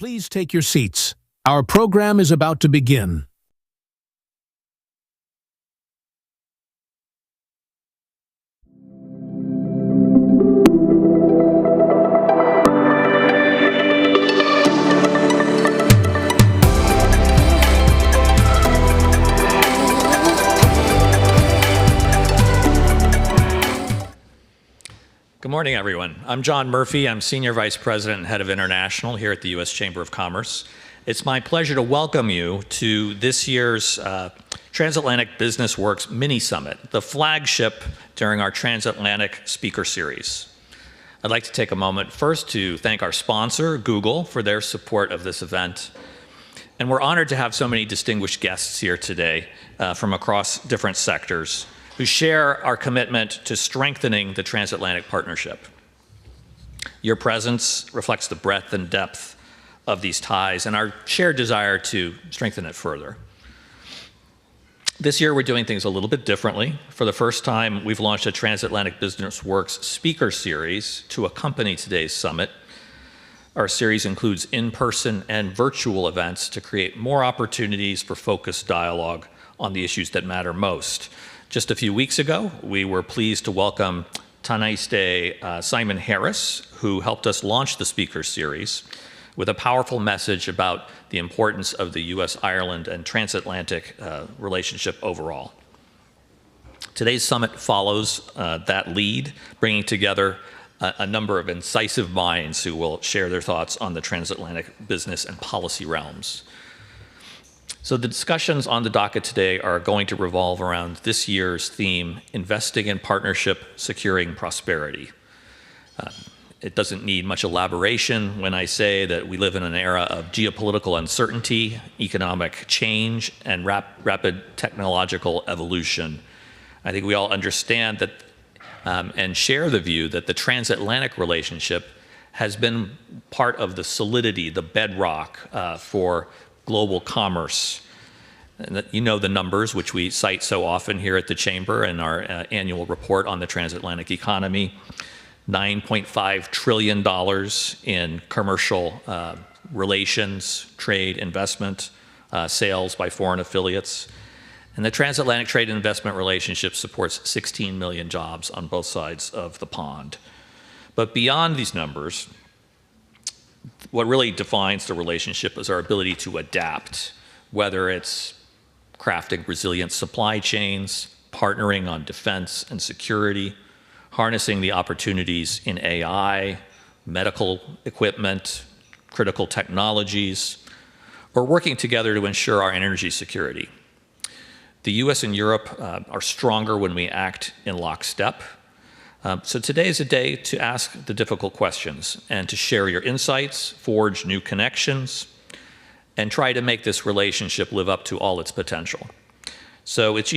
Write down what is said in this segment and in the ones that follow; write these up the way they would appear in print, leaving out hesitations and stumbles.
Please take your seats. Our program is about to begin. Good morning, everyone. I'm John Murphy. I'm Senior Vice President and Head of International here at the U.S. Chamber of Commerce. It's my pleasure to welcome you to this year's Transatlantic Business Works Mini Summit, the flagship during our Transatlantic Speaker Series. I'd like to take a moment first to thank our sponsor, Google, for their support of this event. And we're honored to have so many distinguished guests here today from across different sectors who share our commitment to strengthening the transatlantic partnership. Your presence reflects the breadth and depth of these ties and our shared desire to strengthen it further. This year, we're doing things a little bit differently. For the first time, we've launched a Transatlantic Business Works Speaker Series to accompany today's summit. Our series includes in-person and virtual events to create more opportunities for focused dialogue on the issues that matter most. Just a few weeks ago, we were pleased to welcome Tanaiste Simon Harris, who helped us launch the Speaker Series with a powerful message about the importance of the U.S.-Ireland and transatlantic relationship overall. Today's summit follows that lead, bringing together a number of incisive minds who will share their thoughts on the transatlantic business and policy realms. So the discussions on the docket today are going to revolve around this year's theme, Investing in Partnership, Securing Prosperity. It doesn't need much elaboration when I say that we live in an era of geopolitical uncertainty, economic change, and rapid technological evolution. I think we all understand that and share the view that the transatlantic relationship has been part of the solidity, the bedrock for global commerce. And you know the numbers, which we cite so often here at the Chamber in our annual report on the transatlantic economy. $9.5 trillion in commercial relations, trade, investment, sales by foreign affiliates. And the transatlantic trade and investment relationship supports 16 million jobs on both sides of the pond. But beyond these numbers, what really defines the relationship is our ability to adapt, whether it's crafting resilient supply chains, partnering on defense and security, harnessing the opportunities in AI, medical equipment, critical technologies, or working together to ensure our energy security. The US and Europe are stronger when we act in lockstep. So today is a day to ask the difficult questions and to share your insights, forge new connections, and try to make this relationship live up to all its potential. So it's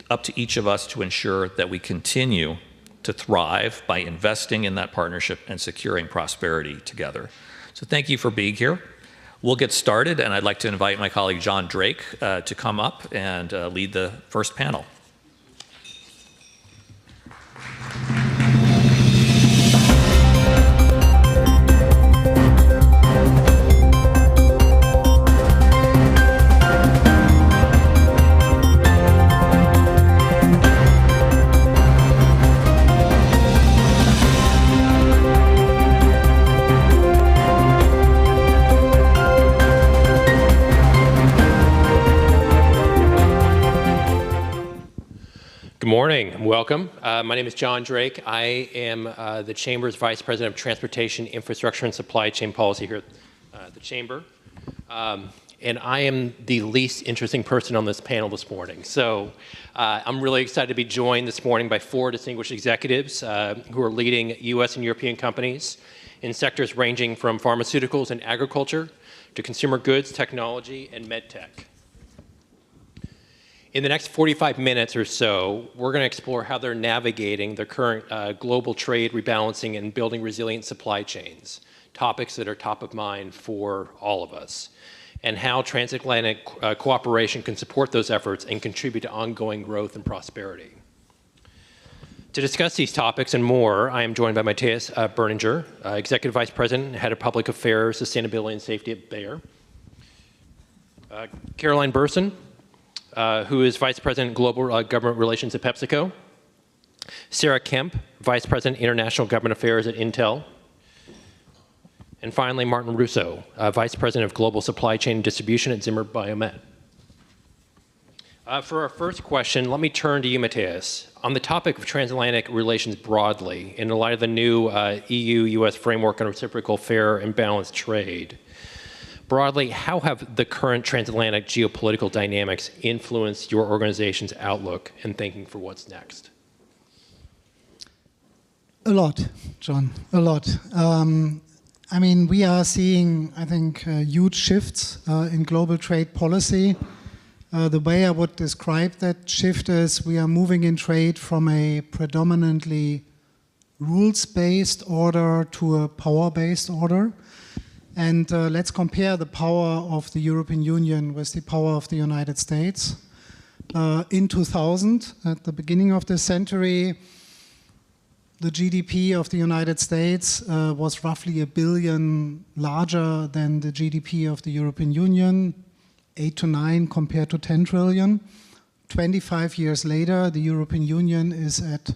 up to each of us to ensure that we continue to thrive by investing in that partnership and securing prosperity together. So thank you for being here. We'll get started, and I'd like to invite my colleague John Drake to come up and lead the first panel. Good morning and welcome. My name is John Drake. I am the Chamber's Vice President of Transportation, Infrastructure, and Supply Chain Policy here at the Chamber. And I am the least interesting person on this panel this morning. So I'm really excited to be joined this morning by 4 distinguished executives who are leading US and European companies in sectors ranging from pharmaceuticals and agriculture to consumer goods, technology, and med tech. In the next 45 minutes or so, we're going to explore how they're navigating the current global trade rebalancing and building resilient supply chains, topics that are top of mind for all of us, and how transatlantic cooperation can support those efforts and contribute to ongoing growth and prosperity. To discuss these topics and more, I am joined by Matthias Berninger, Executive Vice President, Head of Public Affairs, Sustainability and Safety at Bayer. Caroline Burson, who is Vice President, Global Government Relations at PepsiCo. Sarah Kemp, Vice President, International Government Affairs at Intel. And finally, Martin Russo, Vice President of Global Supply Chain and Distribution at Zimmer Biomet. For our first question, let me turn to you, Matthias. On the topic of transatlantic relations broadly, in the light of the new EU-US framework on reciprocal, fair, and balanced trade, broadly, how have the current transatlantic geopolitical dynamics influenced your organization's outlook and thinking for what's next? A lot, John, a lot. I mean, we are seeing, I think, huge shifts in global trade policy. The way I would describe that shift is we are moving in trade from a predominantly rules-based order to a power-based order. And let's compare the power of the European Union with the power of the United States. In 2000, at the beginning of the century, the GDP of the United States was roughly $1 billion larger than the GDP of the European Union, 8 to 9 compared to 10 trillion. 25 years later, the European Union is at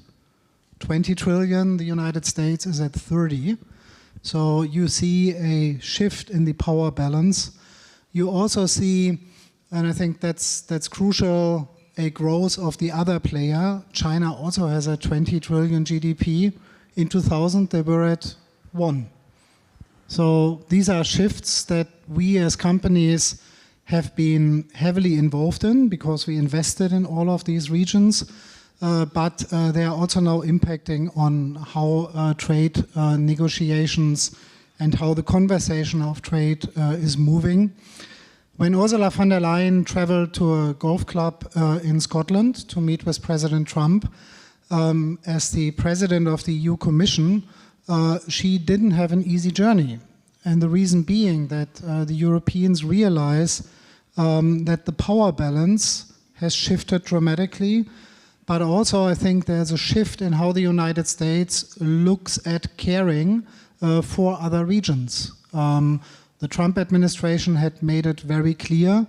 20 trillion, the United States is at 30. So you see a shift in the power balance. You also see, and I think that's crucial, a growth of the other player. China also has a 20 trillion GDP. In 2000, they were at 1. So these are shifts that we as companies have been heavily involved in because we invested in all of these regions, but they are also now impacting on how trade negotiations and how the conversation of trade is moving. When Ursula von der Leyen traveled to a golf club in Scotland to meet with President Trump, as the president of the EU Commission, she didn't have an easy journey. And the reason being that the Europeans realize that the power balance has shifted dramatically, but also I think there's a shift in how the United States looks at caring for other regions. The Trump administration had made it very clear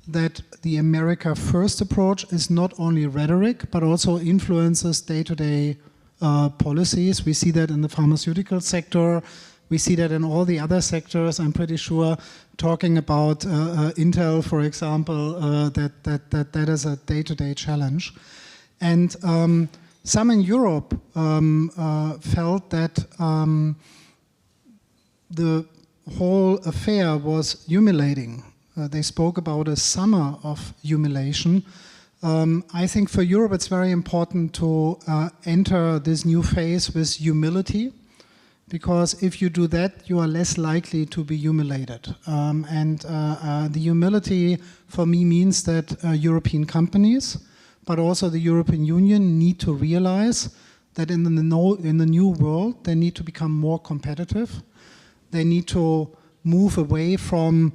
that the America First approach is not only rhetoric, but also influences day-to-day policies. We see that in the pharmaceutical sector. We see that in all the other sectors. I'm pretty sure talking about Intel, for example, that is a day-to-day challenge. And some in Europe felt that the whole affair was humiliating. They spoke about a summer of humiliation. I think for Europe it's very important to enter this new phase with humility, because if you do that, you are less likely to be humiliated. The humility for me means that European companies, but also the European Union, need to realize that in the new world they need to become more competitive. They need to move away from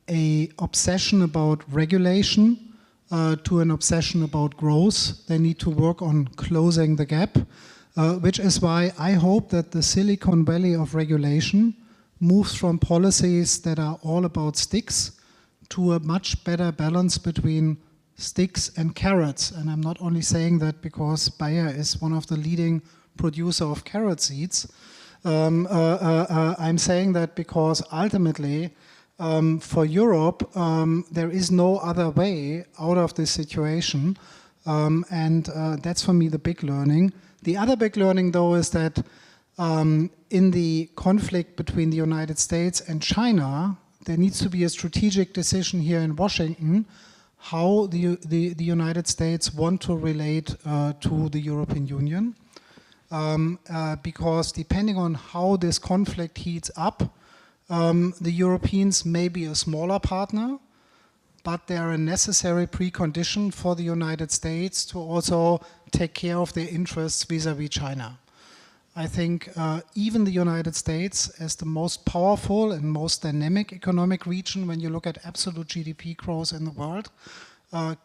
an obsession about regulation to an obsession about growth. They need to work on closing the gap, which is why I hope that the Silicon Valley of regulation moves from policies that are all about sticks to a much better balance between sticks and carrots. And I'm not only saying that because Bayer is one of the leading producer of carrot seeds. I'm saying that because ultimately for Europe there is no other way out of this situation, and that's for me the big learning. The other big learning though is that in the conflict between the United States and China, there needs to be a strategic decision here in Washington how the United States want to relate to the European Union. Because depending on how this conflict heats up, the Europeans may be a smaller partner, but they are a necessary precondition for the United States to also take care of their interests vis-à-vis China. I think even the United States, as the most powerful and most dynamic economic region, when you look at absolute GDP growth in the world,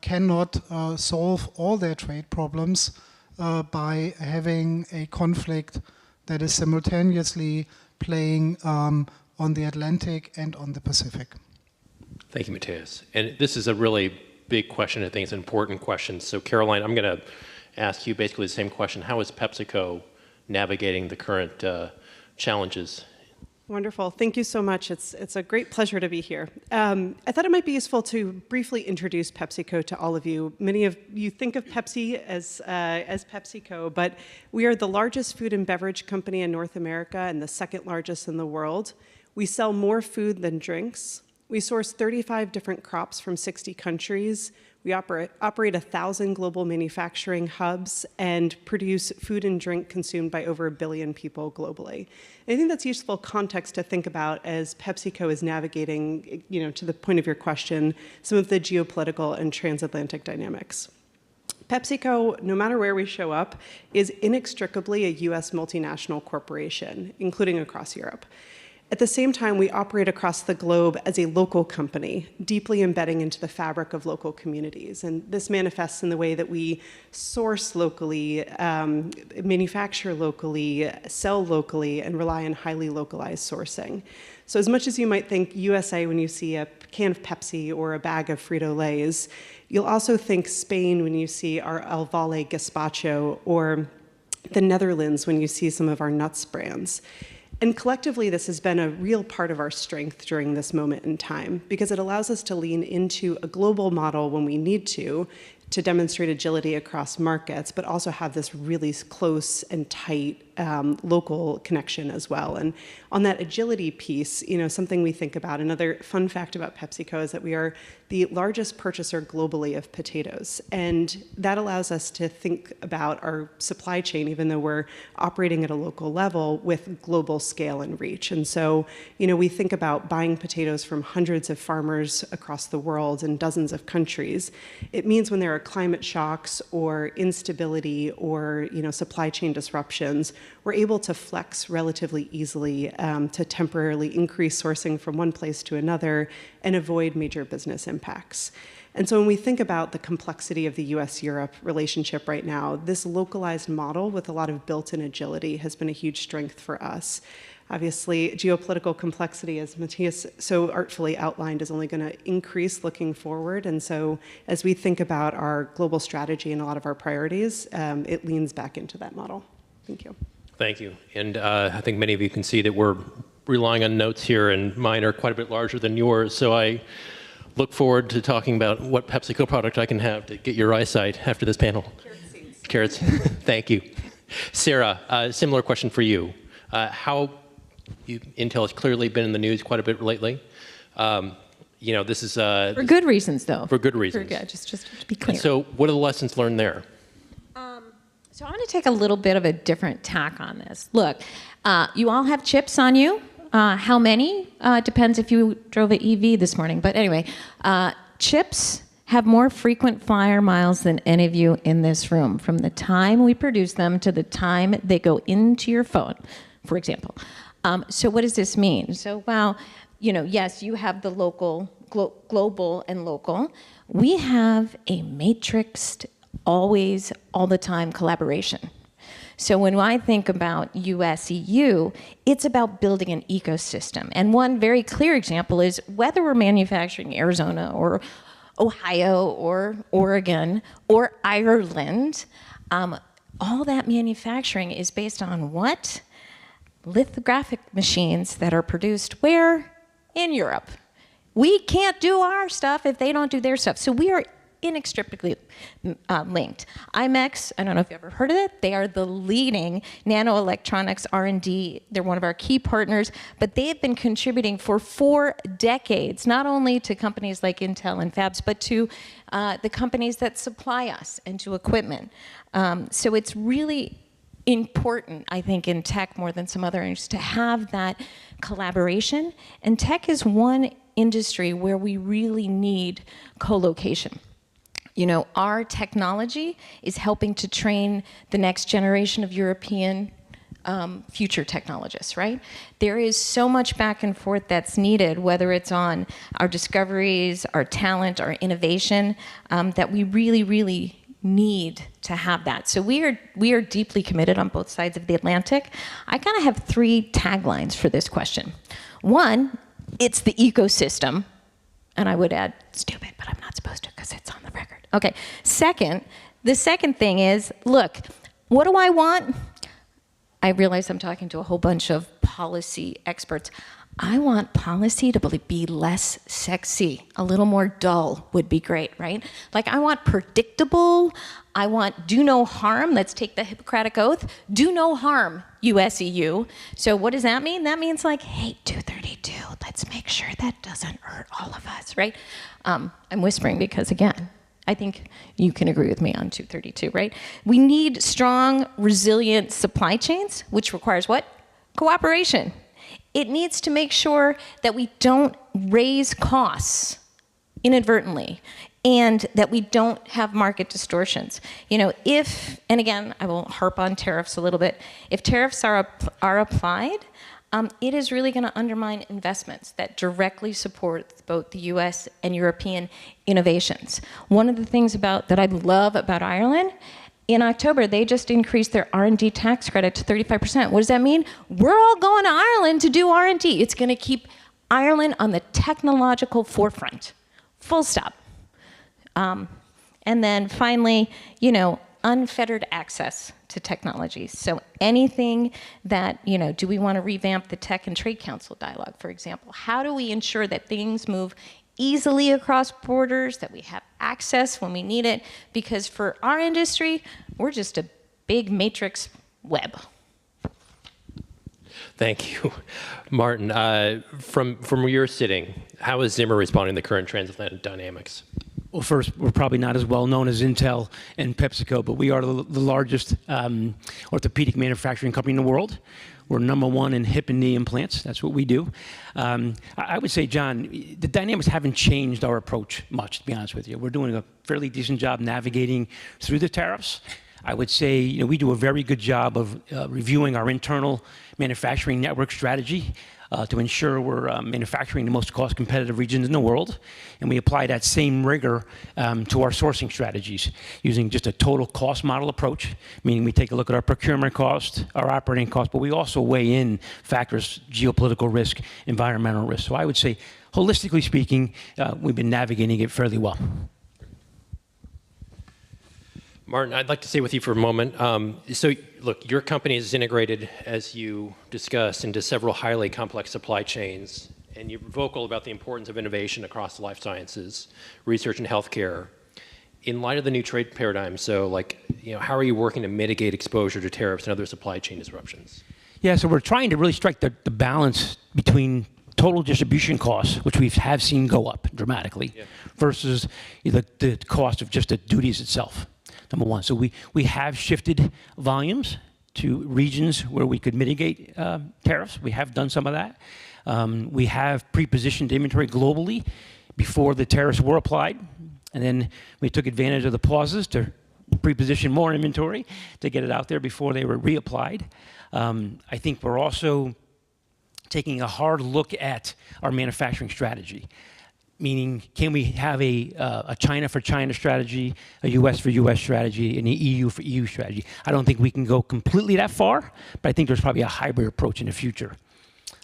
cannot solve all their trade problems by having a conflict that is simultaneously playing on the Atlantic and on the Pacific. Thank you, Matthias. And this is a really big question. I think it's an important question. So Caroline, I'm going to ask you basically the same question. How is PepsiCo navigating the current challenges? Wonderful. Thank you so much. It's a great pleasure to be here. I thought it might be useful to briefly introduce PepsiCo to all of you. Many of you think of Pepsi as PepsiCo, but we are the largest food and beverage company in North America and the second largest in the world. We sell more food than drinks. We source 35 different crops from 60 countries. We operate 1,000 global manufacturing hubs and produce food and drink consumed by over 1 billion people globally. And I think that's useful context to think about as PepsiCo is navigating, to the point of your question, some of the geopolitical and transatlantic dynamics. PepsiCo, no matter where we show up, is inextricably a US multinational corporation, including across Europe. At the same time, we operate across the globe as a local company, deeply embedding into the fabric of local communities. And this manifests in the way that we source locally, manufacture locally, sell locally, and rely on highly localized sourcing. So as much as you might think USA when you see a can of Pepsi or a bag of Frito-Lays, you'll also think Spain when you see our El Valle gazpacho, or the Netherlands when you see some of our nuts brands. And collectively, this has been a real part of our strength during this moment in time, because it allows us to lean into a global model when we need to demonstrate agility across markets, but also have this really close and tight local connection as well. And on that agility piece, something we think about, another fun fact about PepsiCo is that we are the largest purchaser globally of potatoes. And that allows us to think about our supply chain, even though we're operating at a local level, with global scale and reach. And so, we think about buying potatoes from hundreds of farmers across the world in dozens of countries. It means when there are climate shocks or instability or, supply chain disruptions, we're able to flex relatively easily to temporarily increase sourcing from one place to another and avoid major business impacts. And so when we think about the complexity of the US-Europe relationship right now, this localized model with a lot of built-in agility has been a huge strength for us. Obviously, geopolitical complexity, as Matthias so artfully outlined, is only going to increase looking forward. And so as we think about our global strategy and a lot of our priorities, it leans back into that model. Thank you. Thank you. And I think many of you can see that we're relying on notes here, and mine are quite a bit larger than yours. So I look forward to talking about what PepsiCo product I can have to get your eyesight after this panel. Carrot seeds. Carrots. Thank you. Sarah, similar question for you. Intel has clearly been in the news quite a bit lately. This is for good reasons, though. For good reasons. For good, just to be clear. And so, what are the lessons learned there? So I'm going to take a little bit of a different tack on this. Look, you all have chips on you. How many? Depends if you drove an EV this morning. But anyway, chips have more frequent flyer miles than any of you in this room, from the time we produce them to the time they go into your phone, for example. So what does this mean? So, yes, you have the local, global and local. We have a matrixed, always, all the time collaboration. So when I think about US-EU, it's about building an ecosystem. And one very clear example is whether we're manufacturing Arizona or Ohio or Oregon or Ireland, all that manufacturing is based on what? Lithographic machines that are produced where? In Europe. We can't do our stuff if they don't do their stuff. So we are inextricably linked. IMEX, I don't know if you've ever heard of it, they are the leading nanoelectronics R&D. They're one of our key partners, but they have been contributing for 4 decades, not only to companies like Intel and Fabs, but to the companies that supply us and to equipment. So it's really important, I think, in tech more than some other industries to have that collaboration. And tech is one industry where we really need co-location. Our technology is helping to train the next generation of European future technologists, right? There is so much back and forth that's needed, whether it's on our discoveries, our talent, our innovation, that we really, really need to have that. So we are deeply committed on both sides of the Atlantic. I kind of have 3 taglines for this question. One, it's the ecosystem. And I would add stupid, but I'm not supposed to because it's on the record. Okay. The second thing is, look, what do I want? I realize I'm talking to a whole bunch of policy experts. I want policy to be less sexy. A little more dull would be great, right? Like, I want predictable. I want do no harm. Let's take the Hippocratic Oath. Do no harm, US-EU. So what does that mean? That means like, hey, 232, let's make sure that doesn't hurt all of us, right? I'm whispering because, again, I think you can agree with me on 232, right? We need strong, resilient supply chains, which requires what? Cooperation. It needs to make sure that we don't raise costs inadvertently and that we don't have market distortions. You know, and again, I will harp on tariffs a little bit, if tariffs are applied, it is really going to undermine investments that directly support both the US and European innovations. One of the things that I love about Ireland, in October, they just increased their R&D tax credit to 35%. What does that mean? We're all going to Ireland to do R&D. It's going to keep Ireland on the technological forefront. Full stop. And then finally, you know, unfettered access to technologies. So anything that, you know, do we want to revamp the Tech and Trade Council dialogue, for example? How do we ensure that things move easily across borders, that we have access when we need it? Because for our industry, we're just a big matrix web. Thank you. Martin, from where you're sitting, how is Zimmer responding to the current transatlantic dynamics? Well, first, we're probably not as well known as Intel and PepsiCo, but we are the largest orthopedic manufacturing company in the world. We're #1 in hip and knee implants. That's what we do. I would say, John, the dynamics haven't changed our approach much, to be honest with you. We're doing a fairly decent job navigating through the tariffs. I would say, you know, we do a very good job of reviewing our internal manufacturing network strategy to ensure we're manufacturing the most cost-competitive regions in the world. And we apply that same rigor to our sourcing strategies using just a total cost model approach, meaning we take a look at our procurement cost, our operating cost, but we also weigh in factors, geopolitical risk, environmental risk. So I would say, holistically speaking, we've been navigating it fairly well. Martin, I'd like to stay with you for a moment. So, look, your company is integrated, as you discussed, into several highly complex supply chains, and you're vocal about the importance of innovation across the life sciences, research, and healthcare. In light of the new trade paradigm, so, like, you know, how are you working to mitigate exposure to tariffs and other supply chain disruptions? Yeah, so we're trying to really strike the balance between total distribution costs, which we have seen go up dramatically, versus the cost of just the duties itself. #1. So we have shifted volumes to regions where we could mitigate tariffs. We have done some of that. We have pre-positioned inventory globally before the tariffs were applied. And then we took advantage of the pauses to pre-position more inventory to get it out there before they were reapplied. I think we're also taking a hard look at our manufacturing strategy. Meaning, can we have a China for China strategy, a US for US strategy, and an EU for EU strategy? I don't think we can go completely that far, but I think there's probably a hybrid approach in the future.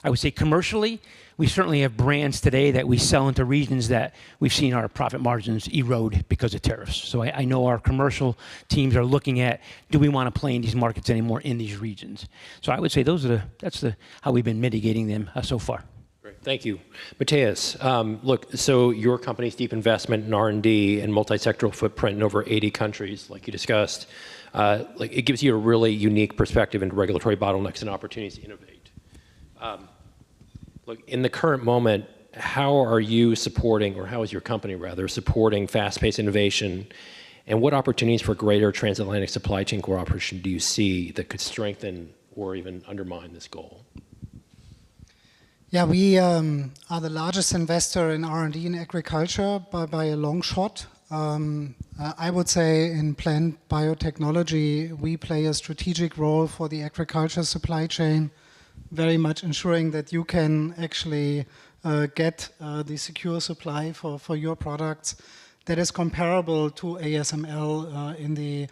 I would say commercially, we certainly have brands today that we sell into regions that we've seen our profit margins erode because of tariffs. So I know our commercial teams are looking at, do we want to play in these markets anymore in these regions? So I would say that's how we've been mitigating them so far. Thank you. Matthias, look, so your company's deep investment in R&D and multi-sectoral footprint in over 80 countries, like you discussed, like it gives you a really unique perspective into regulatory bottlenecks and opportunities to innovate. Look, in the current moment, how are you supporting, or how is your company rather, supporting fast-paced innovation, and what opportunities for greater transatlantic supply chain cooperation do you see that could strengthen or even undermine this goal? Yeah, we are the largest investor in R&D in agriculture by a long shot. I would say in plant biotechnology, we play a strategic role for the agriculture supply chain, very much ensuring that you can actually get the secure supply for your products. that is comparable to ASML in the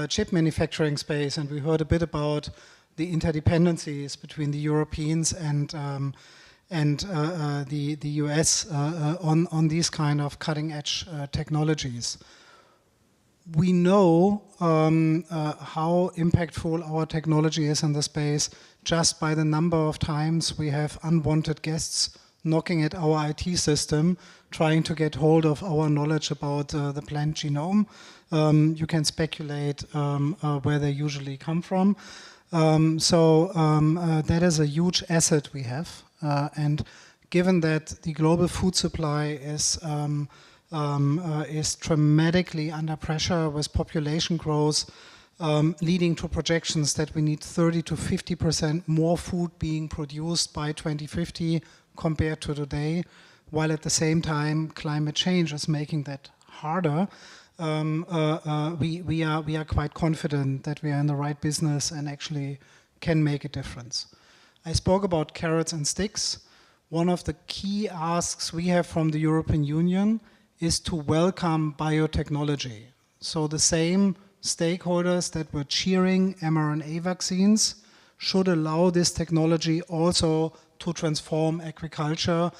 chip manufacturing space. And we heard a bit about the interdependencies between the Europeans and the US on these kind of cutting-edge technologies. We know how impactful our technology is in the space just by the number of times we have unwanted guests knocking at our IT system, trying to get hold of our knowledge about the plant genome. You can speculate where they usually come from. That is a huge asset we have. And given that the global food supply is dramatically under pressure with population growth, leading to projections that we need 30 to 50% more food being produced by 2050 compared to today, while at the same time climate change is making that harder. We are quite confident that we are in the right business and actually can make a difference. I spoke about carrots and sticks. One of the key asks we have from the European Union is to welcome biotechnology. So the same stakeholders that were cheering mRNA vaccines should allow this technology also to transform agriculture.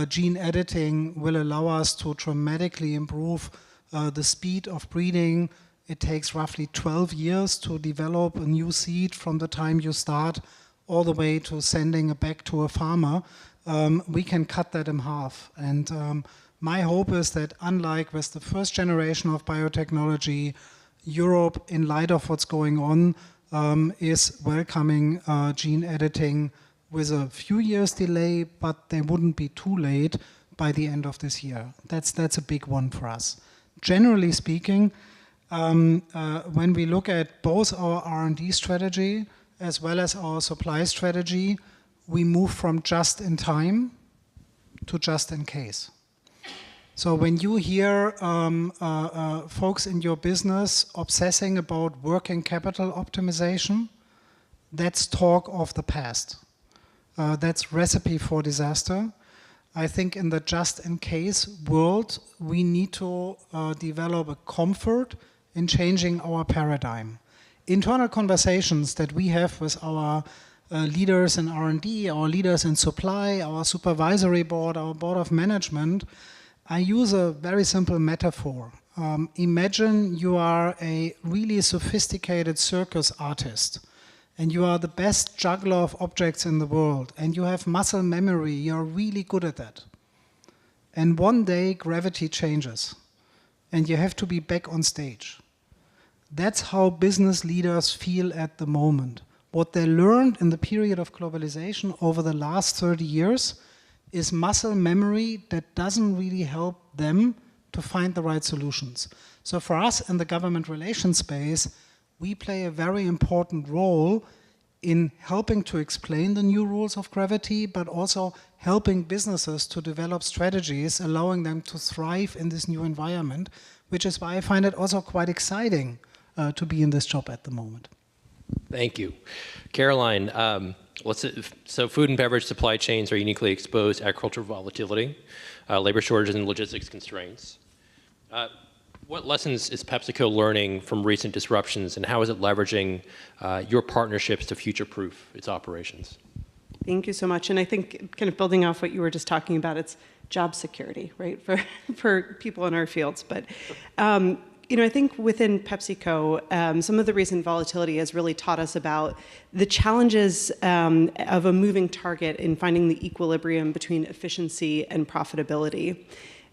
Gene editing will allow us to dramatically improve the speed of breeding. It takes roughly 12 years to develop a new seed from the time you start all the way to sending it back to a farmer. We can cut that in half. And my hope is that unlike with the first generation of biotechnology, Europe, in light of what's going on, is welcoming gene editing with a few years delay, but they wouldn't be too late by the end of this year. That's a big one for us. Generally speaking, when we look at both our R&D strategy as well as our supply strategy, we move from just in time to just in case. So when you hear folks in your business obsessing about working capital optimization, that's talk of the past. That's recipe for disaster. I think in the just-in-case world, we need to develop a comfort in changing our paradigm. Internal conversations that we have with our leaders in R&D, our leaders in supply, our supervisory board, our board of management, I use a very simple metaphor. Imagine you are a really sophisticated circus artist, and you are the best juggler of objects in the world, and you have muscle memory, you're really good at that. And one day gravity changes, and you have to be back on stage. That's how business leaders feel at the moment. What they learned in the period of globalization over the last 30 years is muscle memory that doesn't really help them to find the right solutions. So for us in the government relations space, we play a very important role in helping to explain the new rules of gravity, but also helping businesses to develop strategies, allowing them to thrive in this new environment, which is why I find it also quite exciting to be in this job at the moment. Thank you. Caroline, so food and beverage supply chains are uniquely exposed to agricultural volatility, labor shortages, and logistics constraints. What lessons is PepsiCo learning from recent disruptions, and how is it leveraging your partnerships to future-proof its operations? Thank you so much. And I think kind of building off what you were just talking about, it's job security, right, for people in our fields. But I think within PepsiCo, some of the recent volatility has really taught us about the challenges of a moving target in finding the equilibrium between efficiency and profitability.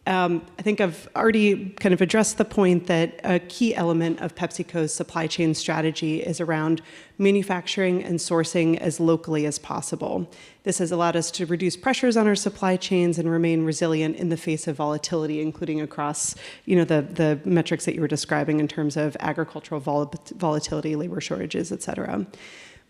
I think I've already kind of addressed the point that a key element of PepsiCo's supply chain strategy is around manufacturing and sourcing as locally as possible. This has allowed us to reduce pressures on our supply chains and remain resilient in the face of volatility, including across the metrics that you were describing in terms of agricultural volatility, labor shortages, et cetera.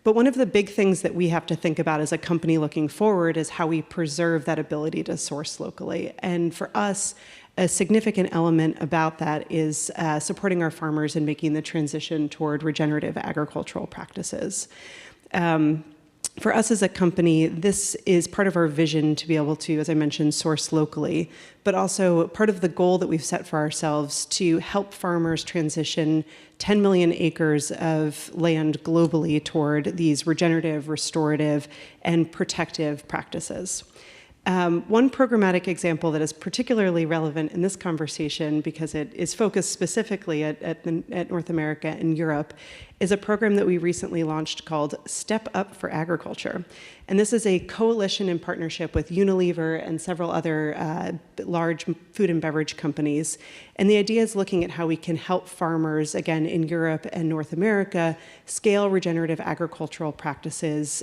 But one of the big things that we have to think about as a company looking forward is how we preserve that ability to source locally. And for us, a significant element about that is supporting our farmers in making the transition toward regenerative agricultural practices. For us as a company, this is part of our vision to be able to, as I mentioned, source locally, but also part of the goal that we've set for ourselves to help farmers transition 10 million acres of land globally toward these regenerative, restorative, and protective practices. One programmatic example that is particularly relevant in this conversation, because it is focused specifically at North America and Europe, is a program that we recently launched called Step Up for Agriculture. And this is a coalition in partnership with Unilever and several other large food and beverage companies. And the idea is looking at how we can help farmers, again, in Europe and North America, scale regenerative agricultural practices,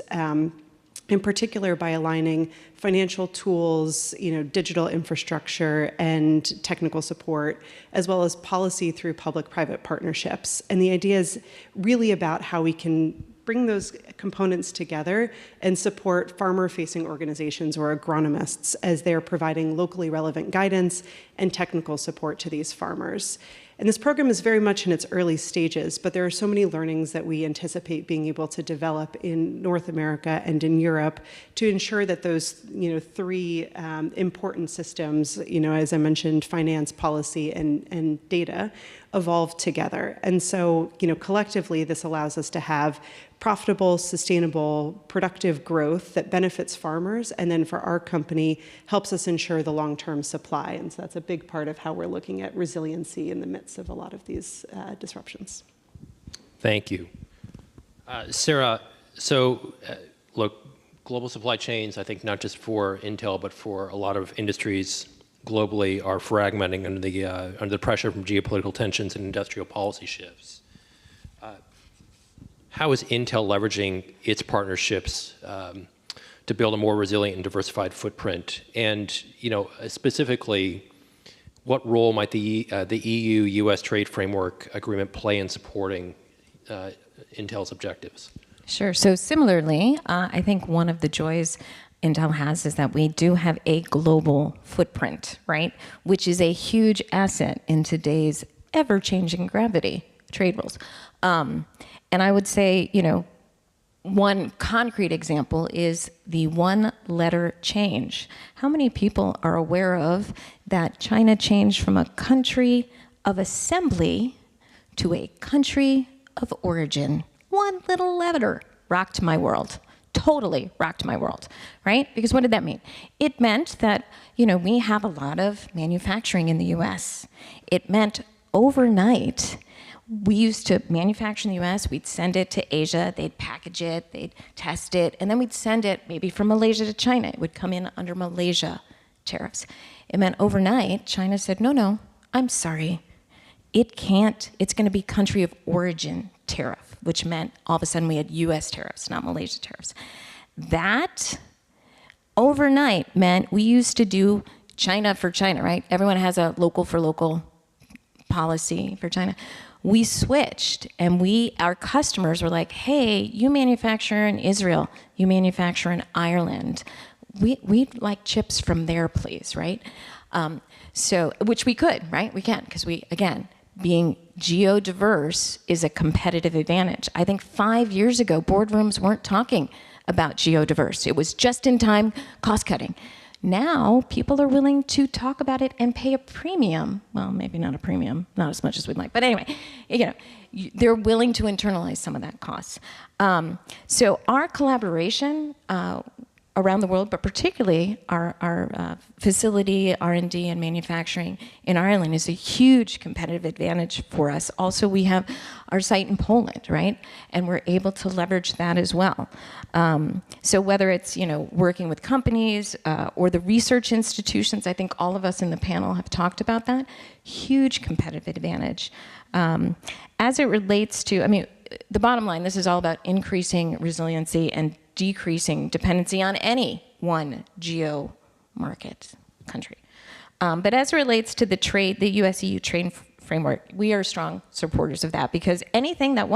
in particular by aligning financial tools, digital infrastructure and technical support, as well as policy through public-private partnerships. And the idea is really about how we can bring those components together and support farmer-facing organizations or agronomists as they're providing locally relevant guidance and technical support to these farmers. And this program is very much in its early stages, but there are so many learnings that we anticipate being able to develop in North America and in Europe to ensure that those, three important systems, as I mentioned, finance, policy, and data, evolve together. And so, collectively, this allows us to have profitable, sustainable, productive growth that benefits farmers, and then for our company, helps us ensure the long-term supply. And so that's a big part of how we're looking at resiliency in the midst of a lot of these disruptions. Thank you. Sarah, look, global supply chains, I think not just for Intel, but for a lot of industries globally are fragmenting under the pressure from geopolitical tensions and industrial policy shifts. How is Intel leveraging its partnerships to build a more resilient and diversified footprint? And specifically, what role might the EU-U.S. trade framework agreement play in supporting Intel's objectives? Sure. So similarly, I think one of the joys Intel has is that we do have a global footprint, right? Which is a huge asset in today's ever-changing gravity trade rules. And I would say, one concrete example is the one-letter change. How many people are aware of that China changed from a country of assembly to a country of origin? One little letter rocked my world. Totally rocked my world, right? Because what did that mean? It meant that, we have a lot of manufacturing in the US. It meant overnight, we used to manufacture in the US, we'd send it to Asia, they'd package it, they'd test it, and then we'd send it maybe from Malaysia to China. It would come in under Malaysia tariffs. It meant overnight, China said, no, I'm sorry. It can't, it's gonna be country of origin tariff, which meant all of a sudden we had US tariffs, not Malaysia tariffs. That overnight meant we used to do China for China, right? Everyone has a local for local policy for China. We switched and our customers were like, hey, you manufacture in Israel, you manufacture in Ireland. We'd like chips from there, please, right? Which we could, right? We can, because again, being geodiverse is a competitive advantage. I think 5 years ago, boardrooms weren't talking about geodiverse. It was just-in-time cost cutting. Now, people are willing to talk about it and pay a premium. Well, maybe not a premium, not as much as we'd like. But anyway, they're willing to internalize some of that cost. So our collaboration around the world, but particularly our facility, R&D, and manufacturing in Ireland is a huge competitive advantage for us. Also, we have our site in Poland, right? And we're able to leverage that as well. So whether it's working with companies or the research institutions, I think all of us in the panel have talked about that. Huge competitive advantage. As it relates to, the bottom line, this is all about increasing resiliency and decreasing dependency on any one geo market country. But as it relates to the US-EU trade framework, we are strong supporters of that because anything that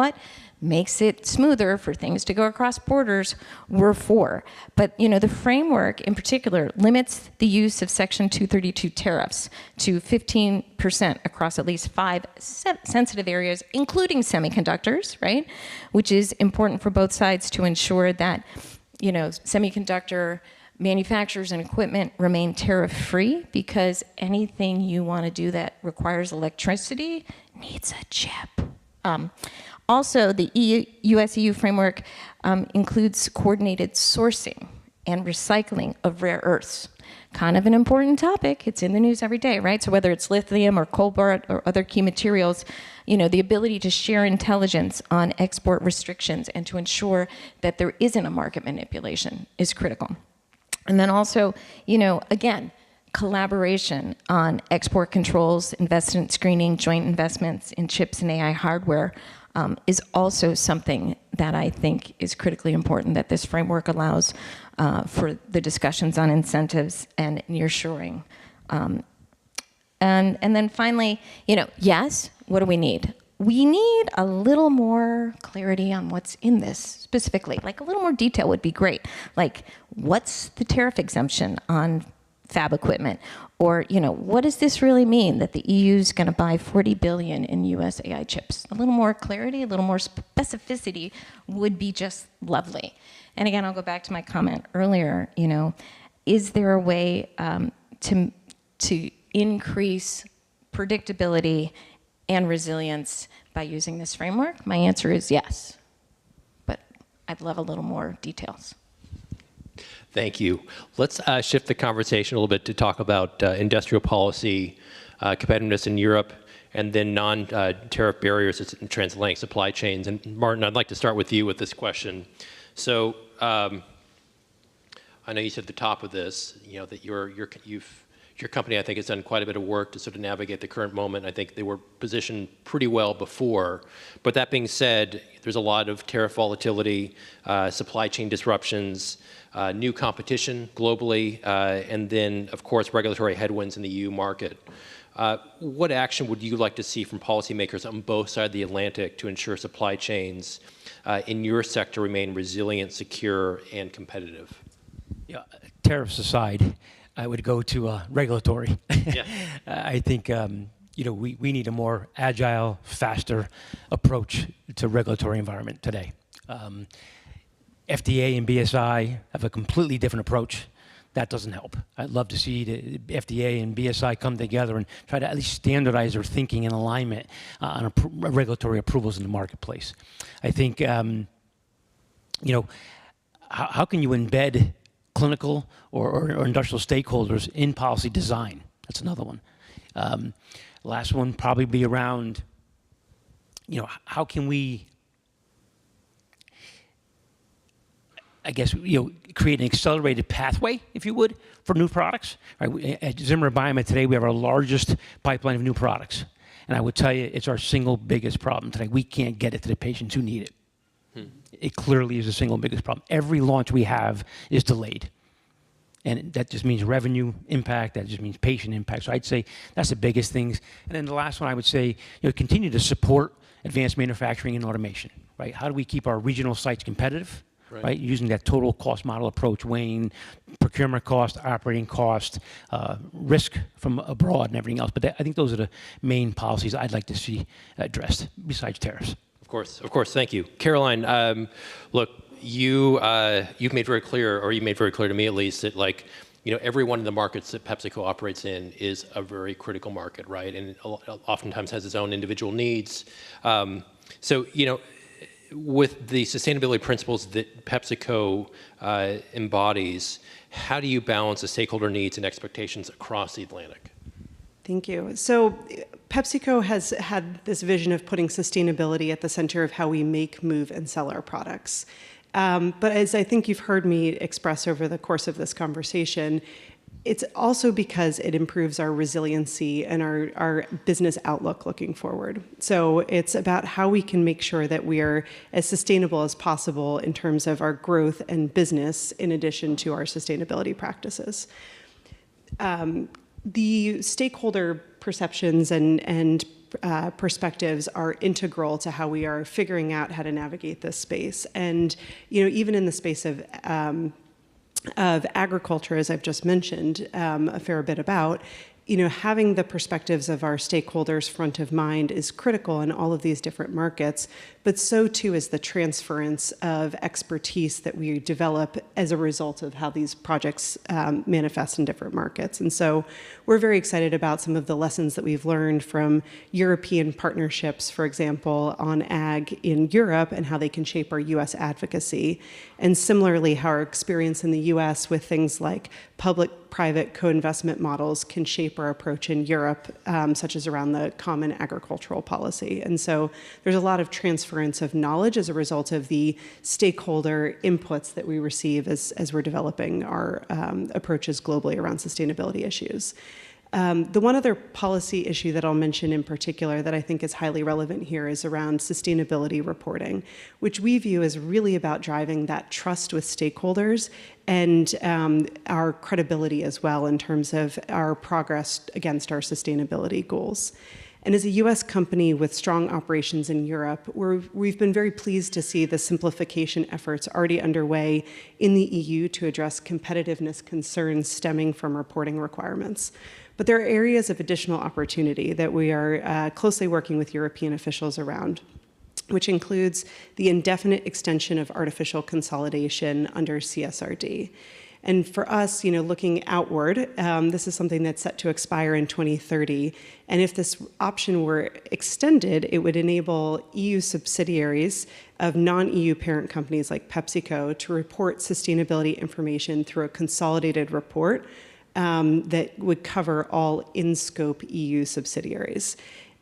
makes it smoother for things to go across borders, we're for. But the framework in particular limits the use of Section 232 tariffs to 15% across at least 5 sensitive areas, including semiconductors, right? Which is important for both sides to ensure that Semiconductor manufacturers and equipment remain tariff-free because anything you want to do that requires electricity needs a chip. Also, the US-EU framework includes coordinated sourcing and recycling of rare earths. Kind of an important topic. It's in the news every day, right? So whether it's lithium or cobalt or other key materials, the ability to share intelligence on export restrictions and to ensure that there isn't a market manipulation is critical. And then also, again, collaboration on export controls, investment screening, joint investments in chips and AI hardware is also something that I think is critically important, that this framework allows for the discussions on incentives and nearshoring. And then finally, yes, what do we need? We need a little more clarity on what's in this specifically. Like a little more detail would be great. Like, what's the tariff exemption on fab equipment? Or, what does this really mean that the EU is going to buy 40 billion in US AI chips? A little more clarity, a little more specificity would be just lovely. And again, I'll go back to my comment earlier, is there a way to increase predictability and resilience by using this framework? My answer is yes, but I'd love a little more details. Thank you. Let's shift the conversation a little bit to talk about industrial policy, competitiveness in Europe, and then non-tariff barriers in transatlantic supply chains. And Martin, I'd like to start with you with this question. So I know you said at the top of this, that your company, I think, has done quite a bit of work to sort of navigate the current moment. I think they were positioned pretty well before. But that being said, there's a lot of tariff volatility, supply chain disruptions, new competition globally, and then, of course, regulatory headwinds in the EU market. What action would you like to see from policymakers on both sides of the Atlantic to ensure supply chains in your sector remain resilient, secure, and competitive? Yeah, tariffs aside, I would go to regulatory. Yeah. I think we need a more agile, faster approach to regulatory environment today. FDA and BSI have a completely different approach. That doesn't help. I'd love to see the FDA and BSI come together and try to at least standardize their thinking and alignment on regulatory approvals in the marketplace. I think, how can you embed clinical or industrial stakeholders in policy design? That's another one. Last one probably be around, how can we, create an accelerated pathway, if you would, for new products. Right? At Zimmer Biomet today, we have our largest pipeline of new products. And I would tell you, it's our single biggest problem today. We can't get it to the patients who need it. It clearly is the single biggest problem. Every launch we have is delayed. And that just means revenue impact, that just means patient impact. So I'd say that's the biggest things. And then the last one I would say, continue to support advanced manufacturing and automation, right? How do we keep our regional sites competitive, right? Using that total cost model approach, weighing procurement cost, operating cost, risk from abroad and everything else. But I think those are the main policies I'd like to see addressed besides tariffs. Of course, thank you. Caroline, look, you've made very clear, or you made very clear to me at least, that every one of the markets that PepsiCo operates in is a very critical market, right? And it oftentimes has its own individual needs. With the sustainability principles that PepsiCo embodies, how do you balance the stakeholder needs and expectations across the Atlantic? Thank you. So PepsiCo has had this vision of putting sustainability at the center of how we make, move, and sell our products. But as I think you've heard me express over the course of this conversation, it's also because it improves our resiliency and our business outlook looking forward. So it's about how we can make sure that we are as sustainable as possible in terms of our growth and business, in addition to our sustainability practices. The stakeholder perceptions and perspectives are integral to how we are figuring out how to navigate this space. And even in the space of agriculture, as I've just mentioned a fair bit about, having the perspectives of our stakeholders front of mind is critical in all of these different markets, but so too is the transference of expertise that we develop as a result of how these projects manifest in different markets. And so we're very excited about some of the lessons that we've learned from European partnerships, for example, on ag in Europe and how they can shape our US advocacy. And similarly, how our experience in the US with things like public-private co-investment models can shape our approach in Europe, such as around the common agricultural policy. And so there's a lot of transference of knowledge as a result of the stakeholder inputs that we receive as we're developing our approaches globally around sustainability issues. The one other policy issue that I'll mention in particular that I think is highly relevant here is around sustainability reporting, which we view as really about driving that trust with stakeholders and our credibility as well in terms of our progress against our sustainability goals. And as a US company with strong operations in Europe, we've been very pleased to see the simplification efforts already underway in the EU to address competitiveness concerns stemming from reporting requirements. But there are areas of additional opportunity that we are closely working with European officials around, which includes the indefinite extension of artificial consolidation under CSRD. And for us, looking outward, this is something that's set to expire in 2030. And if this option were extended, it would enable EU subsidiaries of non-EU parent companies like PepsiCo to report sustainability information through a consolidated report that would cover all in-scope EU subsidiaries.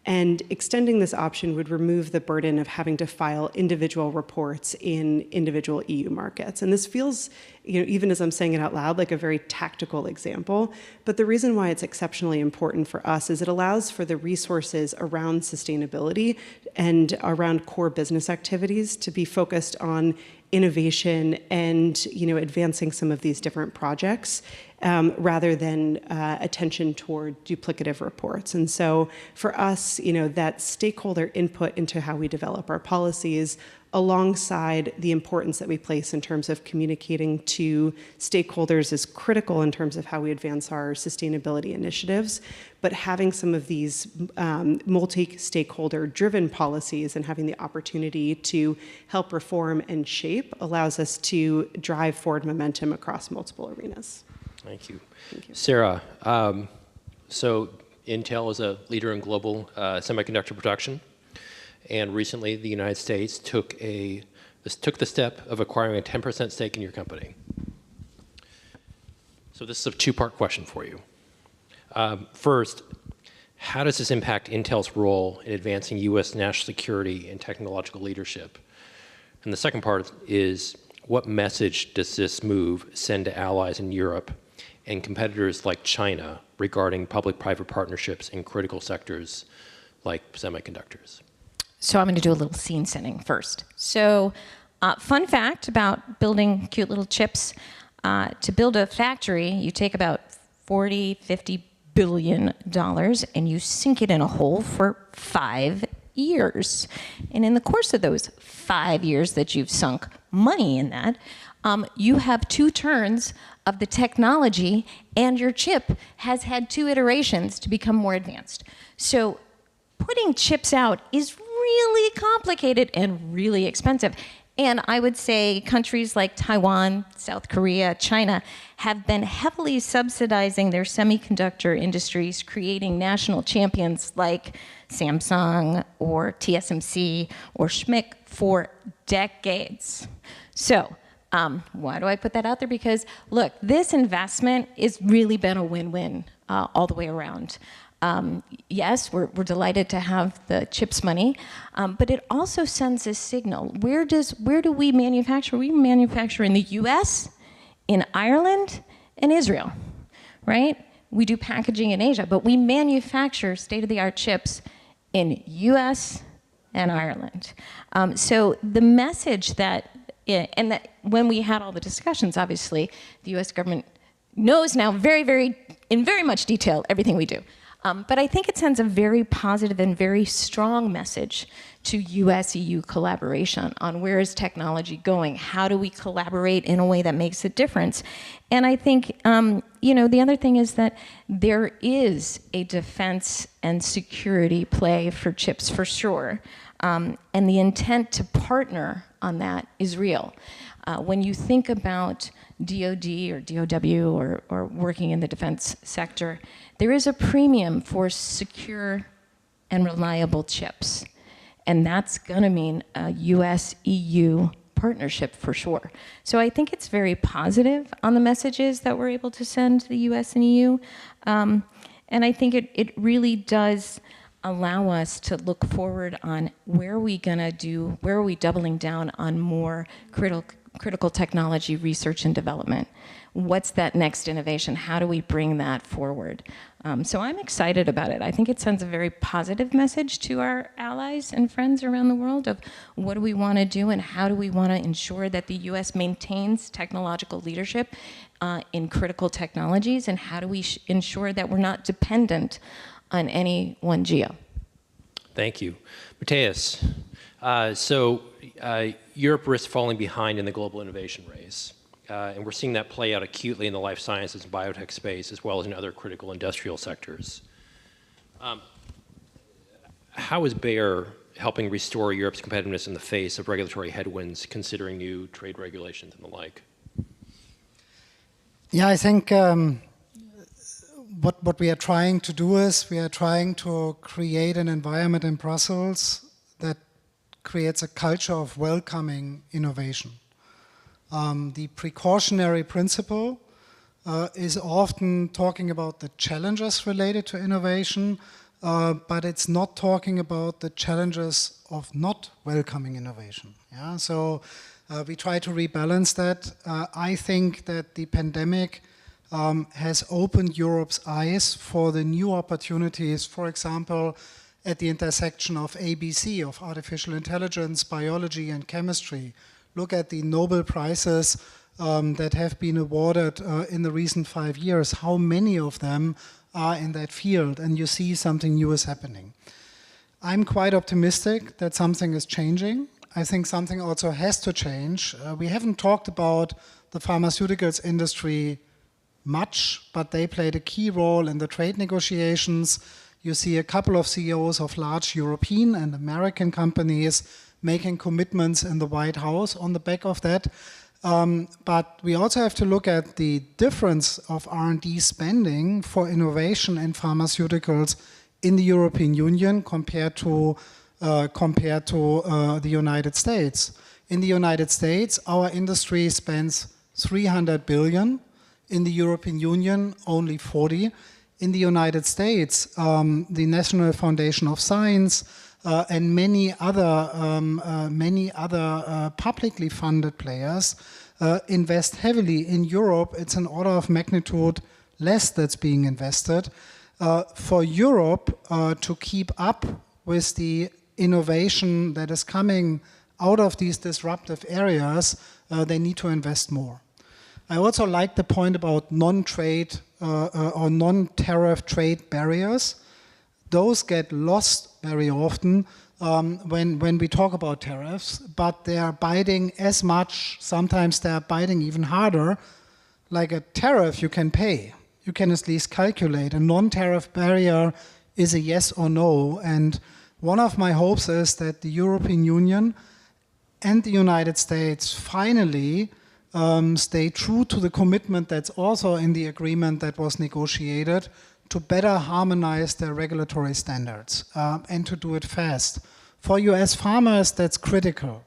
And extending this option would remove the burden of having to file individual reports in individual EU markets. And this feels, even as I'm saying it out loud, like a very tactical example. But the reason why it's exceptionally important for us is it allows for the resources around sustainability and around core business activities to be focused on innovation and advancing some of these different projects rather than attention toward duplicative reports. And so for us, that stakeholder input into how we develop our policies alongside the importance that we place in terms of communicating to stakeholders is critical in terms of how we advance our sustainability initiatives. But having some of these multi-stakeholder driven policies and having the opportunity to help reform and shape allows us to drive forward momentum across multiple arenas. Thank you. Thank you. Sarah, so Intel is a leader in global semiconductor production. And recently, the United States took the step of acquiring a 10% stake in your company. So this is a two-part question for you. First, how does this impact Intel's role in advancing U.S. national security and technological leadership? And the second part is, what message does this move send to allies in Europe and competitors like China regarding public-private partnerships in critical sectors like semiconductors? So I'm going to do a little scene setting first. So fun fact about building cute little chips. To build a factory, you take about $40–50 billion and you sink it in a hole for 5 years. And in the course of those 5 years that you've sunk money in that, you have 2 turns of the technology, and your chip has had 2 iterations to become more advanced. So putting chips out is really complicated and really expensive. And I would say countries like Taiwan, South Korea, China have been heavily subsidizing their semiconductor industries, creating national champions like Samsung or TSMC or SMIC for decades. So why do I put that out there? Because look, this investment has really been a win-win all the way around. Yes, we're delighted to have the CHIPS money, but it also sends a signal. Where do we manufacture? We manufacture in the US, in Ireland, and Israel, right? We do packaging in Asia, but we manufacture state-of-the-art chips in US and Ireland. So the message that, and that when we had all the discussions, obviously, the US government knows now in very much detail everything we do. But I think it sends a very positive and very strong message to US-EU collaboration on where is technology going, how do we collaborate in a way that makes a difference. And I think, the other thing is that there is a defense and security play for chips for sure, and the intent to partner on that is real. When you think about DoD or DOW or working in the defense sector, there is a premium for secure and reliable chips. And that's going to mean a US-EU partnership for sure. So I think it's very positive on the messages that we're able to send to the US and EU. And I think it really does allow us to look forward on where are we doubling down on more critical technology research and development. What's that next innovation? How do we bring that forward? So I'm excited about it. I think it sends a very positive message to our allies and friends around the world of what do we want to do and how do we want to ensure that the US maintains technological leadership in critical technologies, and how do we ensure that we're not dependent on any one geo. Thank you. Matthias, Europe risks falling behind in the global innovation race. And we're seeing that play out acutely in the life sciences and biotech space, as well as in other critical industrial sectors. How is Bayer helping restore Europe's competitiveness in the face of regulatory headwinds, considering new trade regulations and the like? Yeah, I think what we are trying to do is we are trying to create an environment in Brussels that creates a culture of welcoming innovation. The precautionary principle is often talking about the challenges related to innovation, but it's not talking about the challenges of not welcoming innovation. Yeah? So we try to rebalance that. I think that the pandemic has opened Europe's eyes for the new opportunities, for example, at the intersection of ABC, of artificial intelligence, biology, and chemistry. Look at the Nobel Prizes that have been awarded in the recent 5 years. How many of them are in that field? And you see something new is happening. I'm quite optimistic that something is changing. I think something also has to change. We haven't talked about the pharmaceuticals industry much, but they played a key role in the trade negotiations. You see a couple of CEOs of large European and American companies making commitments in the White House on the back of that. But we also have to look at the difference of R&D spending for innovation in pharmaceuticals in the European Union compared to the United States. In the United States, our industry spends 300 billion. In the European Union, only 40. In the United States, the National Foundation of Science and many other publicly funded players invest heavily. In Europe, it's an order of magnitude less that's being invested. For Europe to keep up with the innovation that is coming out of these disruptive areas, they need to invest more. I also like the point about non-trade or non-tariff trade barriers. Those get lost very often when we talk about tariffs, but they are biting as much, sometimes they are biting even harder. Like a tariff you can pay, you can at least calculate. A non-tariff barrier is a yes or no, and one of my hopes is that the European Union and the United States finally stay true to the commitment that's also in the agreement that was negotiated to better harmonize their regulatory standards and to do it fast. For US farmers, that's critical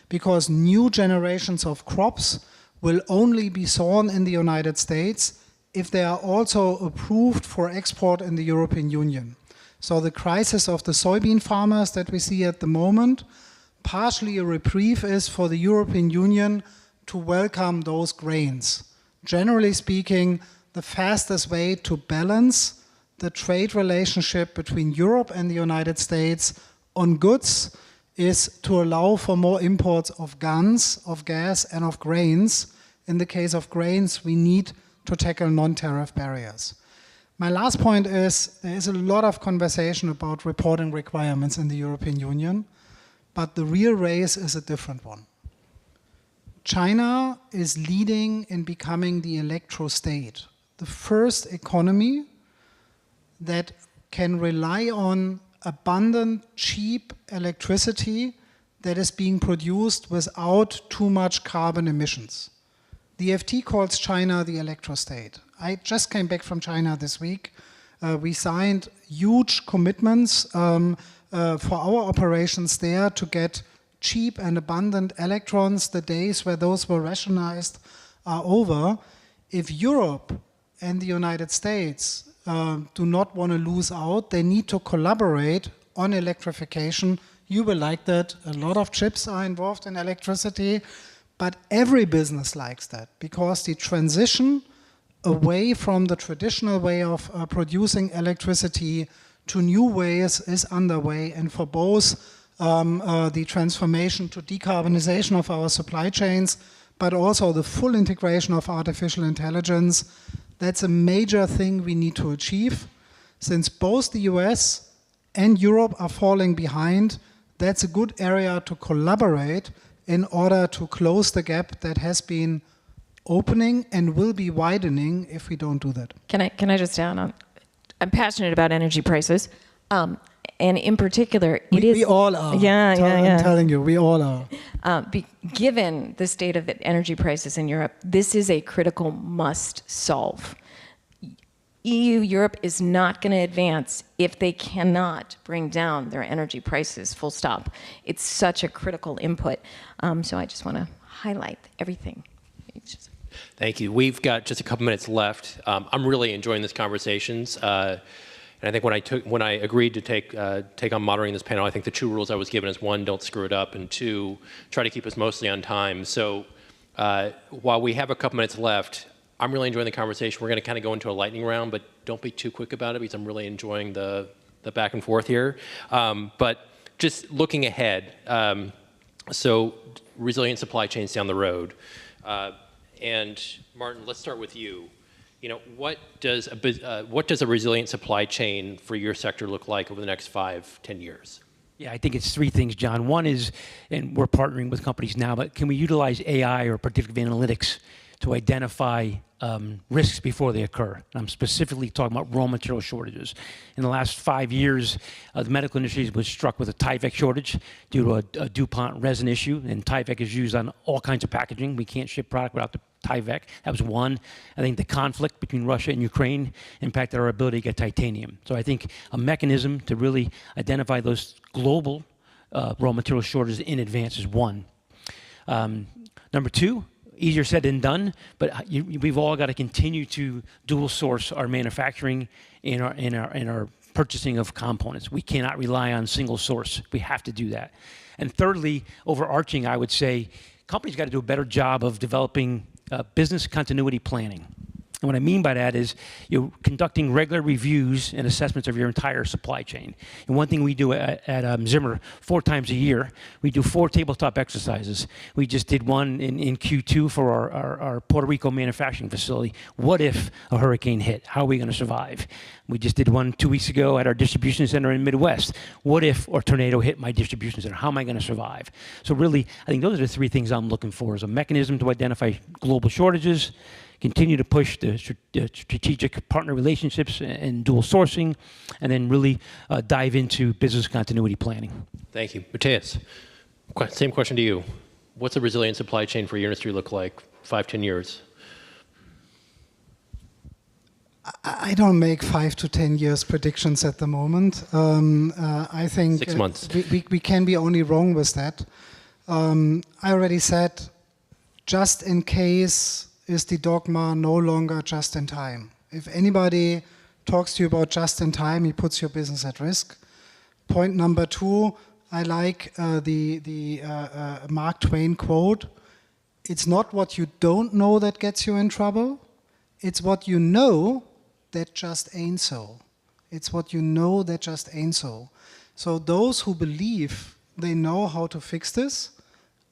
because new generations of crops will only be sown in the United States if they are also approved for export in the European Union. So the crisis of the soybean farmers that we see at the moment, partially a reprieve is for the European Union to welcome those grains. Generally speaking, the fastest way to balance the trade relationship between Europe and the United States on goods is to allow for more imports of guns, of gas, and of grains. In the case of grains, we need to tackle non-tariff barriers. My last point is there is a lot of conversation about reporting requirements in the European Union. but the real race is a different one. China is leading in becoming the electro state, the first economy that can rely on abundant, cheap electricity that is being produced without too much carbon emissions. The FT calls China the electro state. I just came back from China this week. We signed huge commitments for our operations there to get cheap and abundant electrons. The days where those were rationalized are over. If Europe and the United States do not want to lose out, they need to collaborate on electrification. You will like that. A lot of chips are involved in electricity, but every business likes that because the transition away from the traditional way of producing electricity to new ways is underway, and for both the transformation to decarbonization of our supply chains, but also the full integration of artificial intelligence, that's a major thing we need to achieve. Since both the US and Europe are falling behind, that's a good area to collaborate in order to close the gap that has been opening and will be widening if we don't do that. Can I just add on? I'm passionate about energy prices, and in particular, we all are. I'm telling you, we all are. Given the state of the energy prices in Europe, this is a critical must solve. Europe is not going to advance if they cannot bring down their energy prices, full stop. It's such a critical input. So I just want to highlight everything. Thank you. We've got just a couple minutes left. I'm really enjoying these conversations. And I think when I agreed to take on moderating this panel, I think the two rules I was given is one, don't screw it up, and two, try to keep us mostly on time. So while we have a couple minutes left, I'm really enjoying the conversation. We're going to kind of go into a lightning round, but don't be too quick about it because I'm really enjoying the back and forth here. But just looking ahead, so resilient supply chains down the road. And Martin, let's start with you. You know, what does a resilient supply chain for your sector look like over the next 5-10 years? Yeah, I think it's three things, John. One is, and we're partnering with companies now, but can we utilize AI or predictive analytics to identify risks before they occur? And I'm specifically talking about raw material shortages. In the last 5 years, the medical industry was struck with a Tyvek shortage due to a DuPont resin issue, and Tyvek is used on all kinds of packaging. We can't ship product without the Tyvek. That was one. I think the conflict between Russia and Ukraine impacted our ability to get titanium. So I think a mechanism to really identify those global raw material shortages in advance is one. Number two, easier said than done, but we've all got to continue to dual source our manufacturing and our purchasing of components. We cannot rely on single source. We have to do that. And thirdly, overarching, I would say, companies got to do a better job of developing business continuity planning. And what I mean by that is you're conducting regular reviews and assessments of your entire supply chain. And one thing we do at Zimmer 4 times a year, we do 4 tabletop exercises. We just did one in Q2 for our Puerto Rico manufacturing facility. What if a hurricane hit? How are we going to survive? We just did one 2 weeks ago at our distribution center in Midwest. What if a tornado hit my distribution center? How am I going to survive? So really, I think those are the 3 things I'm looking for, is a mechanism to identify global shortages, continue to push the strategic partner relationships and dual sourcing, and then really dive into business continuity planning. Thank you. Matthias, same question to you. What's a resilient supply chain for your industry look like 5-10 years? I don't make 5 to 10 years predictions at the moment. I think 6 months. We can be only wrong with that. I already said, just in case is the dogma no longer just in time. If anybody talks to you about just in time, he puts your business at risk. Point number 2, I like the Mark Twain quote. It's not what you don't know that gets you in trouble. It's what you know that just ain't so. It's what you know that just ain't so. So those who believe they know how to fix this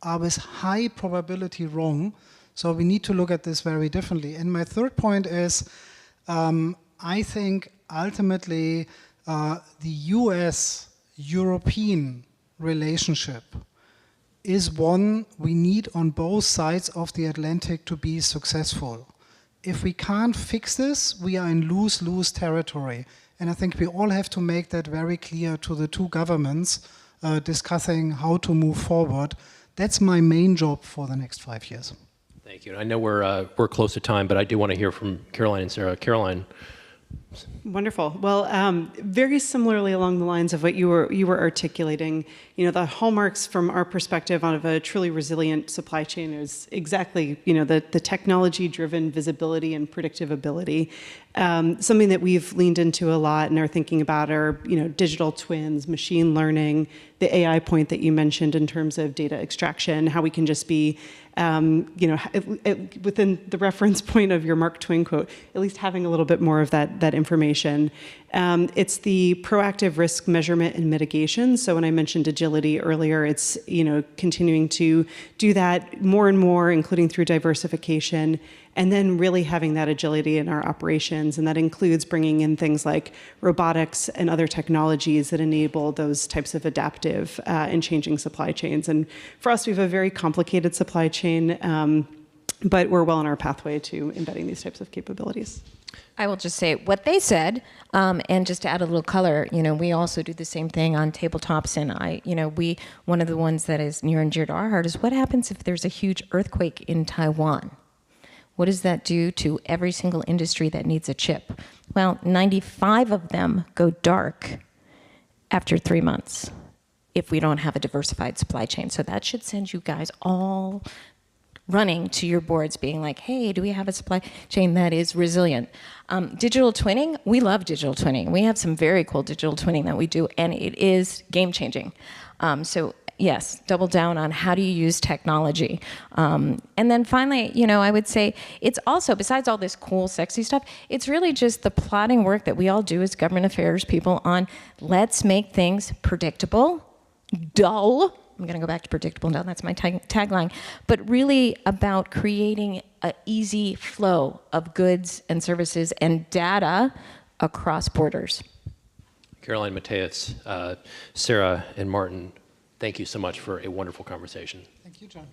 are with high probability wrong. So we need to look at this very differently. And my third point is, I think ultimately the US-European relationship is one we need on both sides of the Atlantic to be successful. If we can't fix this, we are in lose-lose territory. And I think we all have to make that very clear to the two governments discussing how to move forward. That's my main job for the next 5 years. Thank you. I know we're close to time, but I do want to hear from Caroline and Sarah. Caroline. Wonderful. Well, very similarly along the lines of what you were articulating, the hallmarks from our perspective of a truly resilient supply chain is exactly, the technology-driven visibility and predictability. Something that we've leaned into a lot and are thinking about are, digital twins, machine learning, the AI point that you mentioned in terms of data extraction, how we can just be, within the reference point of your Mark Twain quote, at least having a little bit more of that information. It's the proactive risk measurement and mitigation. So when I mentioned agility earlier, it's continuing to do that more and more, including through diversification, and then really having that agility in our operations. And that includes bringing in things like robotics and other technologies that enable those types of adaptive and changing supply chains. And for us, we have a very complicated supply chain, but we're well on our pathway to embedding these types of capabilities. I will just say what they said, and just to add a little color, we also do the same thing on tabletops, and one of the ones that is near and dear to our heart is what happens if there's a huge earthquake in Taiwan? What does that do to every single industry that needs a chip? Well, 95 of them go dark after 3 months if we don't have a diversified supply chain. So that should send you guys all running to your boards being like, hey, do we have a supply chain that is resilient? Digital twinning, we love digital twinning. We have some very cool digital twinning that we do, and it is game-changing. So yes, double down on how do you use technology. And then finally, I would say it's also, besides all this cool, sexy stuff, it's really just the plotting work that we all do as government affairs people on let's make things predictable, dull. I'm going to go back to predictable and dull, that's my tagline. But really about creating an easy flow of goods and services and data across borders. Caroline, Mateus, Sarah, and Martin, thank you so much for a wonderful conversation. Thank you, John.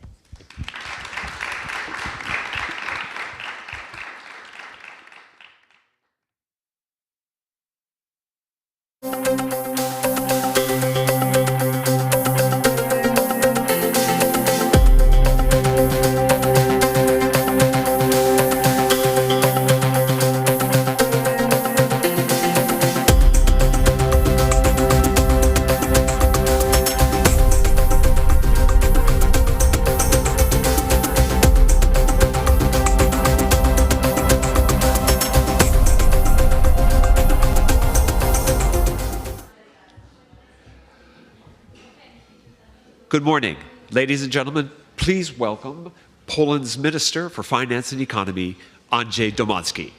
Good morning. Ladies and gentlemen, please welcome Poland's Minister for Finance and Economy, Andrzej Domanski.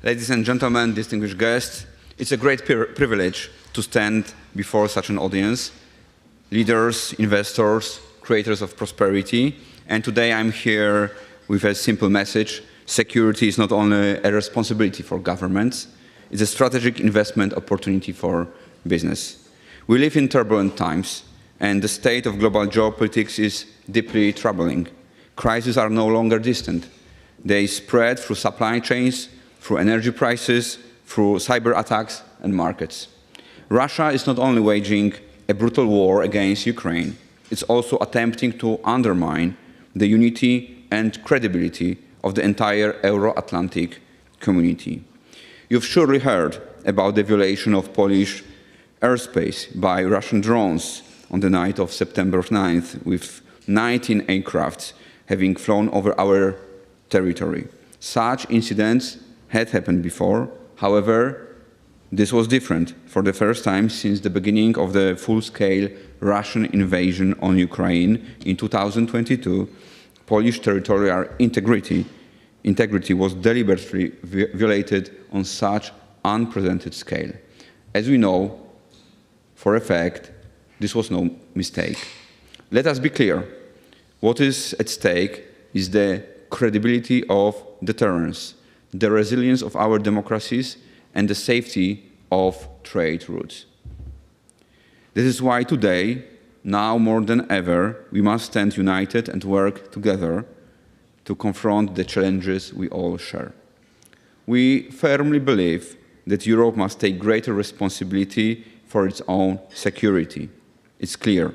Ladies and gentlemen, distinguished guests, it's a great privilege to stand before such an audience, leaders, investors, creators of prosperity, and today I'm here with a simple message. Security is not only a responsibility for governments, it's a strategic investment opportunity for business. We live in turbulent times, and the state of global geopolitics is deeply troubling. Crises are no longer distant. They spread through supply chains, through energy prices, through cyber attacks and markets. Russia is not only waging a brutal war against Ukraine, it's also attempting to undermine the unity and credibility of the entire Euro-Atlantic community. You've surely heard about the violation of Polish airspace by Russian drones on the night of September 9th, with 19 aircrafts having flown over our territory. Such incidents had happened before. However, this was different. For the first time since the beginning of the full-scale Russian invasion on Ukraine in 2022, Polish territorial integrity was deliberately violated on such unprecedented scale. As we know, for a fact, this was no mistake. Let us be clear. What is at stake is the credibility of deterrence, the resilience of our democracies, and the safety of trade routes. This is why today, now more than ever, we must stand united and work together to confront the challenges we all share. We firmly believe that Europe must take greater responsibility for its own security. It's clear.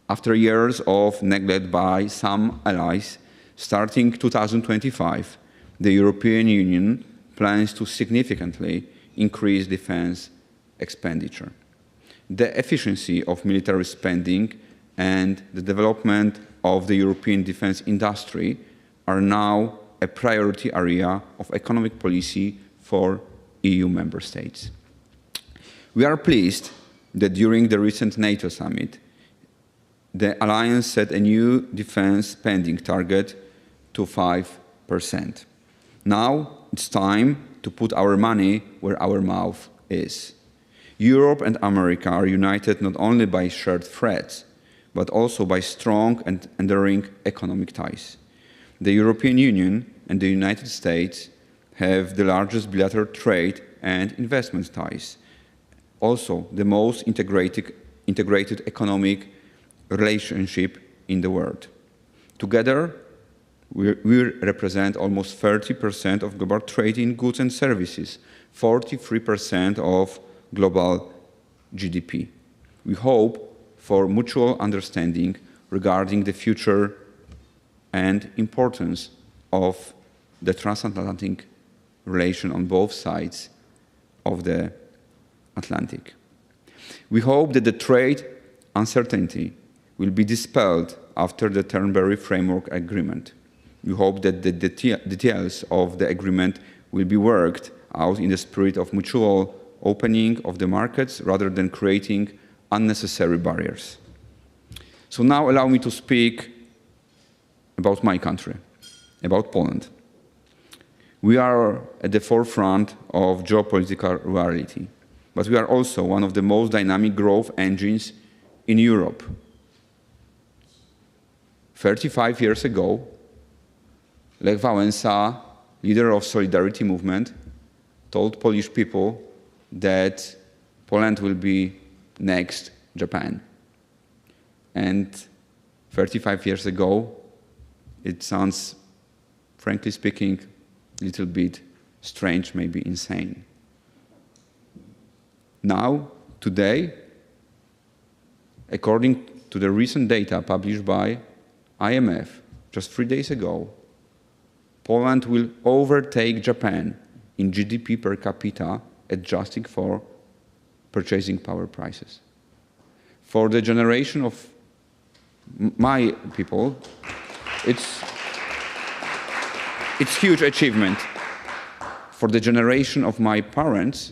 After years of neglect by some allies, starting 2025, the European Union plans to significantly increase defense expenditure. The efficiency of military spending and the development of the European defense industry are now a priority area of economic policy for EU member states. We are pleased that during the recent NATO summit, the alliance set a new defense spending target to 5%. Now it's time to put our money where our mouth is. Europe and America are united not only by shared threats, but also by strong and enduring economic ties. The European Union and the United States have the largest bilateral trade and investment ties, also the most integrated economic relationship in the world. Together, we represent almost 30% of global trade in goods and services, 43% of global GDP. We hope for mutual understanding regarding the future and importance of the transatlantic relation on both sides of the Atlantic. We hope that the trade uncertainty will be dispelled after the Turnberry Framework Agreement. We hope that the details of the agreement will be worked out in the spirit of mutual opening of the markets rather than creating unnecessary barriers. So now allow me to speak about my country, about Poland. We are at the forefront of geopolitical reality, but we are also one of the most dynamic growth engines in Europe. 35 years ago, Lech Wałęsa, leader of Solidarity movement, told Polish people that Poland will be next Japan. And 35 years ago, it sounds, frankly speaking, a little bit strange, maybe insane. Now, today, according to the recent data published by IMF just 3 days ago, Poland will overtake Japan in GDP per capita, adjusting for purchasing power prices. For the generation of my people, it's huge achievement. For the generation of my parents,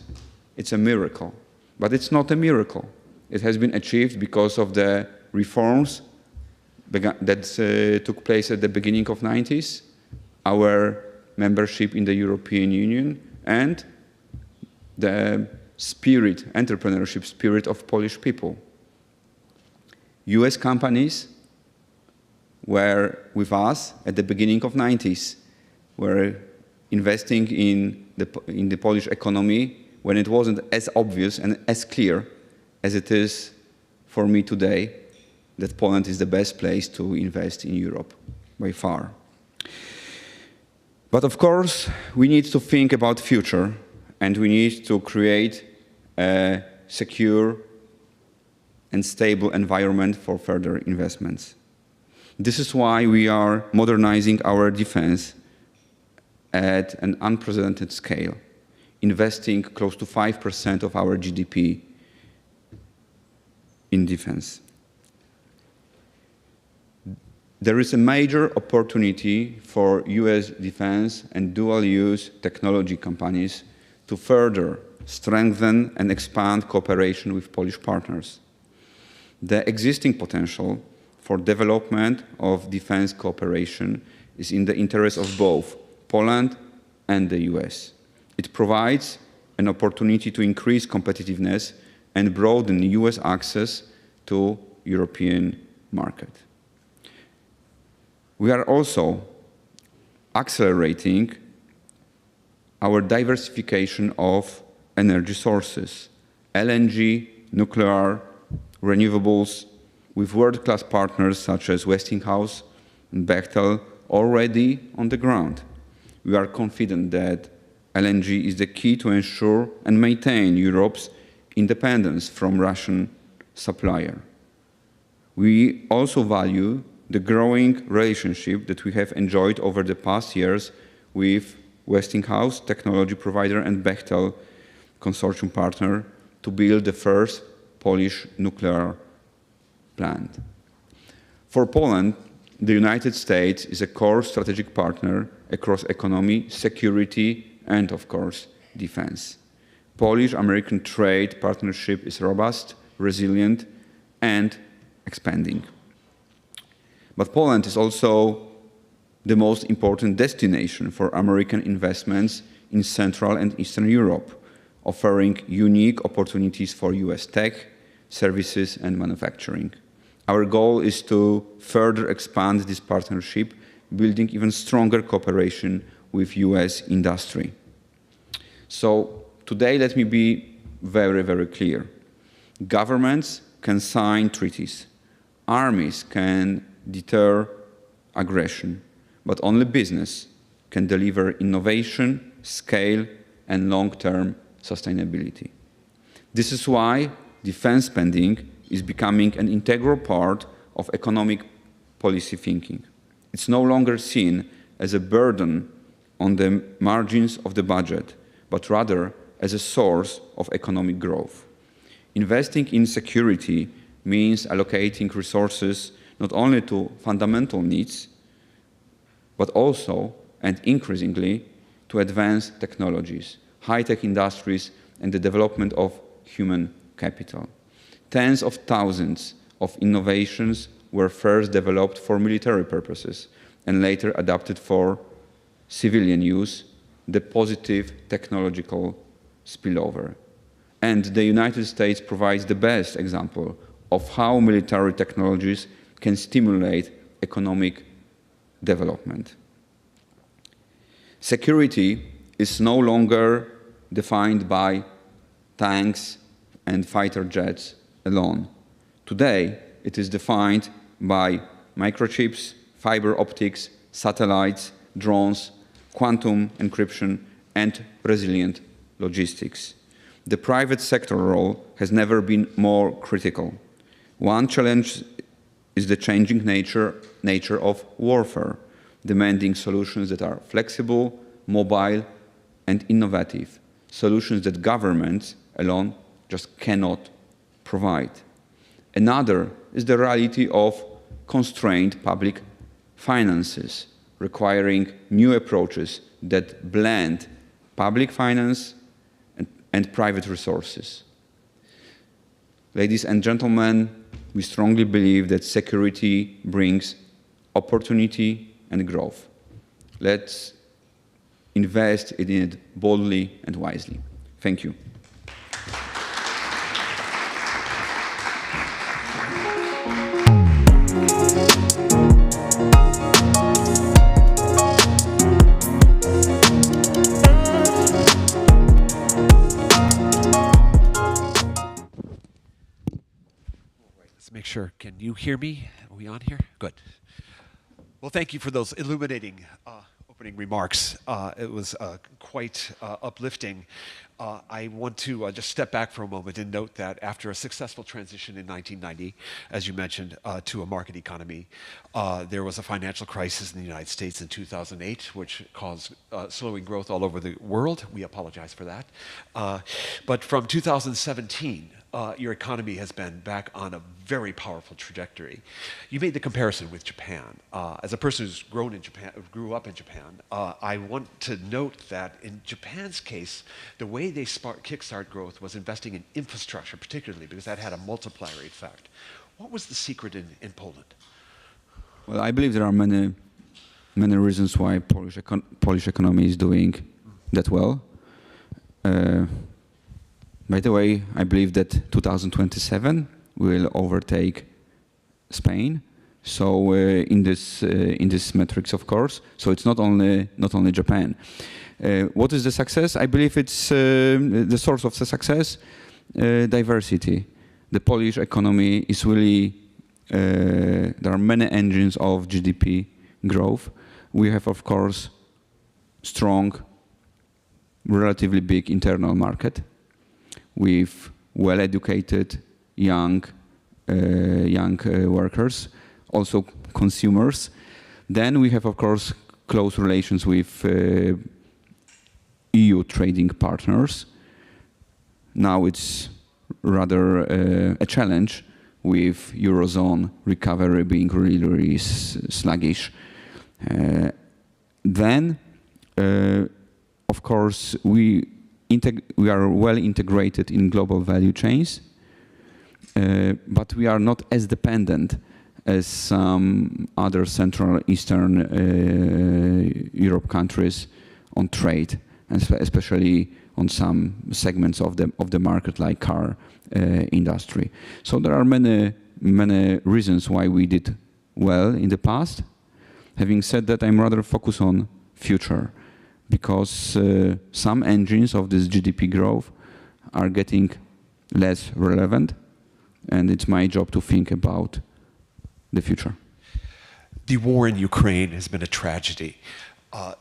it's a miracle. But it's not a miracle. It has been achieved because of the reforms that took place at the beginning of the 90s, our membership in the European Union, and the spirit, entrepreneurship spirit of Polish people. US companies were with us at the beginning of the 90s, were investing in the Polish economy when it wasn't as obvious and as clear as it is for me today that Poland is the best place to invest in Europe by far. But of course, we need to think about the future, and we need to create a secure and stable environment for further investments. This is why we are modernizing our defense at an unprecedented scale, investing close to 5% of our GDP in defense. there is a major opportunity for US defense and dual-use technology companies to further strengthen and expand cooperation with Polish partners. The existing potential for development of defense cooperation is in the interest of both Poland and the US. It provides an opportunity to increase competitiveness and broaden US access to European market. We are also accelerating our diversification of energy sources, LNG, nuclear, renewables, with world-class partners such as Westinghouse and Bechtel already on the ground. We are confident that LNG is the key to ensure and maintain Europe's independence from Russian supplier. We also value the growing relationship that we have enjoyed over the past years with Westinghouse, technology provider, and Bechtel, consortium partner, to build the first Polish nuclear plant. For Poland, the United States is a core strategic partner across economy, security, and of course, defense. Polish-American trade partnership is robust, resilient, and expanding. But Poland is also the most important destination for American investments in Central and Eastern Europe, offering unique opportunities for US tech, services, and manufacturing. Our goal is to further expand this partnership, building even stronger cooperation with US industry. So today, let me be very, very clear. Governments can sign treaties. Armies can deter aggression, but only business can deliver innovation, scale, and long-term sustainability. This is why defense spending is becoming an integral part of economic policy thinking. It's no longer seen as a burden on the margins of the budget, but rather as a source of economic growth. Investing in security means allocating resources not only to fundamental needs, but also, and increasingly, to advanced technologies, high-tech industries, and the development of human capital. Tens of thousands of innovations were first developed for military purposes and later adapted for civilian use, the positive technological spillover. And the United States provides the best example of how military technologies can stimulate economic development. Security is no longer defined by tanks and fighter jets alone. Today, it is defined by microchips, fiber optics, satellites, drones, quantum encryption, and resilient logistics. The private sector role has never been more critical. One challenge is the changing nature of warfare, demanding solutions that are flexible, mobile, and innovative, solutions that governments alone just cannot provide. Another is the reality of constrained public finances, requiring new approaches that blend public finance and private resources. Ladies and gentlemen, we strongly believe that security brings opportunity and growth. Let's invest in it boldly and wisely. Thank you. Make sure. Can you hear me? Are we on here? Good. Well, thank you for those illuminating opening remarks. It was quite uplifting. I want to just step back for a moment and note that after a successful transition in 1990, as you mentioned, to a market economy, there was a financial crisis in the United States in 2008, which caused slowing growth all over the world. We apologize for that. But from 2017, your economy has been back on a very powerful trajectory. You made the comparison with Japan. As a person who's grew up in Japan, I want to note that in Japan's case, the way they kickstart growth was investing in infrastructure, particularly because that had a multiplier effect. What was the secret in Poland? Well, I believe there are many reasons why Polish economy is doing that well. By the way, I believe that 2027 will overtake Spain. So in this metrics, of course. So it's not only Japan. What is the success? I believe it's the source of the success, diversity. The Polish economy is really there are many engines of GDP growth. We have, of course, strong, relatively big internal market with well-educated young workers, also consumers. Then we have, of course, close relations with EU trading partners. Now it's rather a challenge with Eurozone recovery being really sluggish. Then, of course, we are well integrated in global value chains, but we are not as dependent as some other Central Eastern Europe countries on trade, and especially on some segments of the market like car industry. So there are many reasons why we did well in the past. Having said that, I'm rather focused on future, because some engines of this GDP growth are getting less relevant, and it's my job to think about the future. The war in Ukraine has been a tragedy.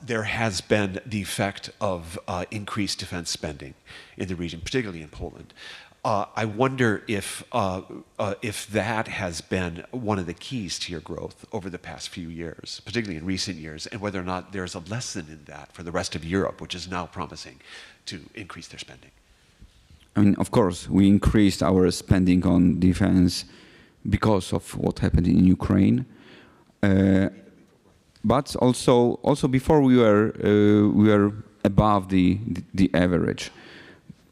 There has been the effect of increased defense spending in the region, particularly in Poland. I wonder if that has been one of the keys to your growth over the past few years, particularly in recent years, and whether or not there's a lesson in that for the rest of Europe, which is now promising to increase their spending. I mean, of course, we increased our spending on defense because of what happened in Ukraine. But also before we were above the average.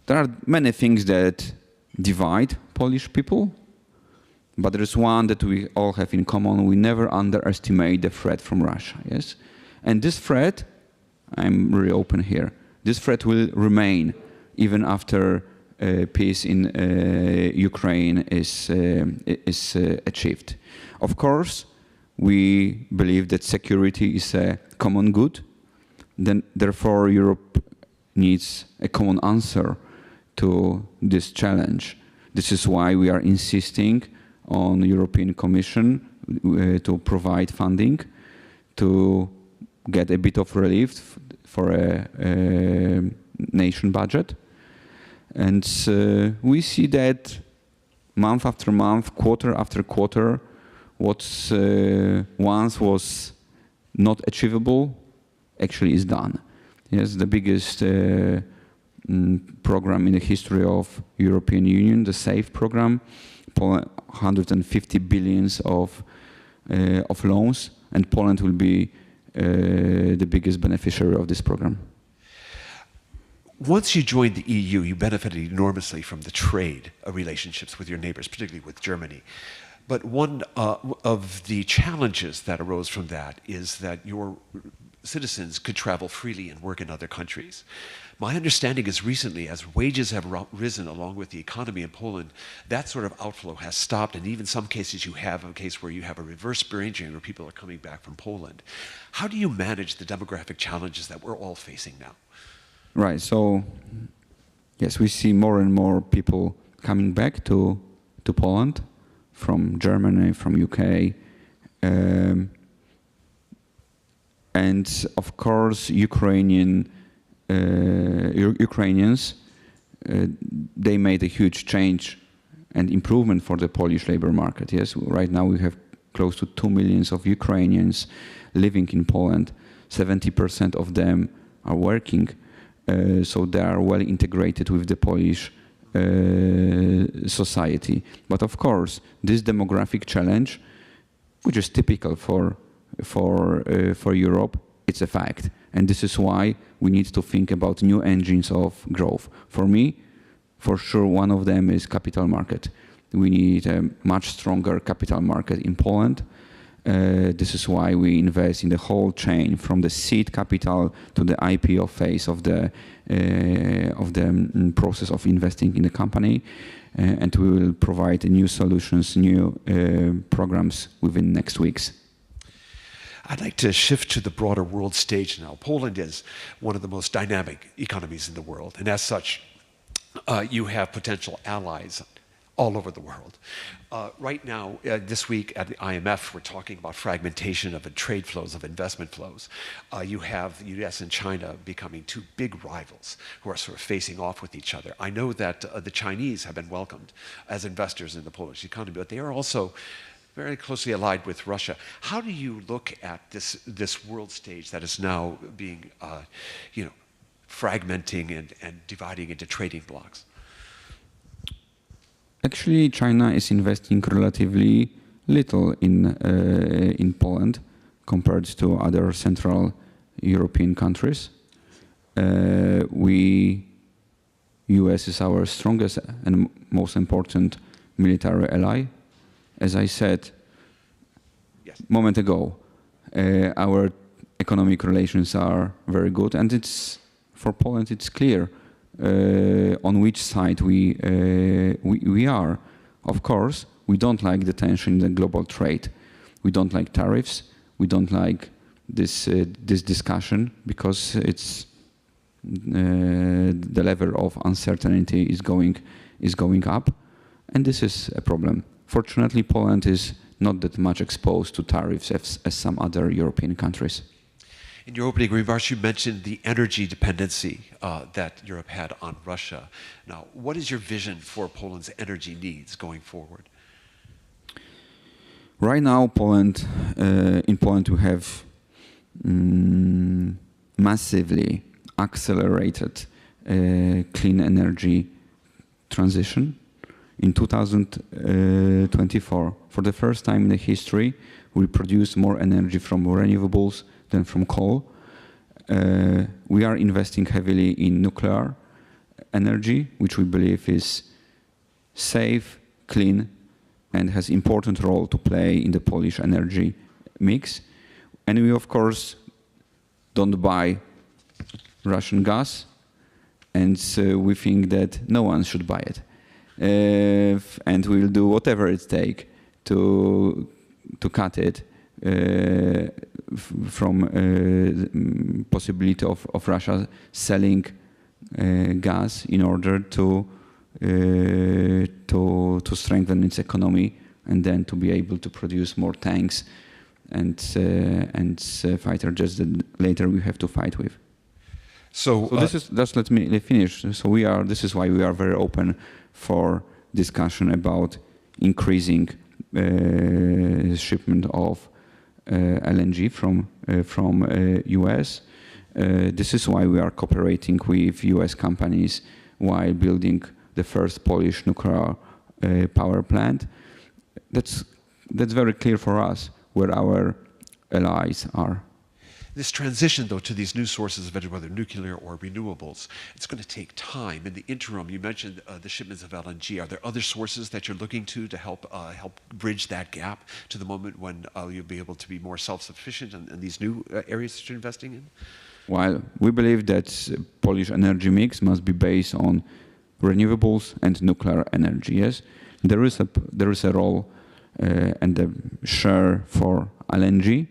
There are many things that divide Polish people, but there is one that we all have in common. We never underestimate the threat from Russia, yes? And this threat, I'm really open here, this threat will remain even after peace in Ukraine is achieved. Of course, we believe that security is a common good. Therefore, Europe needs a common answer to this challenge. This is why we are insisting on the European Commission to provide funding to get a bit of relief for a nation budget. And we see that month after month, quarter after quarter, what once was not achievable actually is done. Yes, the biggest program in the history of European Union, the SAFE program, 150 billions of loans, and Poland will be the biggest beneficiary of this program. Once you joined the EU, you benefited enormously from the trade relationships with your neighbors, particularly with Germany. But one of the challenges that arose from that is that your citizens could travel freely and work in other countries. My understanding is recently, as wages have risen along with the economy in Poland, that sort of outflow has stopped, and even some cases you have a case where you have a reverse ranging where people are coming back from Poland. How do you manage the demographic challenges that we're all facing now? Right, so yes, we see more and more people coming back to Poland from Germany, from UK, and of course Ukrainians, they made a huge change and improvement for the Polish labor market. Yes, right now we have close to 2 million of Ukrainians living in Poland. 70% of them are working, so they are well integrated with the Polish society. But of course, this demographic challenge, which is typical for Europe, it's a fact. And this is why we need to think about new engines of growth. For me, for sure, one of them is capital market. We need a much stronger capital market in Poland. This is why we invest in the whole chain, from the seed capital to the IPO phase of the process of investing in the company. And we will provide new solutions, new programs within next weeks. I'd like to shift to the broader world stage now. Poland is one of the most dynamic economies in the world, and as such, you have potential allies all over the world. Right now, this week at the IMF, we're talking about fragmentation of trade flows, of investment flows. You have the US and China becoming two big rivals who are sort of facing off with each other. I know that the Chinese have been welcomed as investors in the Polish economy, but they are also very closely allied with Russia. How do you look at this world stage that is now being, fragmenting and dividing into trading blocks? Actually, China is investing relatively little in Poland compared to other Central European countries. US is our strongest and most important military ally. As I said a moment ago, our economic relations are very good, and for Poland it's clear on which side we are. Of course, we don't like the tension in the global trade. We don't like tariffs. We don't like this discussion because it's the level of uncertainty is going up, and this is a problem. Fortunately, Poland is not that much exposed to tariffs as some other European countries. In your opening remarks, you mentioned the energy dependency that Europe had on Russia. Now, what is your vision for Poland's energy needs going forward? Right now, in Poland, we have massively accelerated clean energy transition. In 2024, for the first time in the history, we produced more energy from renewables than from coal. We are investing heavily in nuclear energy, which we believe is safe, clean, and has important role to play in the Polish energy mix. And we, of course, don't buy Russian gas, and we think that no one should buy it. And we'll do whatever it takes to cut it from possibility of Russia selling gas in order to strengthen its economy and then to be able to produce more tanks and fighter jets that later we have to fight with. So this is just let me finish. So this is why we are very open for discussion about increasing shipment of LNG from US. This is why we are cooperating with US companies while building the first Polish nuclear power plant. That's very clear for us where our allies are. This transition, though, to these new sources of energy, whether nuclear or renewables, it's going to take time. In the interim, you mentioned the shipments of LNG. Are there other sources that you're looking to help bridge that gap to the moment when you'll be able to be more self-sufficient in these new areas that you're investing in? Well, we believe that Polish energy mix must be based on renewables and nuclear energy. Yes, there is a role and a share for LNG,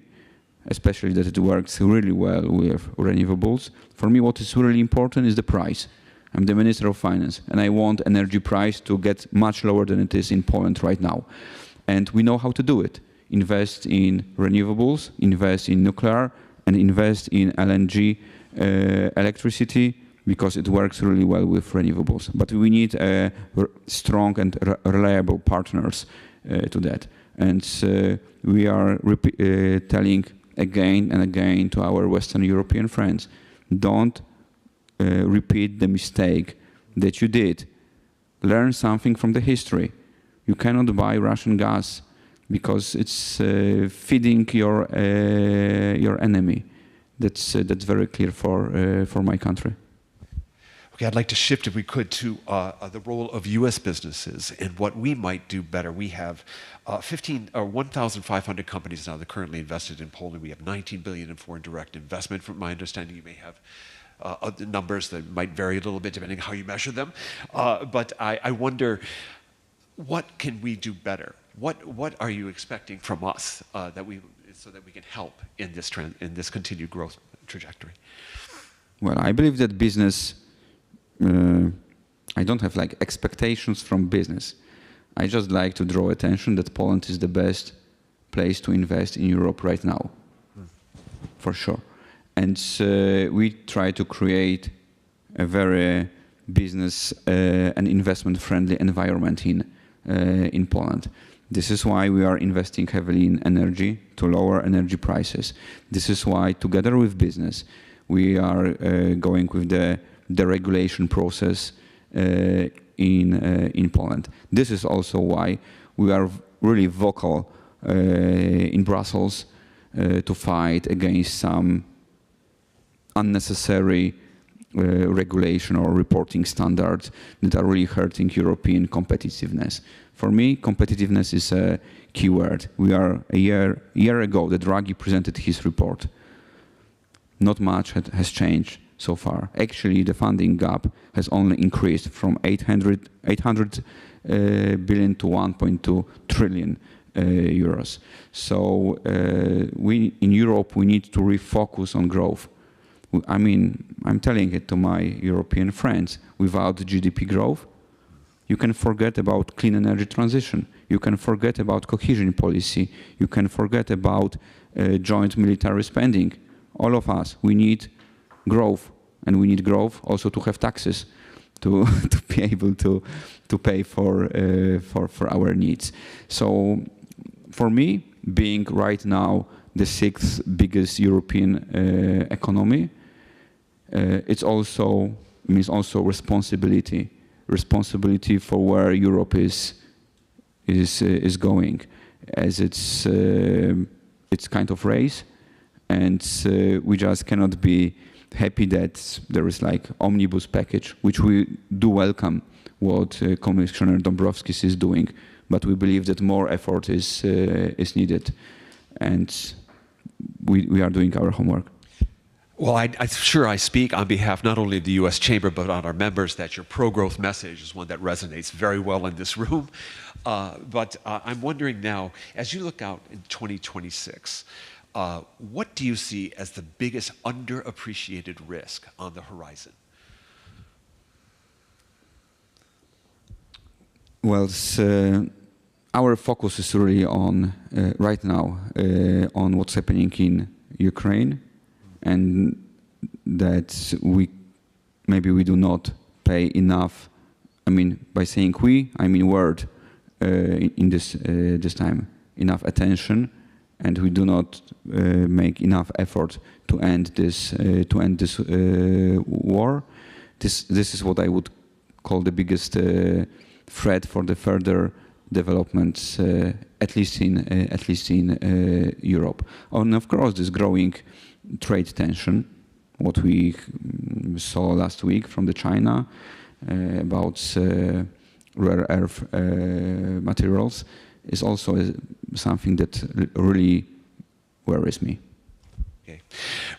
especially that it works really well with renewables. For me, what is really important is the price. I'm the Minister of Finance, and I want energy price to get much lower than it is in Poland right now. And we know how to do it. Invest in renewables, invest in nuclear, and invest in LNG electricity, because it works really well with renewables. But we need strong and reliable partners to that. And we are telling again and again to our Western European friends, don't repeat the mistake that you did learn something from the history. You cannot buy Russian gas because it's feeding your enemy. That's very clear for my country. Okay, I'd like to shift, if we could, to the role of U.S. businesses and what we might do better. We have 1,500 companies now that are currently invested in Poland. We have 19 billion in foreign direct investment. From my understanding, you may have other numbers that might vary a little bit depending on how you measure them. But I wonder, what can we do better? What are you expecting from us so that we can help in this continued growth trajectory? Well, I believe that business. I don't have like expectations from business. I just like to draw attention that Poland is the best place to invest in Europe right now, for sure. And we try to create a very business and investment-friendly environment in Poland. This is why we are investing heavily in energy to lower energy prices. This is why, together with business, we are going with the regulation process in Poland. This is also why we are really vocal in Brussels to fight against some unnecessary regulation or reporting standards that are really hurting European competitiveness. For me, competitiveness is a key word. We are a year ago that Draghi presented his report. Not much has changed so far. Actually, the funding gap has only increased from 800 billion to 1.2 trillion euros. So in Europe, we need to refocus on growth. I mean, I'm telling it to my European friends. Without GDP growth, you can forget about clean energy transition. You can forget about cohesion policy. You can forget about joint military spending. All of us, we need growth, and we need growth also to have taxes to be able to pay for our needs. So for me, being right now the sixth biggest European economy, it means also responsibility for where Europe is going, as it's kind of race, and we just cannot be happy that there is like omnibus package, which we do welcome what Commissioner Dombrovskis is doing, but we believe that more effort is needed, and we are doing our homework. Well, I'm sure I speak on behalf not only of the U.S. Chamber, but on our members, that your pro-growth message is one that resonates very well in this room. But I'm wondering now, as you look out in 2026, what do you see as the biggest underappreciated risk on the horizon? Well, our focus is really on, right now, on what's happening in Ukraine, and that maybe we do not pay enough. I mean, by saying we, I mean word in this time, enough attention, and we do not make enough effort to end this war. This is what I would call the biggest threat for the further developments, at least in Europe. And of course, this growing trade tension, what we saw last week from the China about rare earth materials, is also something that really worries me. Okay.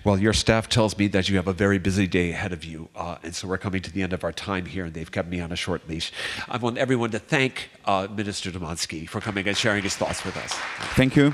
Well, your staff tells me that you have a very busy day ahead of you, and so we're coming to the end of our time here, and they've kept me on a short leash. I want everyone to thank Minister Domanski for coming and sharing his thoughts with us. Thank you.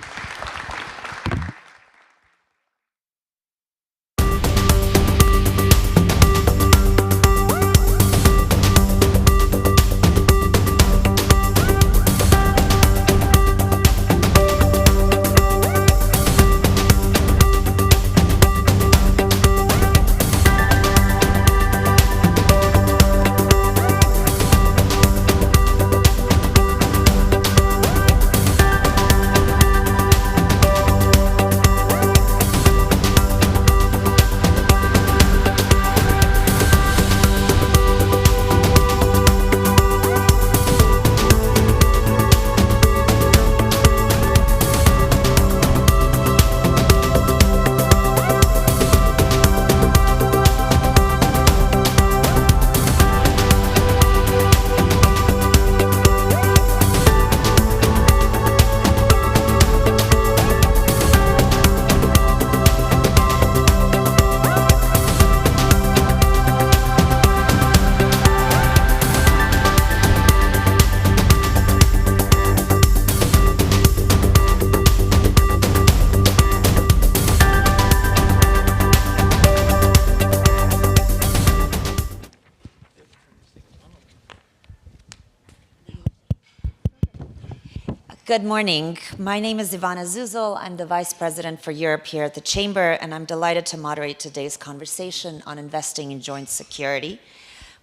Good morning. My name is Ivana Zuzel. I'm the Vice President for Europe here at the Chamber, and I'm delighted to moderate today's conversation on investing in joint security.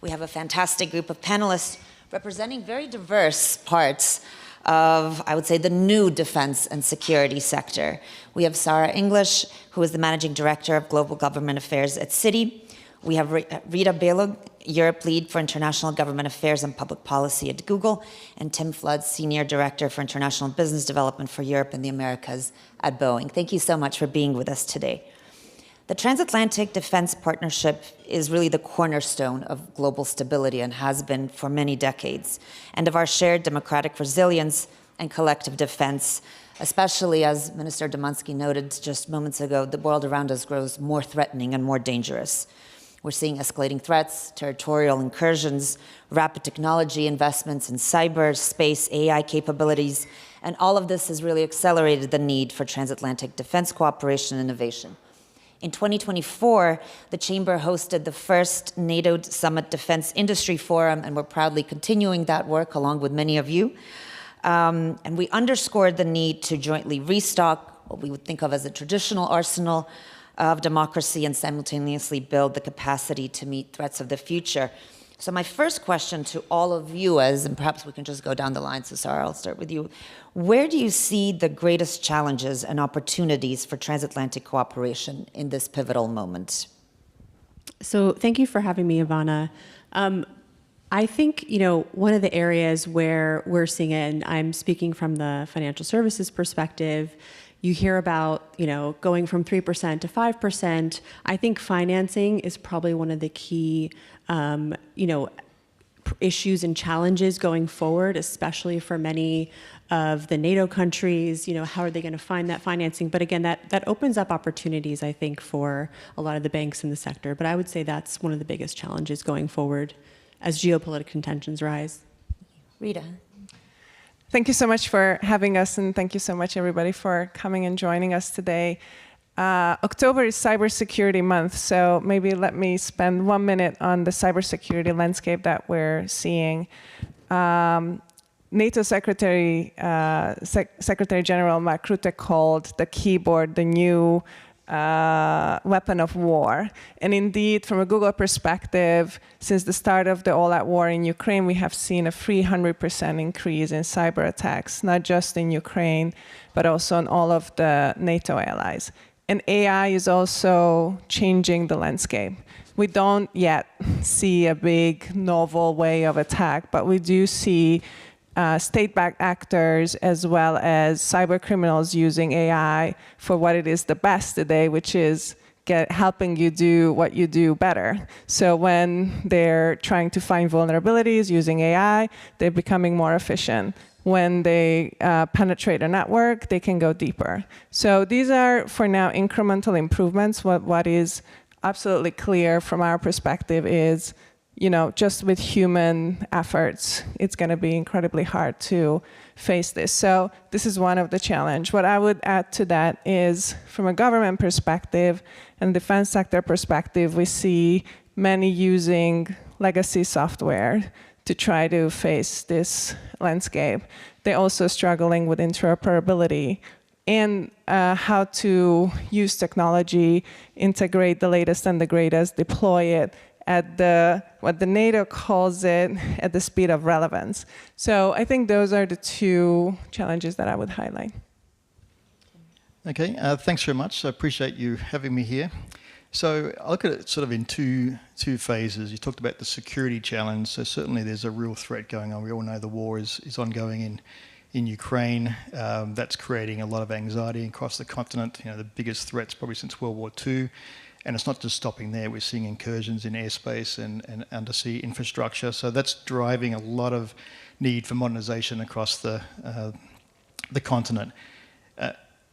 We have a fantastic group of panelists representing very diverse parts of, I would say, the new defense and security sector. We have Sarah English, who is the Managing Director of Global Government Affairs at Citi. We have Rita Belug, Europe Lead for International Government Affairs and Public Policy at Google, and Tim Flood, Senior Director for International Business Development for Europe and the Americas at Boeing. Thank you so much for being with us today. The Transatlantic Defense Partnership is really the cornerstone of global stability and has been for many decades, and of our shared democratic resilience and collective defense, especially as Minister Domanski noted just moments ago, the world around us grows more threatening and more dangerous. We're seeing escalating threats, territorial incursions, rapid technology investments in cyber, space, AI capabilities, and all of this has really accelerated the need for transatlantic defense cooperation and innovation. In 2024, the Chamber hosted the first NATO Summit Defense Industry Forum, and we're proudly continuing that work along with many of you. And we underscored the need to jointly restock what we would think of as a traditional arsenal of democracy and simultaneously build the capacity to meet threats of the future. So my first question to all of you is, and perhaps we can just go down the line, so Sarah, I'll start with you. Where do you see the greatest challenges and opportunities for transatlantic cooperation in this pivotal moment? So thank you for having me, Ivana. I think, one of the areas where we're seeing it, and I'm speaking from the financial services perspective, you hear about, going from 3% to 5%. I think financing is probably one of the key, issues and challenges going forward, especially for many of the NATO countries. How are they going to find that financing? But again, that opens up opportunities, I think, for a lot of the banks in the sector. But I would say that's one of the biggest challenges going forward as geopolitical tensions rise. Rita. Thank you so much for having us, and thank you so much, everybody, for coming and joining us today. October is Cybersecurity Month, so maybe let me spend 1 minute on the cybersecurity landscape that we're seeing. NATO Secretary General Mark Rutte called the keyboard the new weapon of war. And indeed, from a Google perspective, since the start of the all-out war in Ukraine, we have seen a 300% increase in cyber attacks, not just in Ukraine, but also on all of the NATO allies. And AI is also changing the landscape. We don't yet see a big novel way of attack, but we do see state-backed actors as well as cyber criminals using AI for what it is the best today, which is helping you do what you do better. So when they're trying to find vulnerabilities using AI, they're becoming more efficient. When they penetrate a network, they can go deeper. So these are, for now, incremental improvements. What is absolutely clear from our perspective is, just with human efforts, it's going to be incredibly hard to face this. So this is one of the challenges. What I would add to that is, from a government perspective and defense sector perspective, we see many using legacy software to try to face this landscape. They're also struggling with interoperability and how to use technology, integrate the latest and the greatest, deploy it at what the NATO calls it, at the speed of relevance. So I think those are the two challenges that I would highlight. Okay, thanks very much. I appreciate you having me here. So I look at it sort of in two phases. You talked about the security challenge. So certainly there's a real threat going on. We all know the war is ongoing in Ukraine. That's creating a lot of anxiety across the continent. The biggest threats probably since World War II. And it's not just stopping there. We're seeing incursions in airspace and undersea infrastructure. So that's driving a lot of need for modernization across the continent.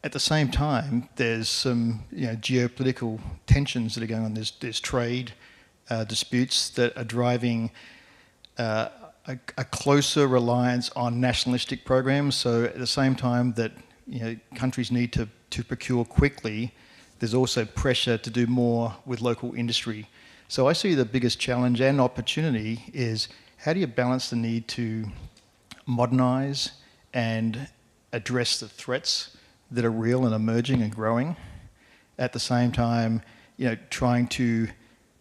At the same time, there's some geopolitical tensions that are going on. There's trade disputes that are driving a closer reliance on nationalistic programs. So at the same time that countries need to procure quickly, there's also pressure to do more with local industry. So I see the biggest challenge and opportunity is how do you balance the need to modernize and address the threats that are real and emerging and growing. At the same time, trying to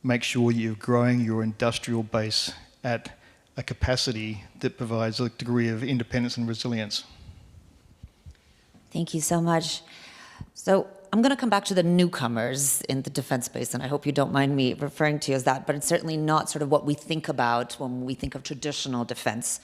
make sure you're growing your industrial base at a capacity that provides a degree of independence and resilience. Thank you so much. So I'm going to come back to the newcomers in the defense space, and I hope you don't mind me referring to you as that, but it's certainly not sort of what we think about when we think of traditional defense.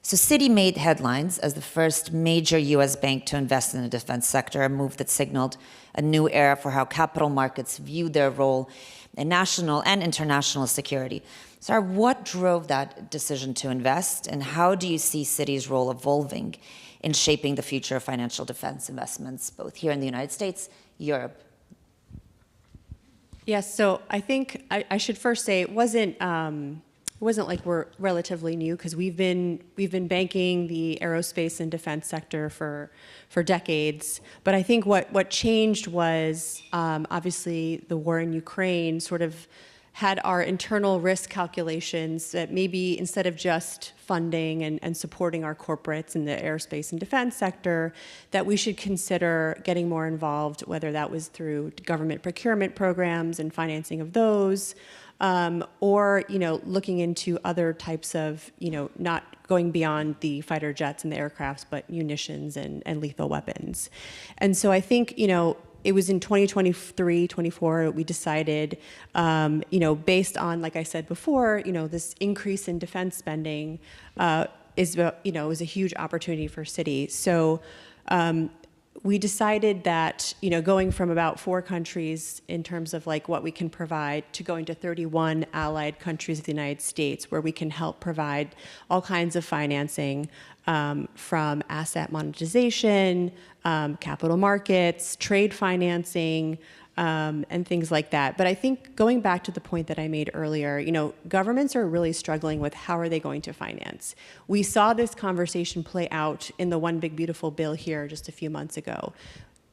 So Citi made headlines as the first major US bank to invest in the defense sector, a move that signaled a new era for how capital markets view their role in national and international security. Sarah, what drove that decision to invest, and how do you see Citi's role evolving in shaping the future of financial defense investments, both here in the United States, Europe? Yes, so I think I should first say it wasn't like we're relatively new, because we've been banking the aerospace and defense sector for decades. But I think what changed was obviously the war in Ukraine sort of had our internal risk calculations that maybe instead of just funding and supporting our corporates in the aerospace and defense sector, that we should consider getting more involved, whether that was through government procurement programs and financing of those, or looking into other types of, not going beyond the fighter jets and the aircrafts, but munitions and lethal weapons. And so I think, it was in 2023, 24, we decided, based on, like I said before, this increase in defense spending is a huge opportunity for Citi. So we decided that, going from about 4 countries in terms of like what we can provide to going to 31 allied countries of the United States, where we can help provide all kinds of financing, from asset monetization, capital markets, trade financing, and things like that. But I think going back to the point that I made earlier, governments are really struggling with how are they going to finance. We saw this conversation play out in the One Big Beautiful Bill here just a few months ago.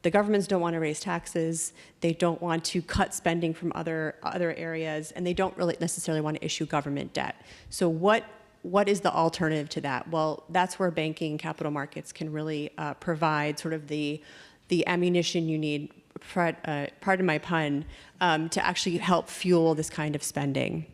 The governments don't want to raise taxes, they don't want to cut spending from other areas, and they don't really necessarily want to issue government debt. So what is the alternative to that? Well, that's where banking, capital markets can really provide sort of the ammunition you need, pardon my pun, to actually help fuel this kind of spending.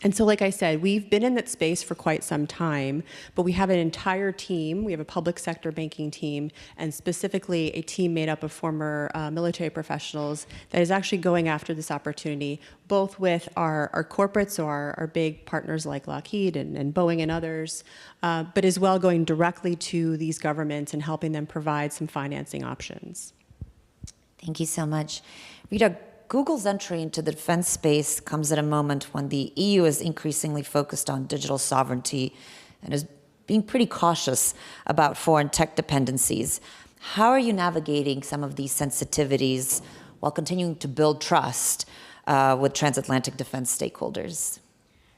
And so, like I said, we've been in that space for quite some time, but we have an entire team. We have a public sector banking team, and specifically a team made up of former military professionals that is actually going after this opportunity, both with our corporates, so our big partners like Lockheed and Boeing and others, but as well going directly to these governments and helping them provide some financing options. Thank you so much. Rita, Google's entry into the defense space comes at a moment when the EU is increasingly focused on digital sovereignty and is being pretty cautious about foreign tech dependencies. How are you navigating some of these sensitivities while continuing to build trust with transatlantic defense stakeholders?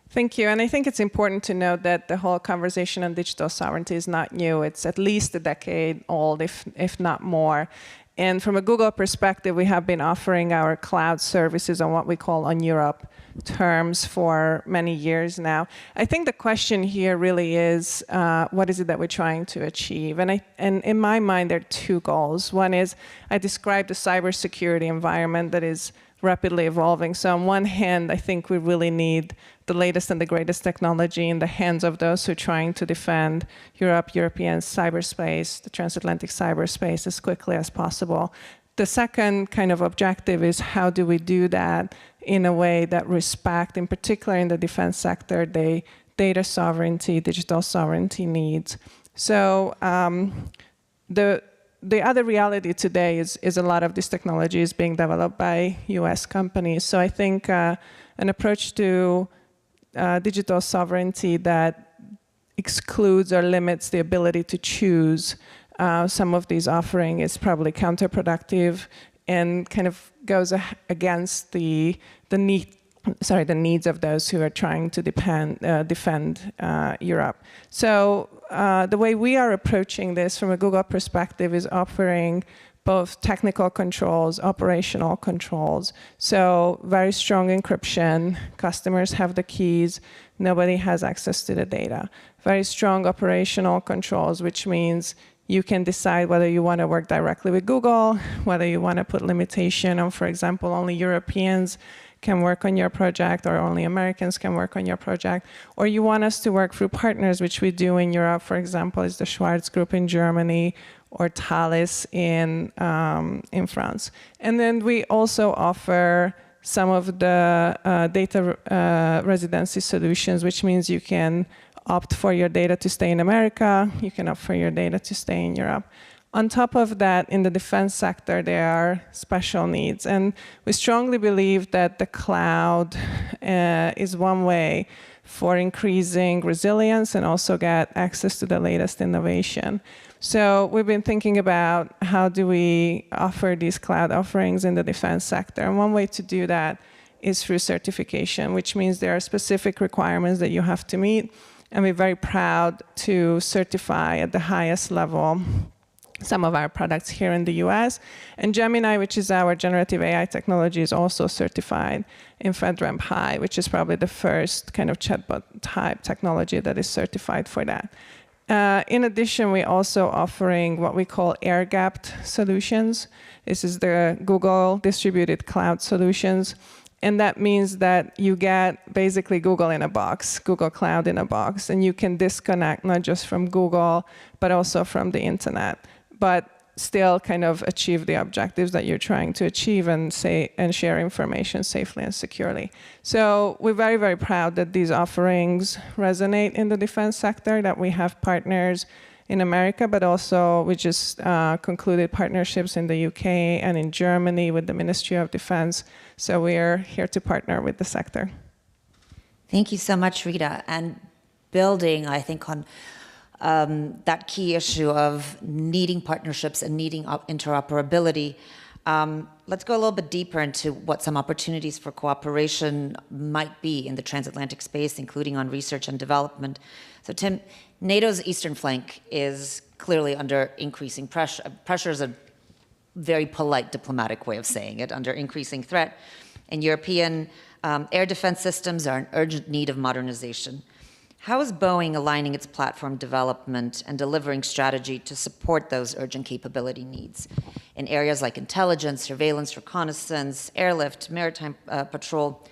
Thank you. And I think it's important to note that the whole conversation on digital sovereignty is not new. It's at least a decade old, if not more. And from a Google perspective, we have been offering our cloud services on what we call on Europe terms for many years now. I think the question here really is, what is it that we're trying to achieve? And in my mind, there are 2 goals. One is, I described a cybersecurity environment that is rapidly evolving. So on one hand, I think we really need the latest and the greatest technology in the hands of those who are trying to defend Europe, European cyberspace, the transatlantic cyberspace as quickly as possible. The second kind of objective is how do we do that in a way that respect, in particular in the defense sector, the data sovereignty, digital sovereignty needs. So the other reality today is a lot of this technology is being developed by US companies. So I think an approach to digital sovereignty that excludes or limits the ability to choose some of these offerings is probably counterproductive and kind of goes against the needs of those who are trying to defend Europe. So the way we are approaching this from a Google perspective is offering both technical controls, operational controls. So very strong encryption, customers have the keys, nobody has access to the data. Very strong operational controls, which means you can decide whether you want to work directly with Google, whether you want to put limitation on, for example, only Europeans can work on your project or only Americans can work on your project, or you want us to work through partners, which we do in Europe, for example, is the Schwarz Group in Germany or Thales in France. And then we also offer some of the data residency solutions, which means you can opt for your data to stay in America, you can opt for your data to stay in Europe. On top of that, in the defense sector, there are special needs. And we strongly believe that the cloud is one way for increasing resilience and also get access to the latest innovation. So we've been thinking about how do we offer these cloud offerings in the defense sector. And one way to do that is through certification, which means there are specific requirements that you have to meet. And we're very proud to certify at the highest level some of our products here in the US. And Gemini, which is our generative AI technology, is also certified in FedRAMP High, which is probably the first kind of chatbot type technology that is certified for that. In addition, we're also offering what we call air-gapped solutions. This is the Google distributed cloud solutions. And that means that you get basically Google in a box, Google Cloud in a box, and you can disconnect not just from Google, but also from the internet, but still kind of achieve the objectives that you're trying to achieve and share information safely and securely. So we're very, very proud that these offerings resonate in the defense sector, that we have partners in America, but also we just concluded partnerships in the UK and in Germany with the Ministry of Defense. So we're here to partner with the sector. Thank you so much, Rita. And building, I think, on that key issue of needing partnerships and needing interoperability, let's go a little bit deeper into what some opportunities for cooperation might be in the transatlantic space, including on research and development. So Tim, NATO's eastern flank is clearly under increasing pressure. Pressure is a very polite diplomatic way of saying it, under increasing threat. And European air defense systems are in urgent need of modernization. How is Boeing aligning its platform development and delivering strategy to support those urgent capability needs in areas like intelligence, surveillance, reconnaissance, airlift, maritime patrol,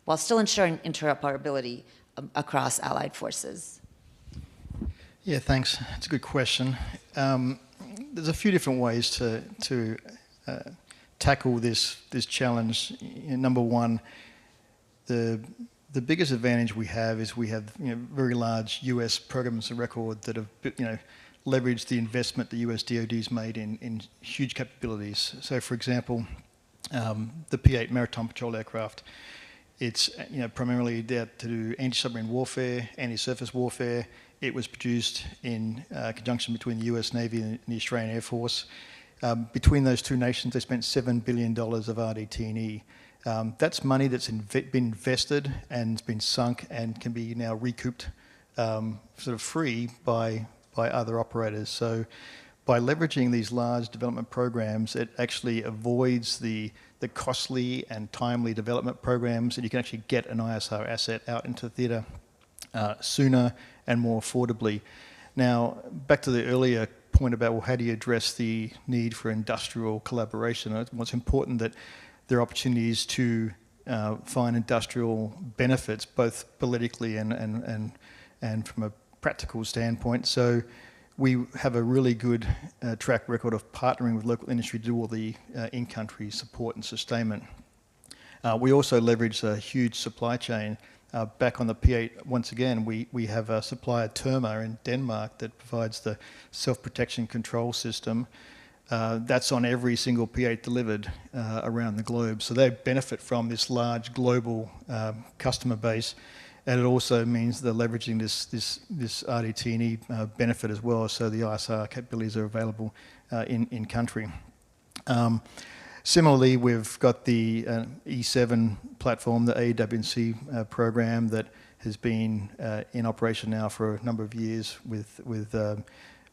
while still ensuring interoperability across allied forces? Yeah, thanks. It's a good question. There's a few different ways to tackle this challenge. Number one, the biggest advantage we have is we have very large US programs of record that have leveraged the investment the US DoD's made in huge capabilities. So, for example, the P-8 maritime patrol aircraft, it's primarily there to do anti-submarine warfare, anti-surface warfare. It was produced in conjunction between the US Navy and the Australian Air Force. Between those two nations, they spent $7 billion of RDT&E. That's money that's been invested and been sunk and can be now recouped sort of free by other operators. So by leveraging these large development programs, it actually avoids the costly and timely development programs, and you can actually get an ISR asset out into the theatre sooner and more affordably. Now, back to the earlier point about, well, how do you address the need for industrial collaboration? It's important that there are opportunities to find industrial benefits, both politically and from a practical standpoint. So we have a really good track record of partnering with local industry to do all the in-country support and sustainment. We also leverage a huge supply chain. Back on the P-8, once again, we have a supplier, Terma, in Denmark that provides the self-protection control system. That's on every single P-8 delivered around the globe. So they benefit from this large global customer base, and it also means they're leveraging this RDT&E benefit as well, so the ISR capabilities are available in country. Similarly, we've got the E7 platform, the AWNC program that has been in operation now for a number of years with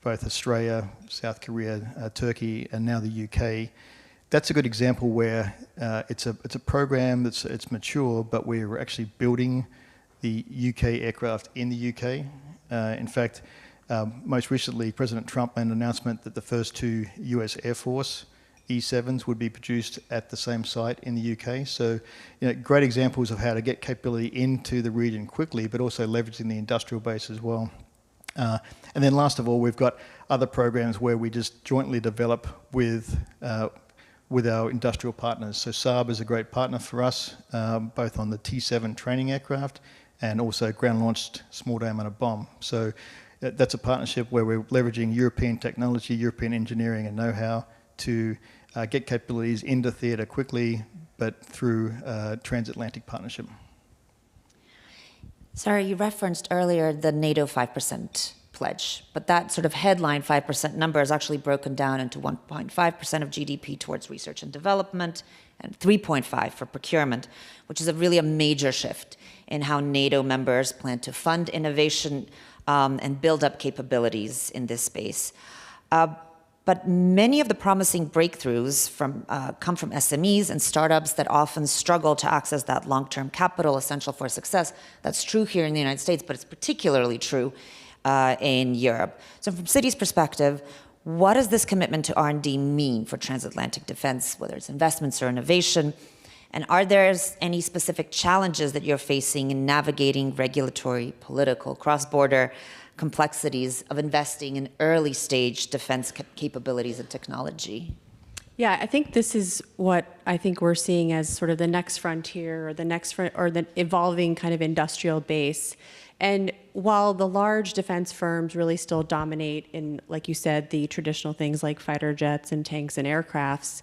both Australia, South Korea, Turkey, and now the UK. That's a good example where it's a program it's mature, but we're actually building the UK aircraft in the UK. In fact, Most recently, President Trump made an announcement that the first 2 US Air Force E-7s would be produced at the same site in the UK. So, great examples of how to get capability into the region quickly, but also leveraging the industrial base as well. And then last of all, we've got other programs where we just jointly develop with our industrial partners. So Saab is a great partner for us, both on the T-7 training aircraft and also ground-launched small diameter bomb. So that's a partnership where we're leveraging European technology, European engineering and know-how to get capabilities into theatre quickly, but through transatlantic partnership. Sorry, you referenced earlier the NATO 5% pledge, but that sort of headline 5% number is actually broken down into 1.5% of GDP towards research and development and 3.5% for procurement, which is really a major shift in how NATO members plan to fund innovation and build up capabilities in this space. But many of the promising breakthroughs come from SMEs and startups that often struggle to access that long-term capital essential for success. That's true here in the United States, but it's particularly true in Europe. So from Citi's perspective, what does this commitment to R&D mean for transatlantic defense, whether it's investments or innovation? And are there any specific challenges that you're facing in navigating regulatory, political, cross-border complexities of investing in early stage defense capabilities and technology? Yeah, I think this is what I think we're seeing as sort of the next frontier or the evolving kind of industrial base. And while the large defense firms really still dominate in, like you said, the traditional things like fighter jets and tanks and aircrafts,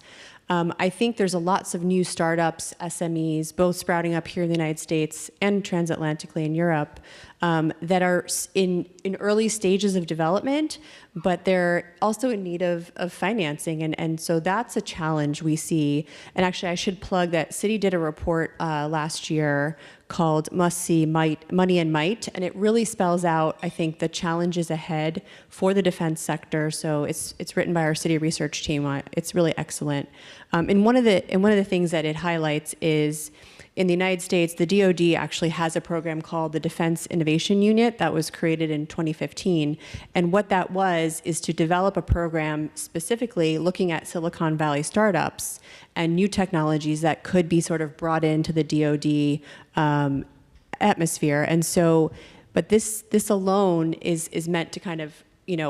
I think there's lots of new startups, SMEs, both sprouting up here in the United States and transatlantically in Europe, that are in early stages of development, but they're also in need of financing. And so that's a challenge we see. And actually, I should plug that Citi did a report last year called Must See Money and Might, and it really spells out, I think, the challenges ahead for the defense sector. So it's written by our Citi research team. It's really excellent. And one of the things that it highlights is, in the United States, the DoD actually has a program called the Defense Innovation Unit that was created in 2015. And what that was is to develop a program specifically looking at Silicon Valley startups and new technologies that could be sort of brought into the DoD atmosphere. And so, but this alone is meant to kind of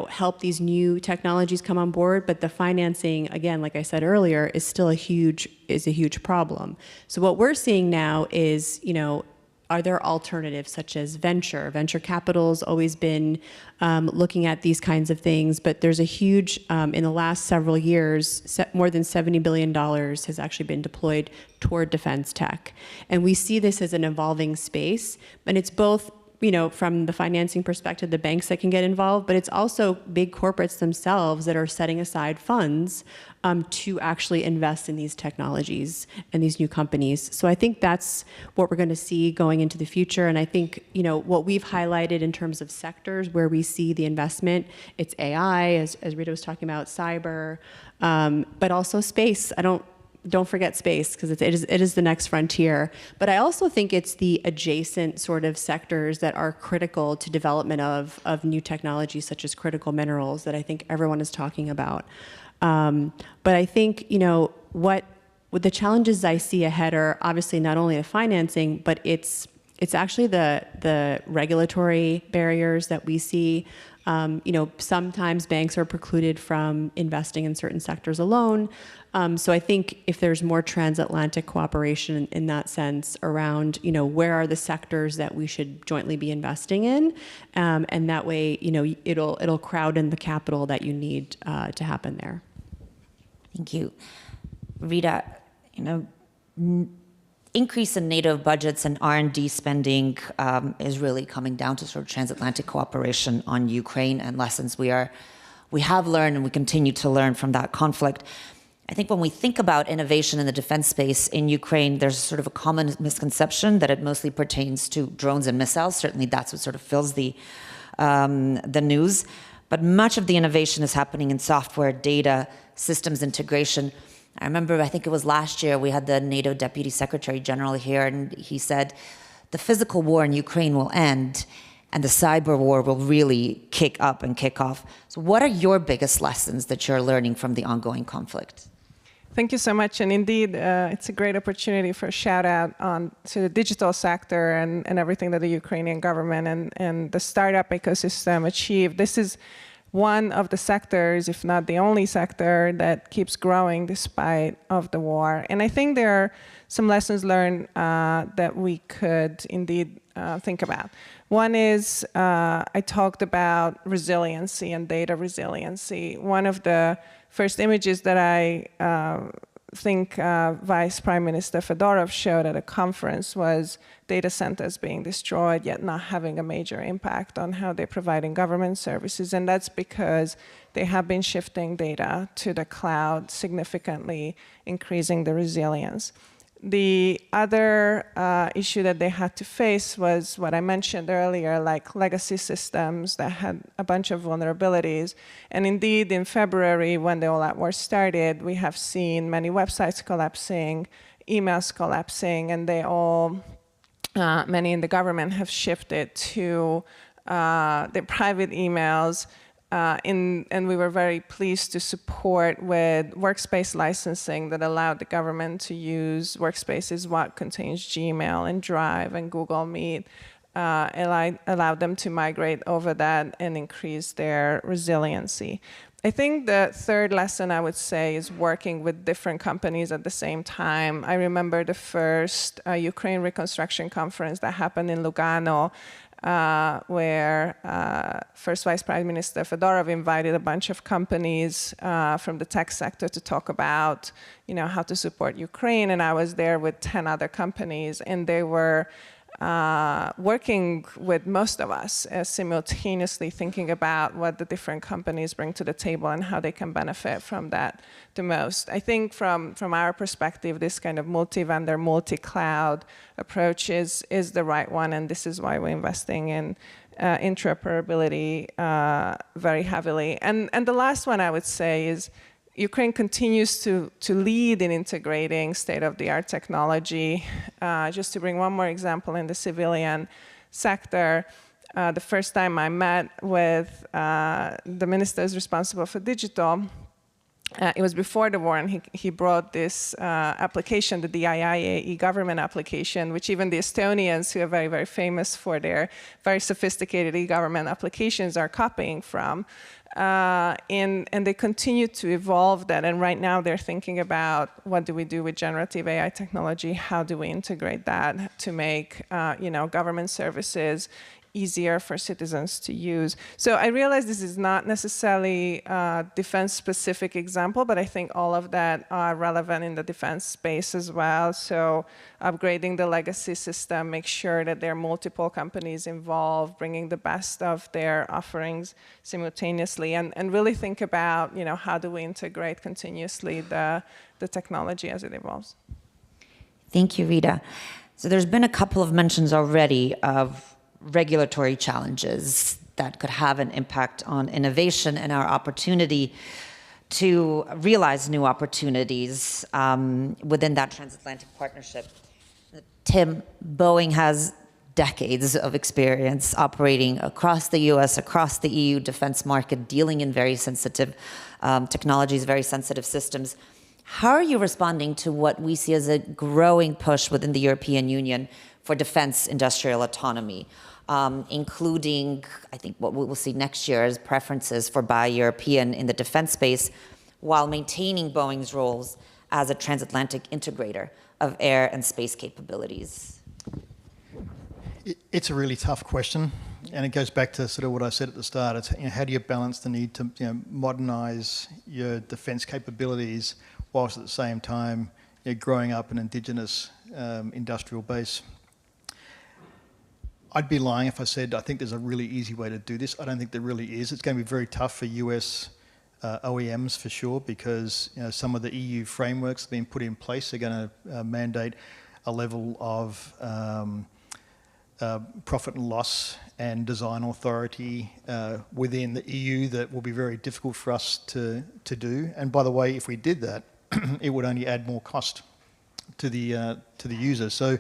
help these new technologies come on board, but the financing, again, like I said earlier, is still a huge problem. So what we're seeing now is, are there alternatives such as venture? Venture capital's always been looking at these kinds of things, but there's a huge, in the last several years, more than $70 billion has actually been deployed toward defense tech. And we see this as an evolving space, and it's both from the financing perspective, the banks that can get involved, but it's also big corporates themselves that are setting aside funds to actually invest in these technologies and these new companies. So I think that's what we're going to see going into the future. And I think, what we've highlighted in terms of sectors where we see the investment, it's AI, as Rita was talking about, cyber, but also space. Don't forget space, because it is the next frontier. But I also think it's the adjacent sort of sectors that are critical to development of new technologies, such as critical minerals, that I think everyone is talking about. But I think, what the challenges I see ahead are obviously not only the financing, but it's actually the regulatory barriers that we see. Sometimes banks are precluded from investing in certain sectors alone. So I think if there's more transatlantic cooperation in that sense around, where are the sectors that we should jointly be investing in, and that way, it'll crowd in the capital that you need to happen there. Thank you. Rita, increase in NATO budgets and R&D spending is really coming down to sort of transatlantic cooperation on Ukraine and lessons we have learned and we continue to learn from that conflict. I think when we think about innovation in the defense space in Ukraine, there's sort of a common misconception that it mostly pertains to drones and missiles. Certainly that's what sort of fills the news. But much of the innovation is happening in software, data, systems integration. I remember, I think it was last year, we had the NATO Deputy Secretary General here, and he said, the physical war in Ukraine will end, and the cyber war will really kick up and kick off. So what are your biggest lessons that you're learning from the ongoing conflict? Thank you so much. And indeed, it's a great opportunity for a shout out on to the digital sector and everything that the Ukrainian government and the startup ecosystem achieved. This is one of the sectors, if not the only sector, that keeps growing despite of the war. And I think there are some lessons learned that we could indeed think about. One is I talked about resiliency and data resiliency. One of the first images that I think Vice Prime Minister Fedorov showed at a conference was data centers being destroyed, yet not having a major impact on how they're providing government services. And that's because they have been shifting data to the cloud, significantly increasing the resilience. The other issue that they had to face was what I mentioned earlier, like legacy systems that had a bunch of vulnerabilities. And indeed, in February, when the all-out war started, we have seen many websites collapsing, emails collapsing, and they all, many in the government have shifted to their private emails. And we were very pleased to support with workspace licensing that allowed the government to use workspaces what contains Gmail and Drive and Google Meet, allowed them to migrate over that and increase their resiliency. I think the third lesson I would say is working with different companies at the same time. I remember the first Ukraine Reconstruction Conference that happened in Lugano, where first Vice Prime Minister Fedorov invited a bunch of companies from the tech sector to talk about, how to support Ukraine. And I was there with 10 other companies, and they were working with most of us, simultaneously thinking about what the different companies bring to the table and how they can benefit from that the most. I think from our perspective, this kind of multi-vendor, multi-cloud approach is the right one, and this is why we're investing in interoperability very heavily. And the last one I would say is Ukraine continues to lead in integrating state-of-the-art technology. Just to bring one more example in the civilian sector, the first time I met with the ministers responsible for digital, it was before the war, and he brought this application, the DIIA e-government application, which even the Estonians, who are very, very famous for their very sophisticated e-government applications, are copying from. And they continue to evolve that. And right now they're thinking about what do we do with generative AI technology? How do we integrate that to make government services easier for citizens to use? So I realize this is not necessarily a defense-specific example, but I think all of that are relevant in the defense space as well. So upgrading the legacy system, make sure that there are multiple companies involved, bringing the best of their offerings simultaneously, and really think about, how do we integrate continuously the technology as it evolves. Thank you, Rita. So there's been a couple of mentions already of regulatory challenges that could have an impact on innovation and our opportunity to realize new opportunities within that transatlantic partnership. Tim, Boeing has decades of experience operating across the US, across the EU defense market, dealing in very sensitive technologies, very sensitive systems. How are you responding to what we see as a growing push within the European Union for defense industrial autonomy, including, I think, what we will see next year as preferences for Buy European in the defense space, while maintaining Boeing's roles as a transatlantic integrator of air and space capabilities? It's a really tough question, and it goes back to sort of what I said at the start. It's, how do you balance the need to modernize your defense capabilities whilst at the same time growing up an indigenous industrial base? I'd be lying if I said I think there's a really easy way to do this. I don't think there really is. It's going to be very tough for US OEMs for sure, because some of the EU frameworks being put in place are going to mandate a level of profit and loss and design authority within the EU that will be very difficult for us to do. And by the way, if we did that, it would only add more cost to the user. So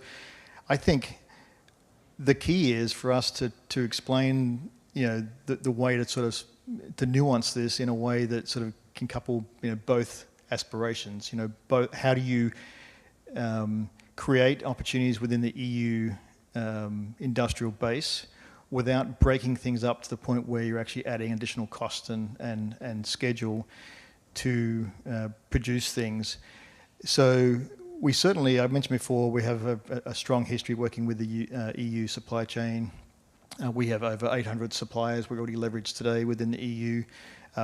I think the key is for us to explain, the way to sort of to nuance this in a way that sort of can couple, both aspirations. Both. How do you create opportunities within the EU industrial base without breaking things up to the point where you're actually adding additional cost and schedule to produce things. So we certainly, I mentioned before, we have a strong history working with the EU supply chain. We have over 800 suppliers we already leverage today within the EU.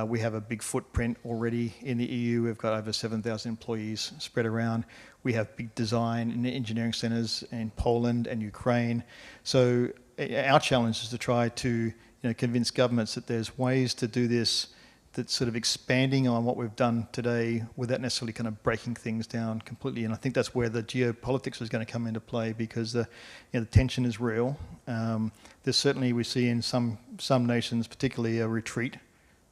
We have a big footprint already in the EU. We've got over 7,000 employees spread around. We have big design and engineering centers in Poland and Ukraine. So our challenge is to try to convince governments that there's ways to do this that's sort of expanding on what we've done today without necessarily kind of breaking things down completely. And I think that's where the geopolitics is going to come into play, because the tension is real. There's certainly, we see in some nations, particularly a retreat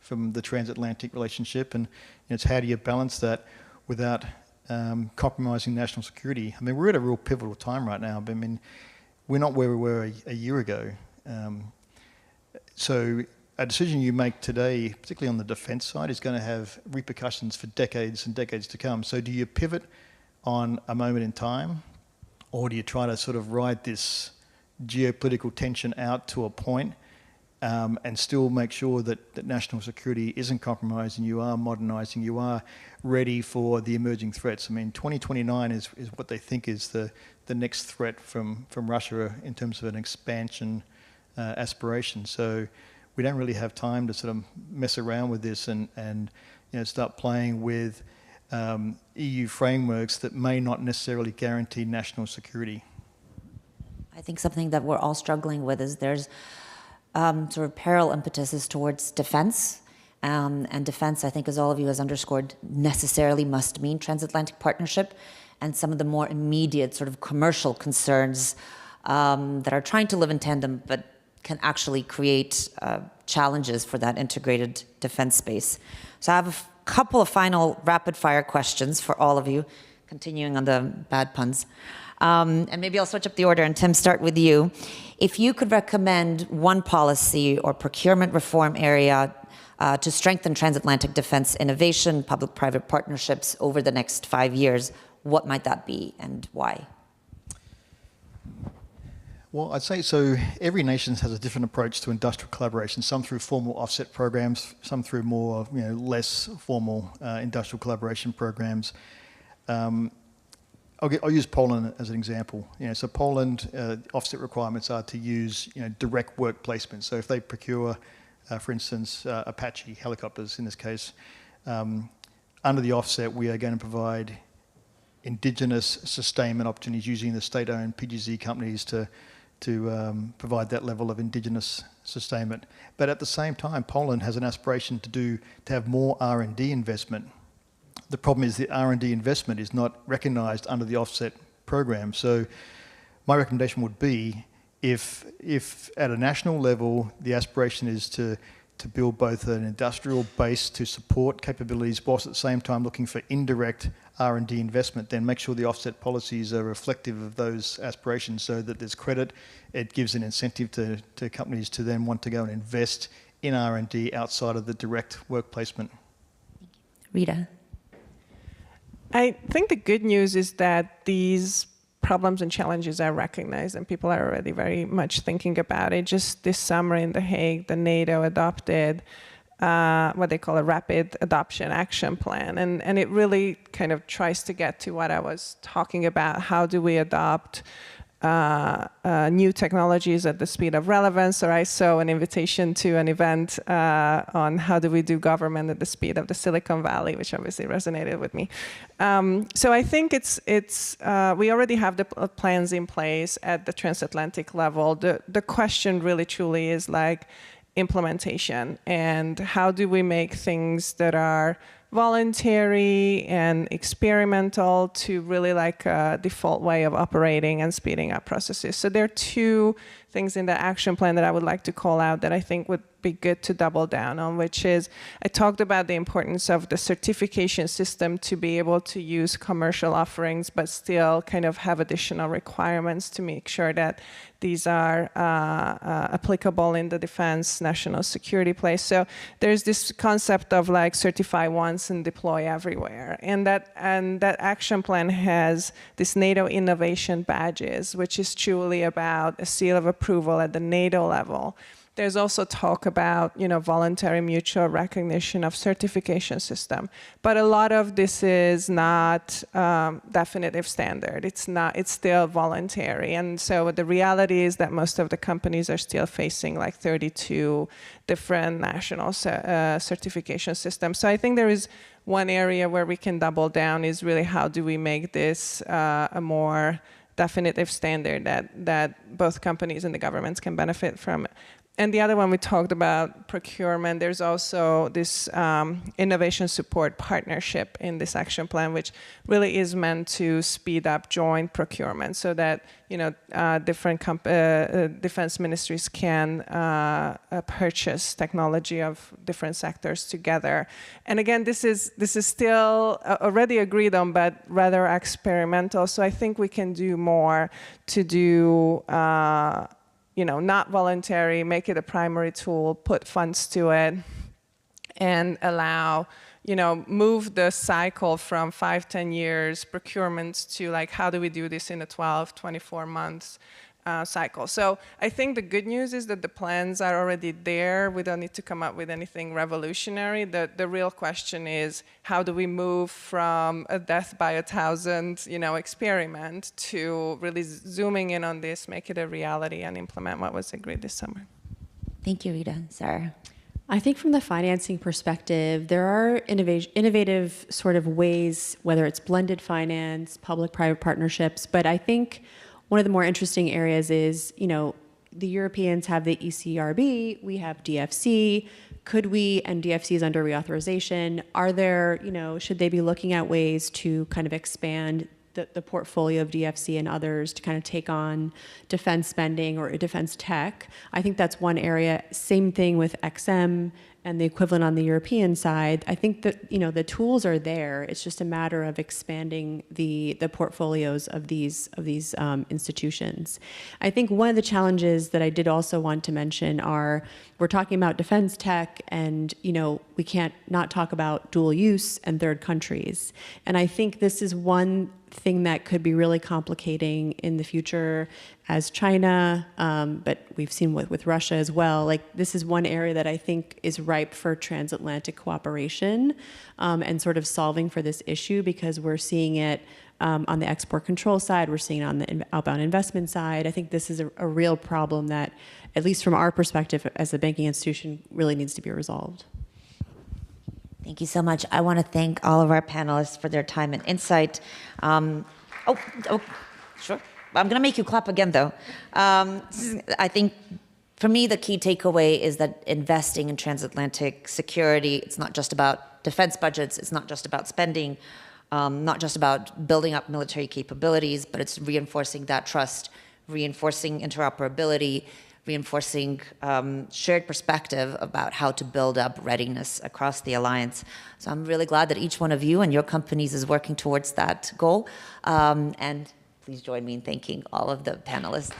from the transatlantic relationship, and it's how do you balance that without compromising national security. I mean, we're at a real pivotal time right now. I mean, we're not where we were a year ago. So a decision you make today, particularly on the defence side, is going to have repercussions for decades and decades to come. So do you pivot on a moment in time, or do you try to sort of ride this geopolitical tension out to a point and still make sure that national security isn't compromised and you are modernising, you are ready for the emerging threats? I mean, 2029 is what they think is the next threat from Russia in terms of an expansion aspiration. So we don't really have time to sort of mess around with this and start playing with EU frameworks that may not necessarily guarantee national security. I think something that we're all struggling with is there's sort of parallel impetuses towards defense. And defense, I think, as all of you has underscored, necessarily must mean transatlantic partnership. And some of the more immediate sort of commercial concerns that are trying to live in tandem but can actually create challenges for that integrated defense space. So I have a couple of final rapid fire questions for all of you, continuing on the bad puns. And maybe I'll switch up the order, and Tim, start with you. If you could recommend one policy or procurement reform area to strengthen transatlantic defense innovation, public-private partnerships over the next 5 years, what might that be and why? Well, I'd say so. Every nation has a different approach to industrial collaboration. Some through formal offset programs, some through more, less formal industrial collaboration programs. I'll use Poland as an example. So Poland, offset requirements are to use direct work placement. So if they procure, for instance, Apache helicopters in this case, under the offset, we are going to provide indigenous sustainment opportunities using the state-owned PGZ companies to provide that level of indigenous sustainment. But at the same time, Poland has an aspiration to have more R&D investment. The problem is the R&D investment is not recognised under the offset program. So my recommendation would be if at a national level the aspiration is to build both an industrial base to support capabilities whilst at the same time looking for indirect R&D investment, then make sure the offset policies are reflective of those aspirations so that there's credit. It gives an incentive to companies to then want to go and invest in R&D outside of the direct work placement. Rita? I think the good news is that these problems and challenges are recognized and people are already very much thinking about it. Just this summer in The Hague, the NATO adopted what they call a rapid adoption action plan. And it really kind of tries to get to what I was talking about. How do we adopt new technologies at the speed of relevance? Or I saw an invitation to an event on how do we do government at the speed of the Silicon Valley, which obviously resonated with me. So I think we already have the plans in place at the transatlantic level. The question really truly is like implementation, and how do we make things that are voluntary and experimental to really like a default way of operating and speeding up processes. So there are two things in the action plan that I would like to call out that I think would be good to double down on, which is I talked about the importance of the certification system to be able to use commercial offerings, but still kind of have additional requirements to make sure that these are applicable in the defense national security place. So there's this concept of like certify once and deploy everywhere. And that action plan has this NATO innovation badges, which is truly about a seal of approval at the NATO level. There's also talk about, voluntary mutual recognition of certification system, but a lot of this is not definitive standard. It's still voluntary, and so the reality is that most of the companies are still facing like 32 different national certification systems. So I think there is one area where we can double down is really how do we make this a more definitive standard that both companies and the governments can benefit from. And the other one, we talked about procurement. There's also this innovation support partnership in this action plan, which really is meant to speed up joint procurement so that different defense ministries can purchase technology of different sectors together. And again, this is still already agreed on, but rather experimental. So I think we can do more to do not voluntary, make it a primary tool, put funds to it, and allow, move the cycle from 5-10 years procurements to like, how do we do this in a 12-24 months cycle. So I think the good news is that the plans are already there. We don't need to come up with anything revolutionary. The real question is, how do we move from a death by 1,000, experiment to really zooming in on this, make it a reality, and implement what was agreed this summer. Thank you, Rita. Sarah? I think from the financing perspective, there are innovative sort of ways, whether it's blended finance, public-private partnerships, but I think one of the more interesting areas is, the Europeans have the ECRB, we have DFC. Could we, and DFC is under reauthorization, are there, should they be looking at ways to kind of expand the portfolio of DFC and others to kind of take on defense spending or defense tech? I think that's one area. Same thing with XM and the equivalent on the European side. I think that the tools are there. It's just a matter of expanding the portfolios of these institutions. I think one of the challenges that I did also want to mention are we're talking about defense tech, and we can't not talk about dual use and third countries. And I think this is one thing that could be really complicating in the future as China, but we've seen with Russia as well. Like, this is one area that I think is ripe for transatlantic cooperation and sort of solving for this issue, because we're seeing it on the export control side, we're seeing it on the outbound investment side. I think this is a real problem that, at least from our perspective as a banking institution, really needs to be resolved. Thank you so much. I want to thank all of our panelists for their time and insight. Sure. I'm going to make you clap again, though. I think, for me, the key takeaway is that investing in transatlantic security, it's not just about defense budgets, it's not just about spending, not just about building up military capabilities, but it's reinforcing that trust, reinforcing interoperability, reinforcing shared perspective about how to build up readiness across the alliance. So I'm really glad that each one of you and your companies is working towards that goal. And please join me in thanking all of the panelists.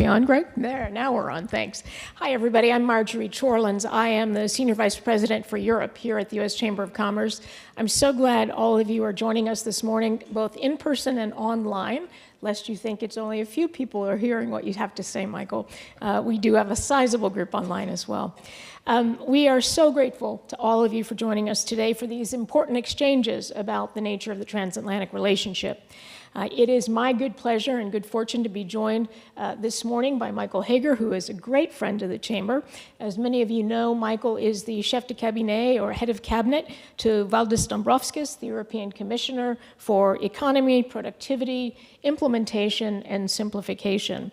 we on, Greg? There, now we're on, thanks. Hi, everybody. I'm Marjorie Chorlins. I am the Senior Vice President for Europe here at the U.S. Chamber of Commerce. I'm so glad all of you are joining us this morning, both in person and online, lest you think it's only a few people who are hearing what you have to say, Michael. We do have a sizable group online as well. We are so grateful to all of you for joining us today for these important exchanges about the nature of the transatlantic relationship. It is my good pleasure and good fortune to be joined this morning by Michael Hager, who is a great friend of the Chamber. As many of you know, Michael is the chef de cabinet, or head of cabinet, to Valdis Dombrovskis, the European Commissioner for Economy, Productivity, Implementation, and Simplification.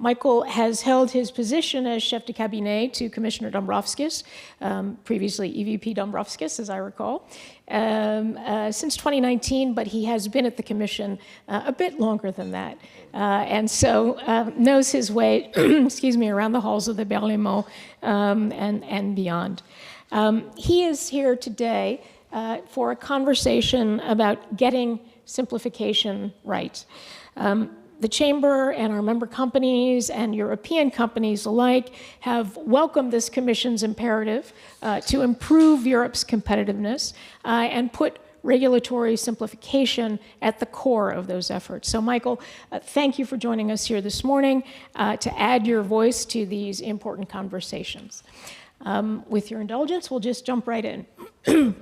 Michael has held his position as chef de cabinet to Commissioner Dombrovskis, previously EVP Dombrovskis, as I recall, since 2019, but he has been at the Commission a bit longer than that, and so knows his way, excuse me, around the halls of the Berlaymont and beyond. He is here today for a conversation about getting simplification right. The Chamber and our member companies and European companies alike have welcomed this Commission's imperative to improve Europe's competitiveness and put regulatory simplification at the core of those efforts. So, Michael, thank you for joining us here this morning to add your voice to these important conversations. With your indulgence, we'll just jump right in.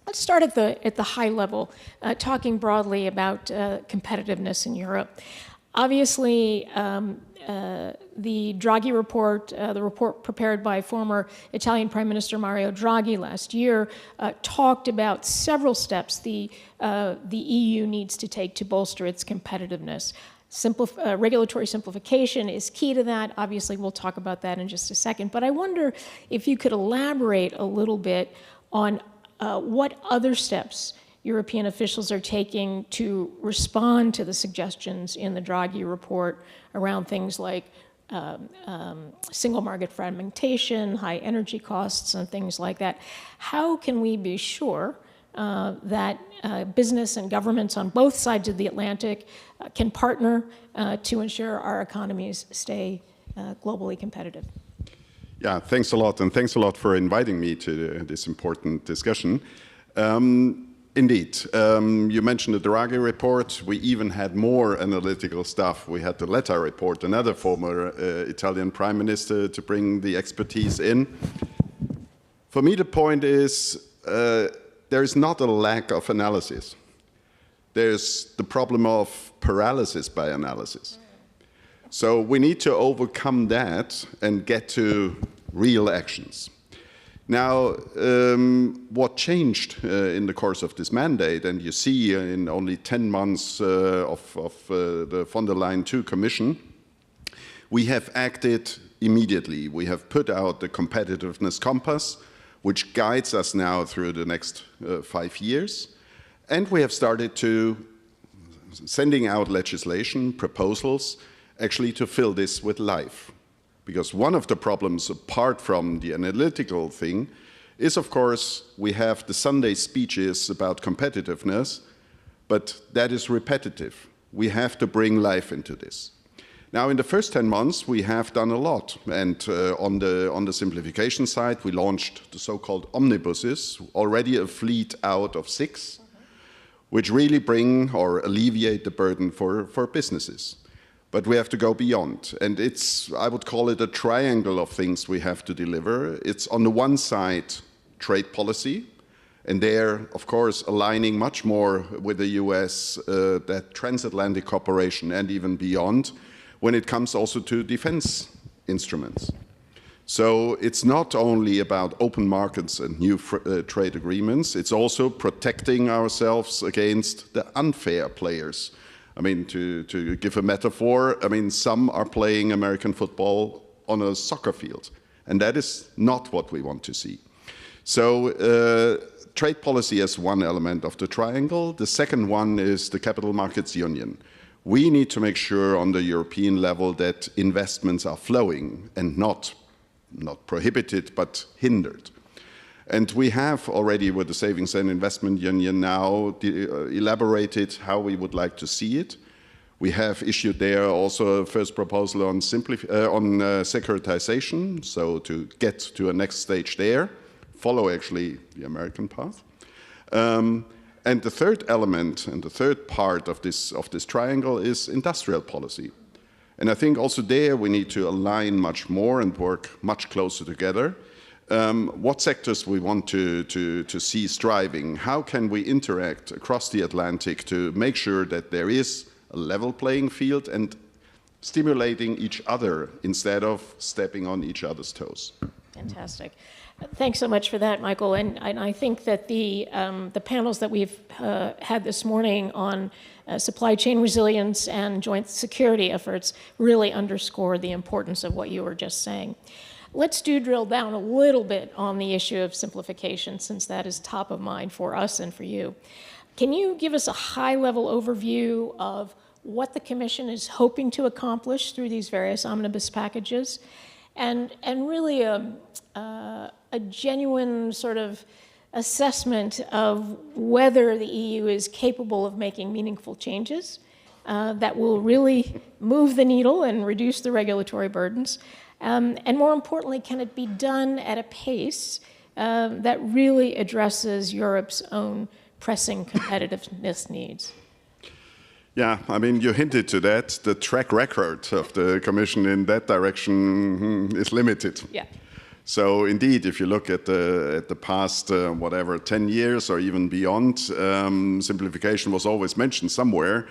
Let's start at the high level, talking broadly about competitiveness in Europe. Obviously, the Draghi report, the report prepared by former Italian Prime Minister Mario Draghi last year, talked about several steps the EU needs to take to bolster its competitiveness. Regulatory simplification is key to that. Obviously, we'll talk about that in just a second. But I wonder if you could elaborate a little bit on what other steps European officials are taking to respond to the suggestions in the Draghi report around things like single market fragmentation, high energy costs, and things like that. How can we be sure that business and governments on both sides of the Atlantic can partner to ensure our economies stay globally competitive? Yeah, thanks a lot, and thanks a lot for inviting me to this important discussion. Indeed, you mentioned the Draghi report. We even had more analytical stuff. We had the Letta report, another former Italian prime minister, to bring the expertise in. For me, the point is there is not a lack of analysis. There's the problem of paralysis by analysis. So we need to overcome that and get to real actions. Now, what changed in the course of this mandate, and you see in only 10 months of the von der Leyen II Commission, we have acted immediately. We have put out the competitiveness compass, which guides us now through the next 5 years. And we have started to sending out legislation, proposals, actually to fill this with life. Because one of the problems, apart from the analytical thing, is, of course, we have the Sunday speeches about competitiveness, but that is repetitive. We have to bring life into this. Now, in the first 10 months, we have done a lot. And on the simplification side, we launched the so-called omnibuses, already a fleet out of 6, which really bring or alleviate the burden for businesses. But we have to go beyond. And it's, I would call it a triangle of things we have to deliver. It's on the one side, trade policy. And there, of course, aligning much more with the US, that transatlantic cooperation and even beyond, when it comes also to defense instruments. So it's not only about open markets and new trade agreements, it's also protecting ourselves against the unfair players. I mean, to give a metaphor, I mean, some are playing American football on a soccer field, and that is not what we want to see. So trade policy is one element of the triangle. The second one is the Capital Markets Union. We need to make sure on the European level that investments are flowing and not prohibited, but hindered. And we have already, with the Savings and Investment Union now, elaborated how we would like to see it. We have issued there also a first proposal on securitization, so to get to a next stage there, follow actually the American path. And the third element and the third part of this triangle is industrial policy. And I think also there we need to align much more and work much closer together. What sectors we want to see striving, how can we interact across the Atlantic to make sure that there is a level playing field and stimulating each other instead of stepping on each other's toes. Fantastic. Thanks so much for that, Michael. And I think that the panels that we've had this morning on supply chain resilience and joint security efforts really underscore the importance of what you were just saying. Let's drill down a little bit on the issue of simplification, since that is top of mind for us and for you. Can you give us a high-level overview of what the Commission is hoping to accomplish through these various omnibus packages, and really a genuine sort of assessment of whether the EU is capable of making meaningful changes that will really move the needle and reduce the regulatory burdens, and more importantly, can it be done at a pace that really addresses Europe's own pressing competitiveness needs? Yeah, I mean, you hinted to that. The track record of the Commission in that direction is limited. Yeah. So indeed, if you look at the past, 10 years or even beyond, simplification was always mentioned somewhere,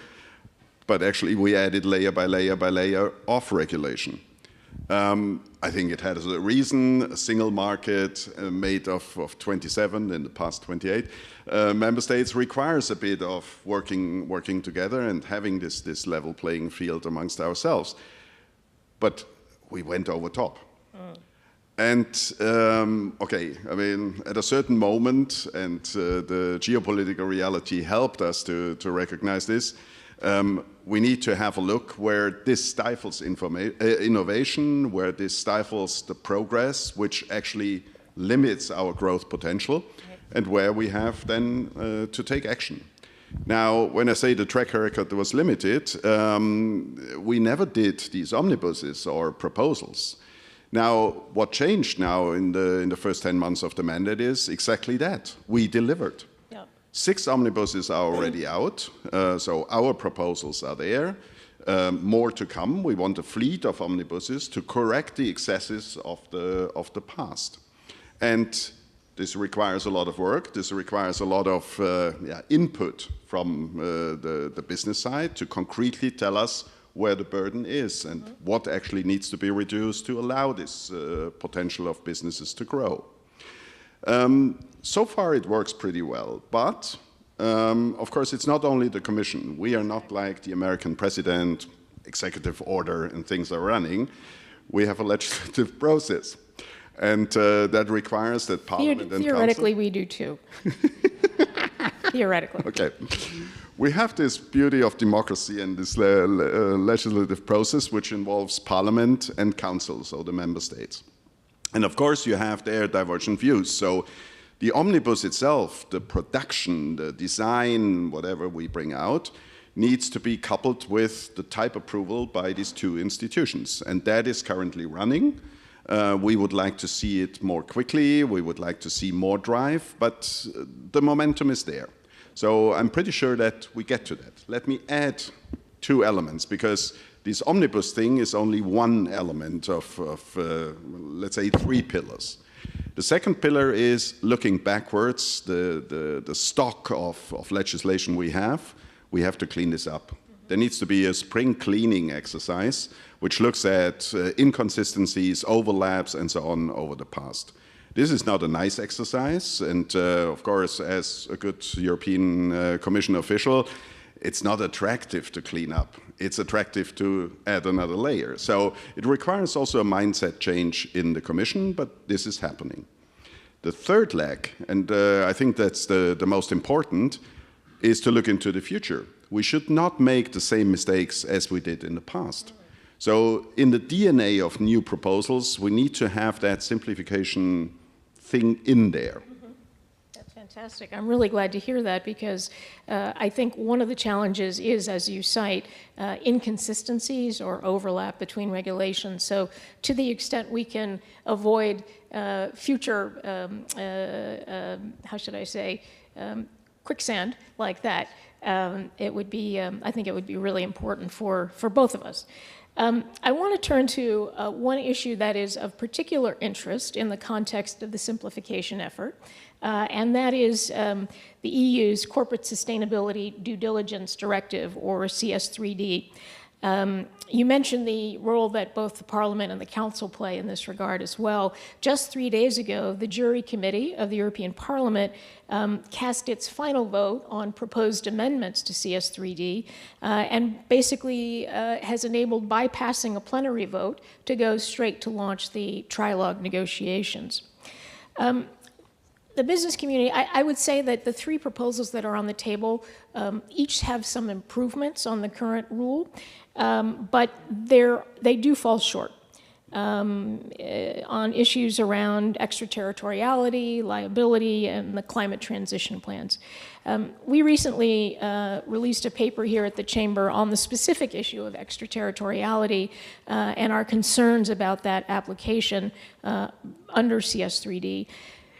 but actually we added layer by layer by layer of regulation. I think it has a reason. A single market made of 27 in the past 28 member states requires a bit of working together and having this level playing field amongst ourselves. But we went over top. And okay, I mean, at a certain moment, and the geopolitical reality helped us to recognize this, we need to have a look where this stifles innovation, where this stifles the progress, which actually limits our growth potential, and where we have then to take action. Now, when I say the track record was limited, we never did these omnibuses or proposals. Now, what changed now in the first 10 months of the mandate is exactly that. We delivered. 6 omnibuses are already out, so our proposals are there. More to come. We want a fleet of omnibuses to correct the excesses of the past. And this requires a lot of work. This requires a lot of input from the business side to concretely tell us where the burden is and what actually needs to be reduced to allow this potential of businesses to grow. So far it works pretty well, but of course it's not only the Commission. We are not like the American president, executive order and things are running. We have a legislative process, and that requires that Parliament and Theoretically, Council... we do too. Theoretically. Okay. We have this beauty of democracy and this legislative process which involves Parliament and Council, so the member states. And of course you have their divergent views. So the omnibus itself, the production, the design, whatever we bring out, needs to be coupled with the type approval by these 2 institutions. And that is currently running. We would like to see it more quickly. We would like to see more drive, but the momentum is there. So I'm pretty sure that we get to that. Let me add 2 elements, because this omnibus thing is only one element of let's say, 3 pillars. The second pillar is looking backwards, the stock of legislation we have to clean this up. There needs to be a spring cleaning exercise which looks at inconsistencies, overlaps, and so on over the past. This is not a nice exercise, and of course, as a good European Commission official, it's not attractive to clean up. It's attractive to add another layer. So it requires also a mindset change in the Commission, but this is happening. The third leg, and I think that's the most important, is to look into the future. We should not make the same mistakes as we did in the past. So in the DNA of new proposals, we need to have that simplification thing in there. That's Fantastic. I'm really glad to hear that because I think one of the challenges is, as you cite, inconsistencies or overlap between regulations. So to the extent we can avoid future, how should I say, quicksand like that, it would be, I think it would be really important for both of us. I want to turn to one issue that is of particular interest in the context of the simplification effort, and that is the EU's Corporate Sustainability Due Diligence Directive, or CS3D. You mentioned the role that both the Parliament and the Council play in this regard as well. Just 3 days ago, the Jury Committee of the European Parliament cast its final vote on proposed amendments to CS3D and basically has enabled bypassing a plenary vote to go straight to launch the trilogue negotiations. The business community, I would say that the three proposals that are on the table each have some improvements on the current rule, but they do fall short on issues around extraterritoriality, liability, and the climate transition plans. We recently released a paper here at the Chamber on the specific issue of extraterritoriality and our concerns about that application under CS3D.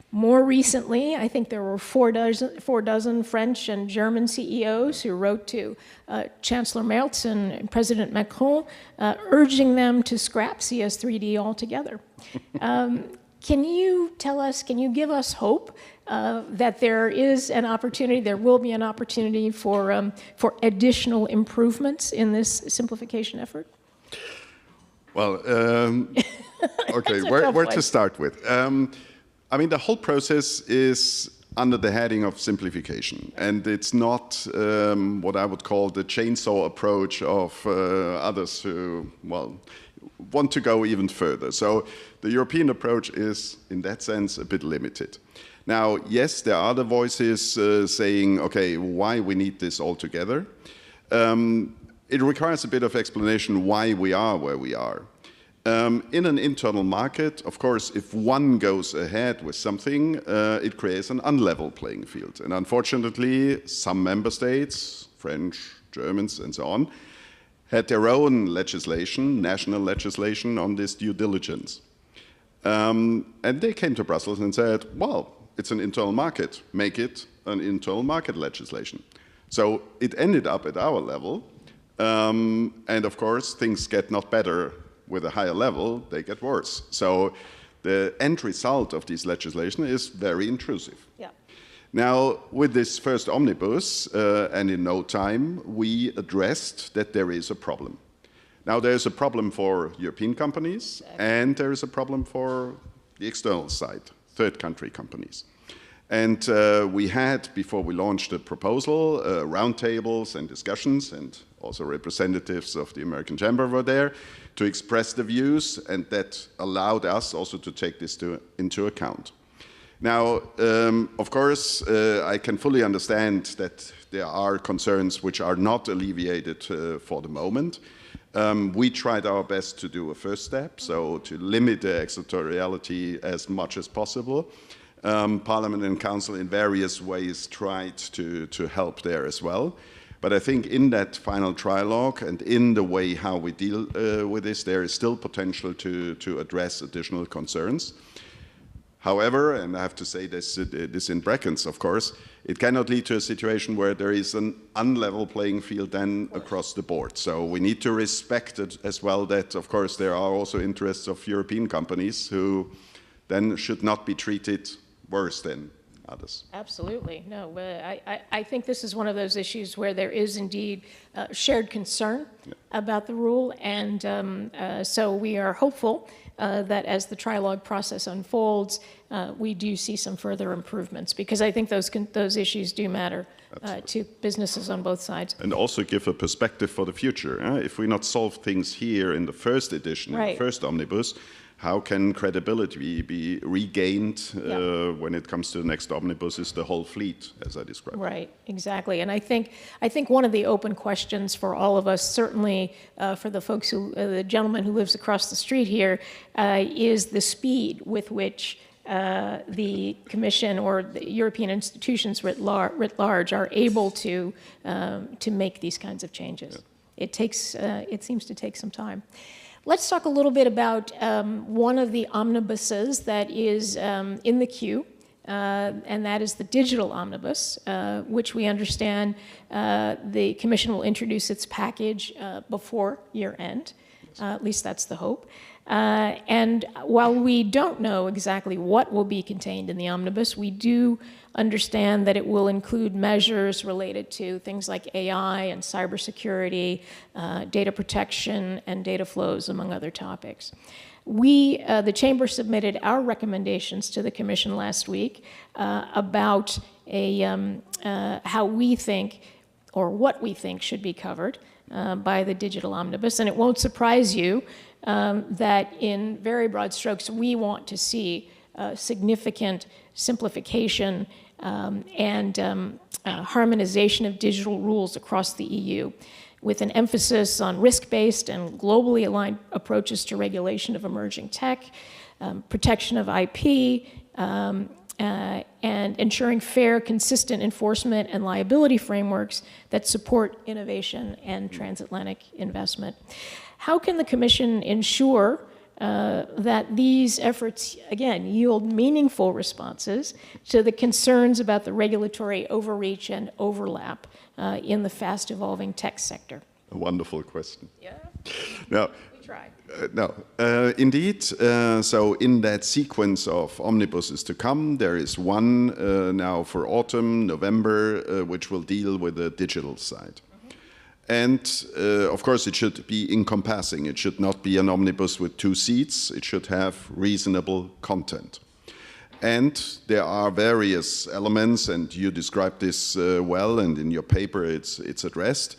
More recently, I think there were four dozen French and German CEOs who wrote to Chancellor Merz and President Macron, urging them to scrap CS3D altogether. Can you tell us, can you give us hope that there is an opportunity, there will be an opportunity for additional improvements in this simplification effort? Well, okay, where to start with? I mean, the whole process is under the heading of simplification, and it's not what I would call the chainsaw approach of others who, well, want to go even further. So the European approach is, in that sense, a bit limited. Now, yes, there are the voices saying, okay, why we need this all together. It requires a bit of explanation why we are where we are. In an internal market, of course, if one goes ahead with something, it creates an unlevel playing field. And unfortunately, some member states, French, Germans, and so on, had their own legislation, national legislation on this due diligence. And they came to Brussels and said, well, it's an internal market, make it an internal market legislation. So it ended up at our level. And of course, things get not better with a higher level, they get worse. So the end result of this legislation is very intrusive. Yeah. Now, with this first omnibus, and in no time, we addressed that there is a problem. Now, there is a problem for European companies, and there is a problem for the external side, third country companies. And we had, before we launched the proposal, roundtables and discussions, and also representatives of the American Chamber were there to express the views, and that allowed us also to take this into account. Now, of course, I can fully understand that there are concerns which are not alleviated for the moment. We tried our best to do a first step, so to limit the extraterritoriality as much as possible. Parliament and Council in various ways tried to help there as well. But I think in that final trilogue and in the way how we deal with this, there is still potential to address additional concerns. However, and I have to say this in brackets, of course, it cannot lead to a situation where there is an unlevel playing field then across the board. So we need to respect it as well that, of course, there are also interests of European companies who then should not be treated worse than others. Absolutely. No, I think this is one of those issues where there is indeed shared concern about the rule, and so we are hopeful that as the trilogue process unfolds, we do see some further improvements, because I think those issues do matter to businesses on both sides. And also give a perspective for the future. If we not solve things here in the first edition, in the first omnibus, how can credibility be regained when it comes to the next omnibus is the whole fleet, as I described. Right, exactly. And I think one of the open questions for all of us, certainly for the folks the gentleman who lives across the street here, is the speed with which the Commission or the European institutions writ large are able to make these kinds of changes. It seems to take some time. Let's talk a little bit about one of the omnibuses that is in the queue, and that is the digital omnibus, which we understand the Commission will introduce its package before year end. At least that's the hope. And while we don't know exactly what will be contained in the omnibus, we do understand that it will include measures related to things like AI and cybersecurity, data protection, and data flows, among other topics. We, the Chamber, submitted our recommendations to the Commission last week about how we think, or what we think should be covered by the digital omnibus. And it won't surprise you that in very broad strokes, we want to see significant simplification and harmonization of digital rules across the EU, with an emphasis on risk-based and globally aligned approaches to regulation of emerging tech, protection of IP, and ensuring fair, consistent enforcement and liability frameworks that support innovation and transatlantic investment. How can the Commission ensure that these efforts, again, yield meaningful responses to the concerns about the regulatory overreach and overlap in the fast-evolving tech sector? A wonderful question. Yeah. No. We tried. No, indeed. So in that sequence of omnibuses to come, there is one now for autumn, November, which will deal with the digital side. And of course, it should be encompassing. It should not be an omnibus with 2 seats. It should have reasonable content. And there are various elements, and you described this well, and in your paper it's addressed.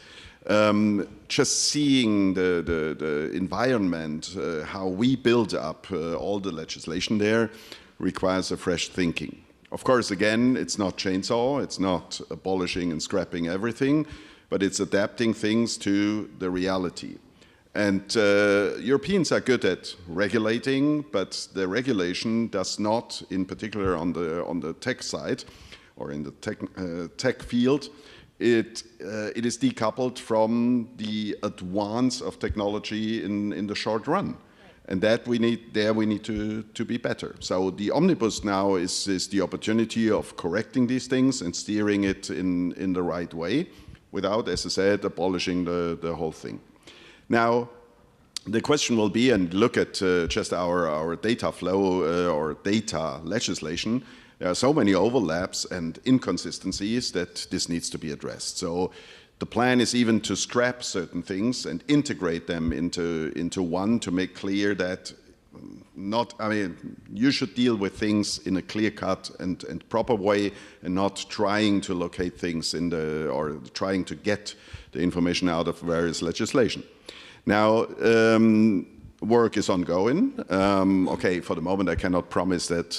Just seeing the environment, how we build up all the legislation there, requires a fresh thinking. Of course, again, it's not chainsaw, it's not abolishing and scrapping everything, but it's adapting things to the reality. And Europeans are good at regulating, but the regulation does not, in particular on the tech side or in the tech field, it is decoupled from the advance of technology in the short run. And that we need to be better. So the omnibus now is the opportunity of correcting these things and steering it in the right way, without, as I said, abolishing the whole thing. Now, the question will be, and look at just our data flow or data legislation, there are so many overlaps and inconsistencies that this needs to be addressed. So the plan is even to scrap certain things and integrate them into one to make clear that you should deal with things in a clear-cut and proper way, and not trying to locate things or trying to get the information out of various legislation. Now, work is ongoing. Okay, for the moment I cannot promise that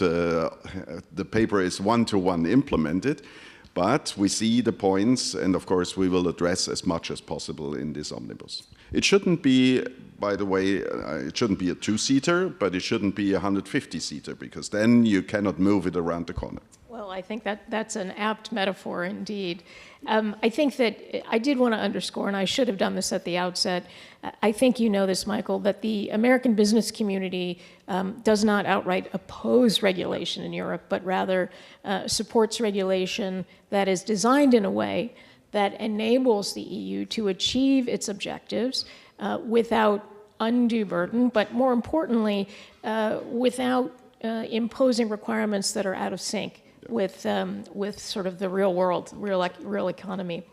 the paper is one-to-one implemented, but we see the points, and of course we will address as much as possible in this omnibus. It shouldn't be, by the way, it shouldn't be a 2-seater, but it shouldn't be a 150-seater, because then you cannot move it around the corner. Well, I think that's an apt metaphor indeed. I think that I did want to underscore, and I should have done this at the outset, I think you know this, Michael, that the American business community does not outright oppose regulation in Europe, but rather supports regulation that is designed in a way that enables the EU to achieve its objectives without undue burden, but more importantly, without imposing requirements that are out of sync with sort of the real world, real economy.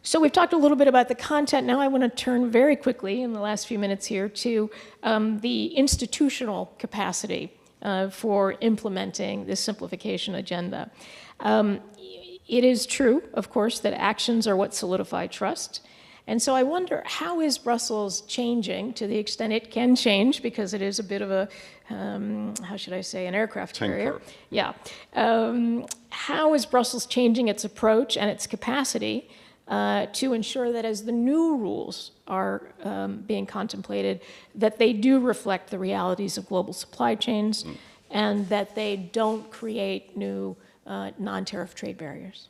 So we've talked a little bit about the content. Now I want to turn very quickly in the last few minutes here to the institutional capacity for implementing this simplification agenda. It is true, of course, that actions are what solidify trust. And so I wonder, how is Brussels changing to the extent it can change, because it is a bit of a, how should I say, an aircraft carrier? Yeah. How is Brussels changing its approach and its capacity to ensure that as the new rules are being contemplated, that they do reflect the realities of global supply chains and that they don't create new non-tariff trade barriers.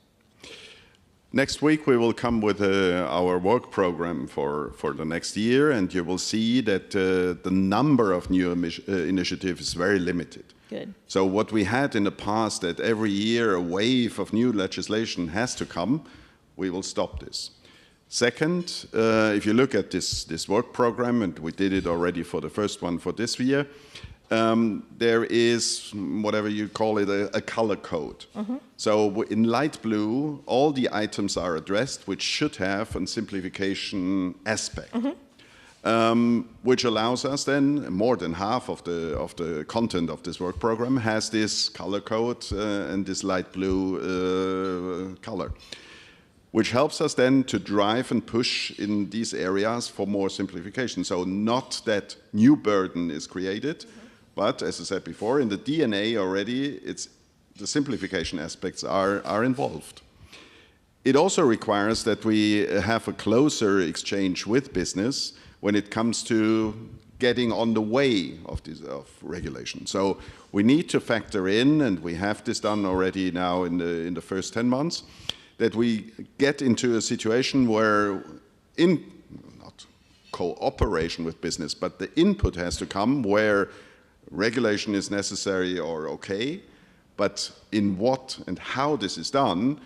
Next week, we will come with our work program for the next year, and you will see that the number of new initiatives is very limited. Good. So what we had in the past, that every year a wave of new legislation has to come, we will stop this. Second, if you look at this work program, and we did it already for the first one for this year, there is, whatever you call it, a color code. So in light blue, all the items are addressed which should have a simplification aspect, which allows us then, more than half of the content of this work program has this color code and this light blue color, which helps us then to drive and push in these areas for more simplification. So not that new burden is created, but as I said before, in the DNA already, the simplification aspects are involved. It also requires that we have a closer exchange with business when it comes to getting on the way of regulation. So we need to factor in, and we have this done already now in the first 10 months, that we get into a situation where not cooperation with business, but the input has to come where regulation is necessary or okay, but in what and how this is done,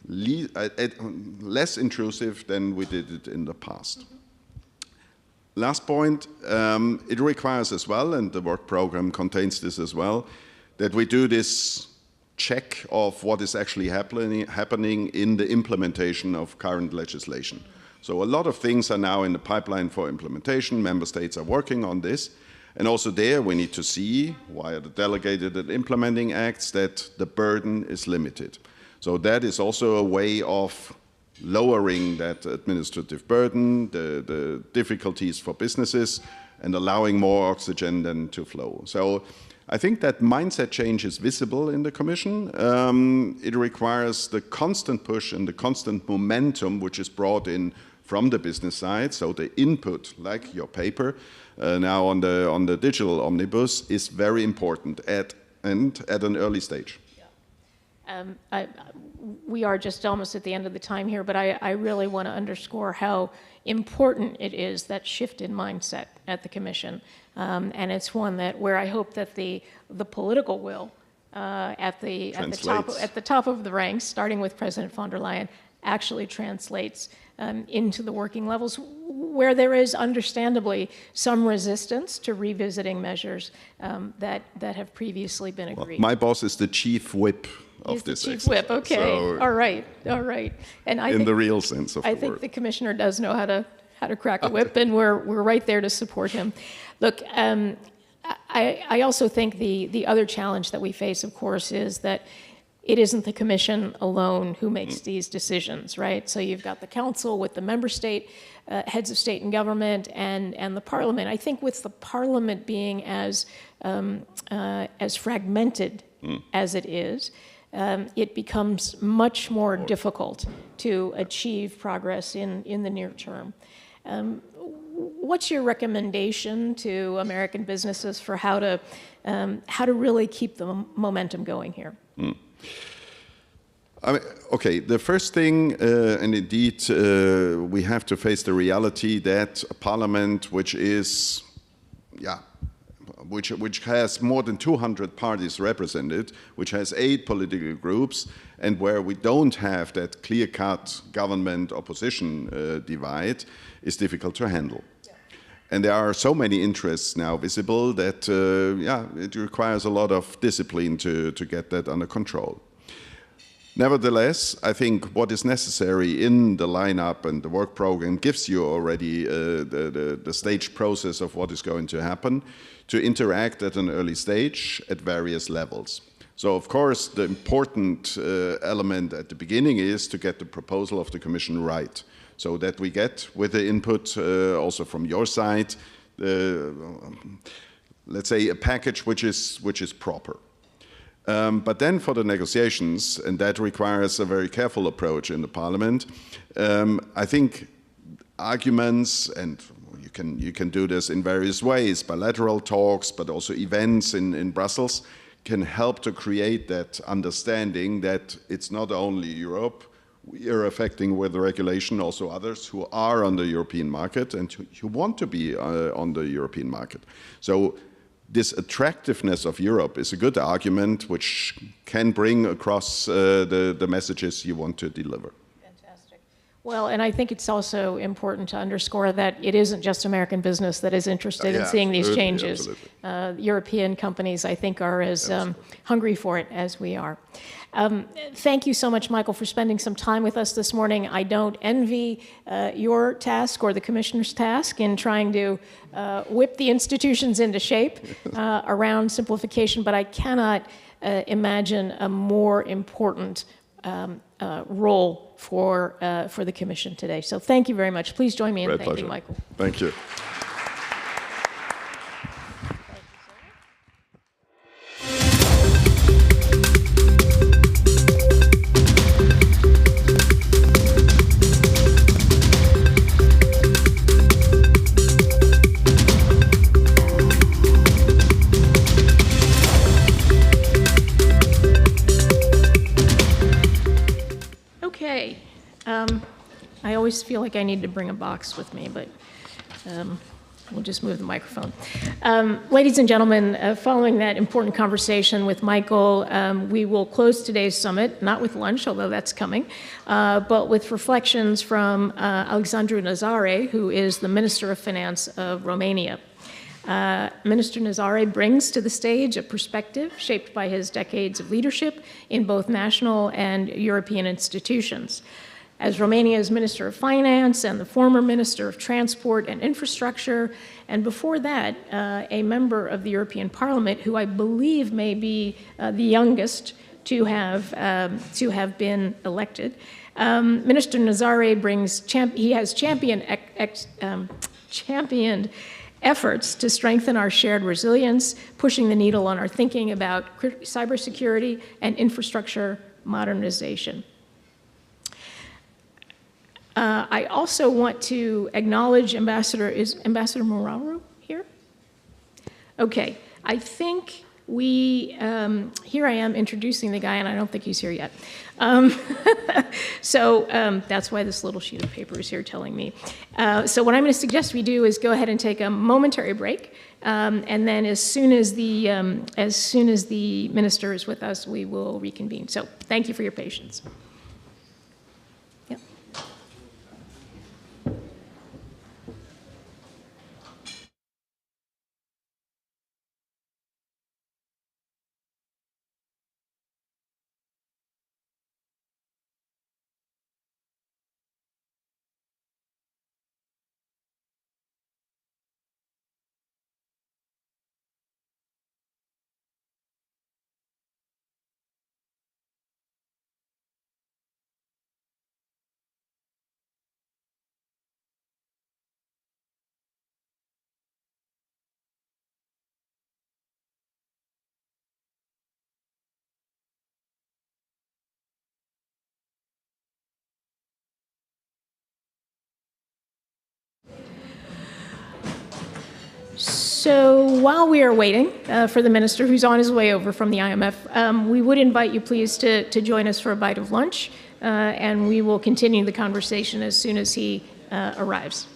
less intrusive than we did it in the past. Last point, it requires as well, and the work program contains this as well, that we do this check of what is actually happening in the implementation of current legislation. So a lot of things are now in the pipeline for implementation. Member states are working on this. And also there we need to see, via the delegated and implementing acts, that the burden is limited. So that is also a way of lowering that administrative burden, the difficulties for businesses, and allowing more oxygen then to flow. So I think that mindset change is visible in the Commission. It requires the constant push and the constant momentum which is brought in from the business side. So the input, like your paper, now on the digital omnibus, is very important at an early stage. We are just almost at the end of the time here, but I really want to underscore how important it is, that shift in mindset at the Commission. And it's one where I hope that the political will at the top of the ranks, starting with President von der Leyen, actually translates into the working levels, where there is understandably some resistance to revisiting measures that have previously been agreed. Well, my boss is the chief whip of this exercise. Chief whip, okay. So all right. And I think, the real sense of the word. I think the commissioner does know how to crack a whip, and we're right there to support him. Look, I also think the other challenge that we face, of course, is that it isn't the Commission alone who makes these decisions, right? So you've got the Council with the member state, heads of state and government, and the Parliament. I think with the Parliament being as fragmented as it is, it becomes much more difficult to achieve progress in the near term. What's your recommendation to American businesses for how to really keep the momentum going here? I mean, okay, the first thing, and indeed we have to face the reality that a parliament which is, which has more than 200 parties represented, which has 8 political groups, and where we don't have that clear-cut government-opposition divide, is difficult to handle. And there are so many interests now visible that, it requires a lot of discipline to get that under control. Nevertheless, I think what is necessary in the lineup and the work program gives you already the stage process of what is going to happen, to interact at an early stage at various levels. So, of course, the important element at the beginning is to get the proposal of the Commission right, so that we get, with the input also from your side, let's say a package which is proper. But then for the negotiations, and that requires a very careful approach in the Parliament, I think arguments, and you You can do this in various ways, bilateral talks, but also events in Brussels can help to create that understanding that it's not only Europe. We are affecting with the regulation also others who are on the European market and who want to be on the European market. So this attractiveness of Europe is a good argument which can bring across the messages you want to deliver. Well, and I think it's also important to underscore that it isn't just American business that is interested in seeing these changes. European companies, I think, are as hungry for it as we are. Thank you so much, Michael, for spending some time with us this morning. I don't envy your task or the Commissioner's task in trying to whip the institutions into shape around simplification, but I cannot imagine a more important role for the Commission today. So thank you very much. Please join me in thanking Michael. Thank you. Okay. I always feel like I need to bring a box with me, but we'll just move the microphone. Ladies and gentlemen, following that important conversation with Michael, we will close today's summit, not with lunch, although that's coming, but with reflections from Alexandru Nazare, who is the Minister of Finance of Romania. Minister Nazare brings to the stage a perspective shaped by his decades of leadership in both national and European institutions. As Romania's Minister of Finance and the former Minister of Transport and Infrastructure, and before that, a member of the European Parliament, who I believe may be the youngest to have been elected. Minister Nazare has championed efforts to strengthen our shared resilience, pushing the needle on our thinking about cybersecurity and infrastructure modernization. I also want to acknowledge is Ambassador Moraru here? Okay, I think here I am introducing the guy, and I don't think he's here yet. That's why this little sheet of paper is here telling me. So what I'm going to suggest we do is go ahead and take a momentary break, and then as soon as the minister is with us, we will reconvene. So thank you for your patience. So while we are waiting for the minister, who's on his way over from the IMF, we would invite you please to join us for a bite of lunch, and we will continue the conversation as soon as he arrives.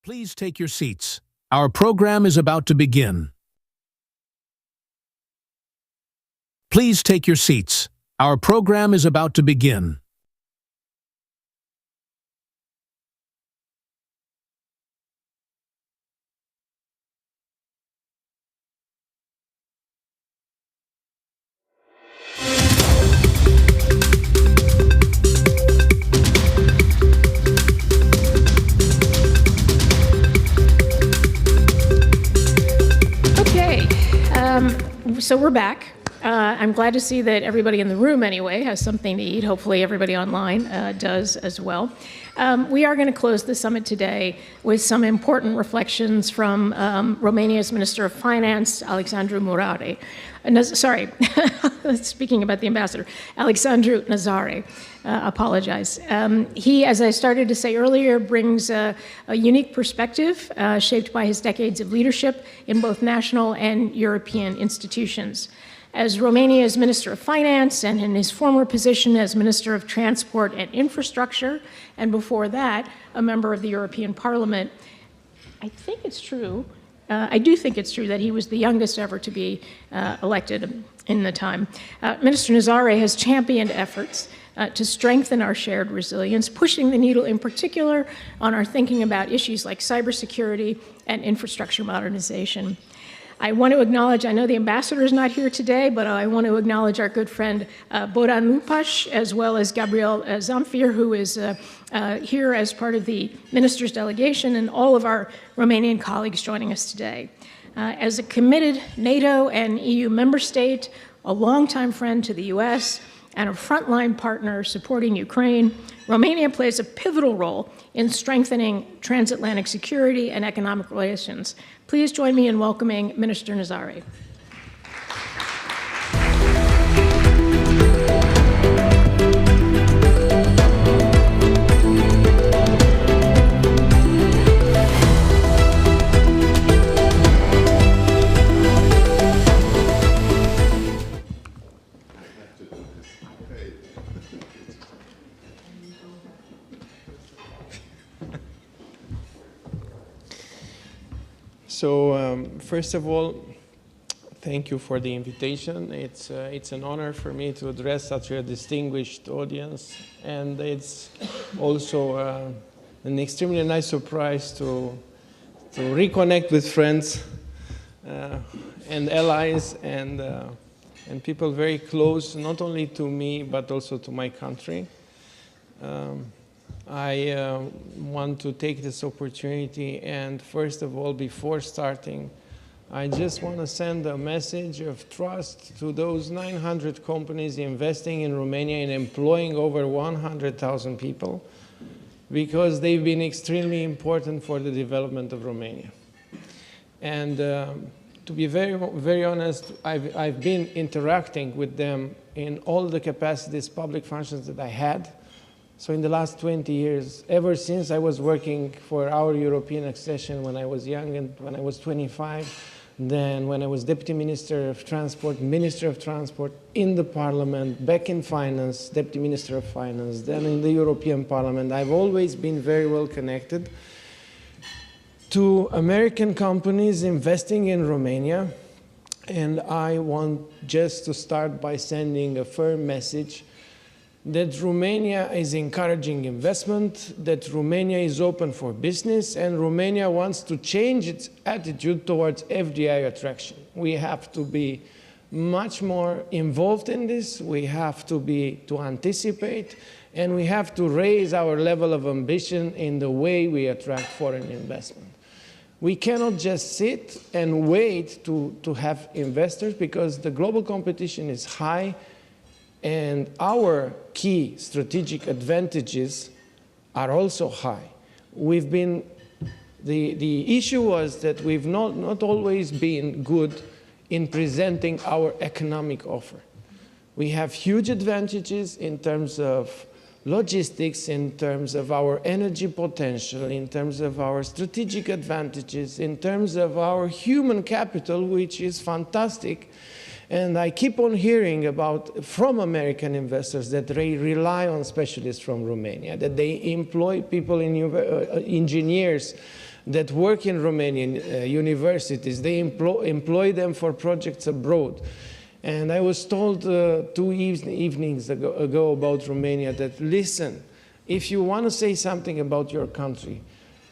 Please take your seats. Our program is about to begin. Please take your seats. Our program is about to begin. So we're back. I'm glad to see that everybody in the room anyway has something to eat. Hopefully everybody online does as well. We are going to close the summit today with some important reflections from Romania's Minister of Finance, Alexandru Murare. Sorry, speaking about the ambassador, Alexandru Nazare. Apologize. He, as I started to say earlier, brings a unique perspective shaped by his decades of leadership in both national and European institutions. As Romania's Minister of Finance and in his former position as Minister of Transport and Infrastructure, and before that, a member of the European Parliament, I think it's true, I do think it's true that he was the youngest ever to be elected in the time. Minister Nazare has championed efforts to strengthen our shared resilience, pushing the needle in particular on our thinking about issues like cybersecurity and infrastructure modernization. I want to acknowledge, I know the ambassador is not here today, but I want to acknowledge our good friend Boran Lupaș, as well as Gabriel Zamfir, who is here as part of the minister's delegation, and all of our Romanian colleagues joining us today. As a committed NATO and EU member state, a longtime friend to the US, and a frontline partner supporting Ukraine, Romania plays a pivotal role in strengthening transatlantic security and economic relations. Please join me in welcoming Minister Nazare. So first of all, thank you for the invitation. It's an honor for me to address such a distinguished audience, and it's also an extremely nice surprise to reconnect with friends and allies and people very close, not only to me but also to my country. I want to take this opportunity, and first of all, before starting, I just want to send a message of trust to those 900 companies investing in Romania and employing over 100,000 people, because they've been extremely important for the development of Romania. And to be very honest, I've been interacting with them in all the capacities, public functions that I had. So in the last 20 years, ever since I was working for our European accession when I was young and when I was 25, then when I was Deputy Minister of Transport, Minister of Transport in the Parliament, back in Finance, Deputy Minister of Finance, then in the European Parliament, I've always been very well connected to American companies investing in Romania. And I want just to start by sending a firm message that Romania is encouraging investment, that Romania is open for business, and Romania wants to change its attitude towards FDI attraction. We have to be much more involved in this, we have to anticipate, and we have to raise our level of ambition in the way we attract foreign investment. We cannot just sit and wait to have investors, because the global competition is high, and our key strategic advantages are also high. The issue was that we've not always been good in presenting our economic offer. We have huge advantages in terms of logistics, in terms of our energy potential, in terms of our strategic advantages, in terms of our human capital, which is fantastic. And I keep on hearing from American investors that they rely on specialists from Romania, that they employ people, engineers, that work in Romanian universities. They employ them for projects abroad. And I was told 2 evenings ago about Romania that, listen, if you want to say something about your country,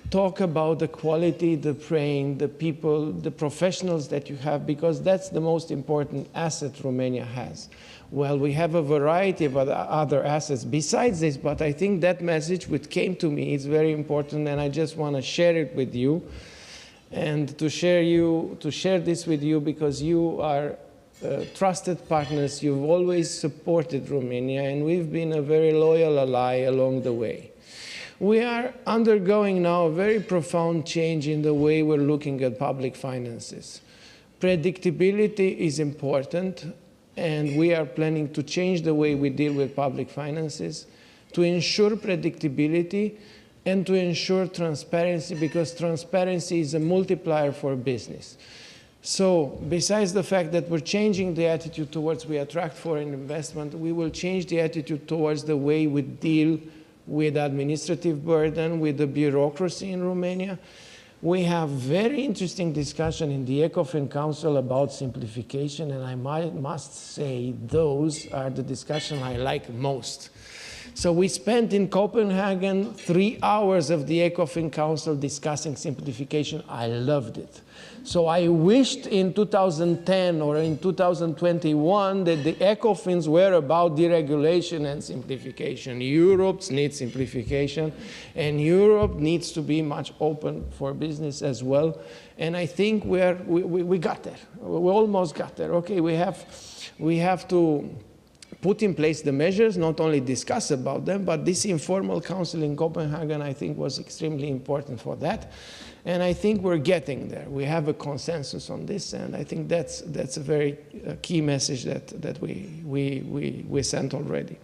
talk about the quality, the brain, the people, the professionals that you have, because that's the most important asset Romania has. Well, we have a variety of other assets besides this, but I think that message which came to me is very important, and I just want to share it with you, and to share this with you because you are trusted partners. You've always supported Romania, and we've been a very loyal ally along the way. We are undergoing now a very profound change in the way we're looking at public finances. Predictability is important, and we are planning to change the way we deal with public finances to ensure predictability and to ensure transparency, because transparency is a multiplier for business. So besides the fact that we're changing the attitude towards we attract foreign investment, we will change the attitude towards the way we deal with administrative burden, with the bureaucracy in Romania. We have very interesting discussion in the ECOFIN Council about simplification, and I must say those are the discussion I like most. So we spent in Copenhagen 3 hours of the ECOFIN Council discussing simplification. I loved it. So I wished in 2010 or in 2021 that the ECOFINs were about deregulation and simplification. Europe needs simplification, and Europe needs to be much open for business as well. And I think we got there. We almost got there. Okay, we have to put in place the measures, not only discuss about them, but this informal council in Copenhagen, I think, was extremely important for that. And I think we're getting there. We have a consensus on this, and I think that's a very key message that we sent already.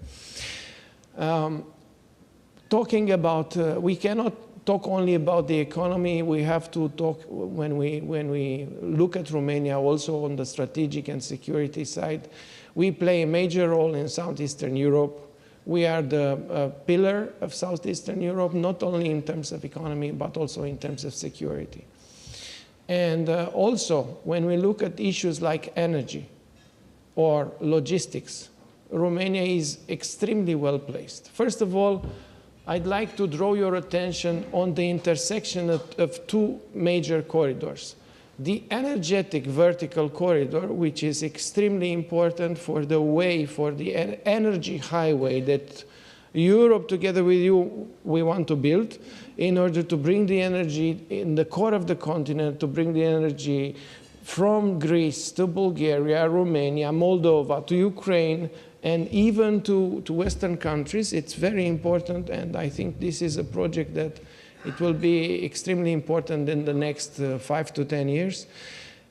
Talking about, we cannot talk only about the economy. We have to talk, when we look at Romania, also on the strategic and security side. We play a major role in Southeastern Europe. We are the pillar of Southeastern Europe, not only in terms of economy, but also in terms of security. And also, when we look at issues like energy or logistics, Romania is extremely well placed. First of all, I'd like to draw your attention on the intersection of 2 major corridors. The energetic vertical corridor, which is extremely important for the way, for the energy highway that Europe, together with you, we want to build in order to bring the energy in the core of the continent, to bring the energy from Greece to Bulgaria, Romania, Moldova, to Ukraine, and even to Western countries. It's very important, and I think this is a project that it will be extremely important in the next 5 to 10 years.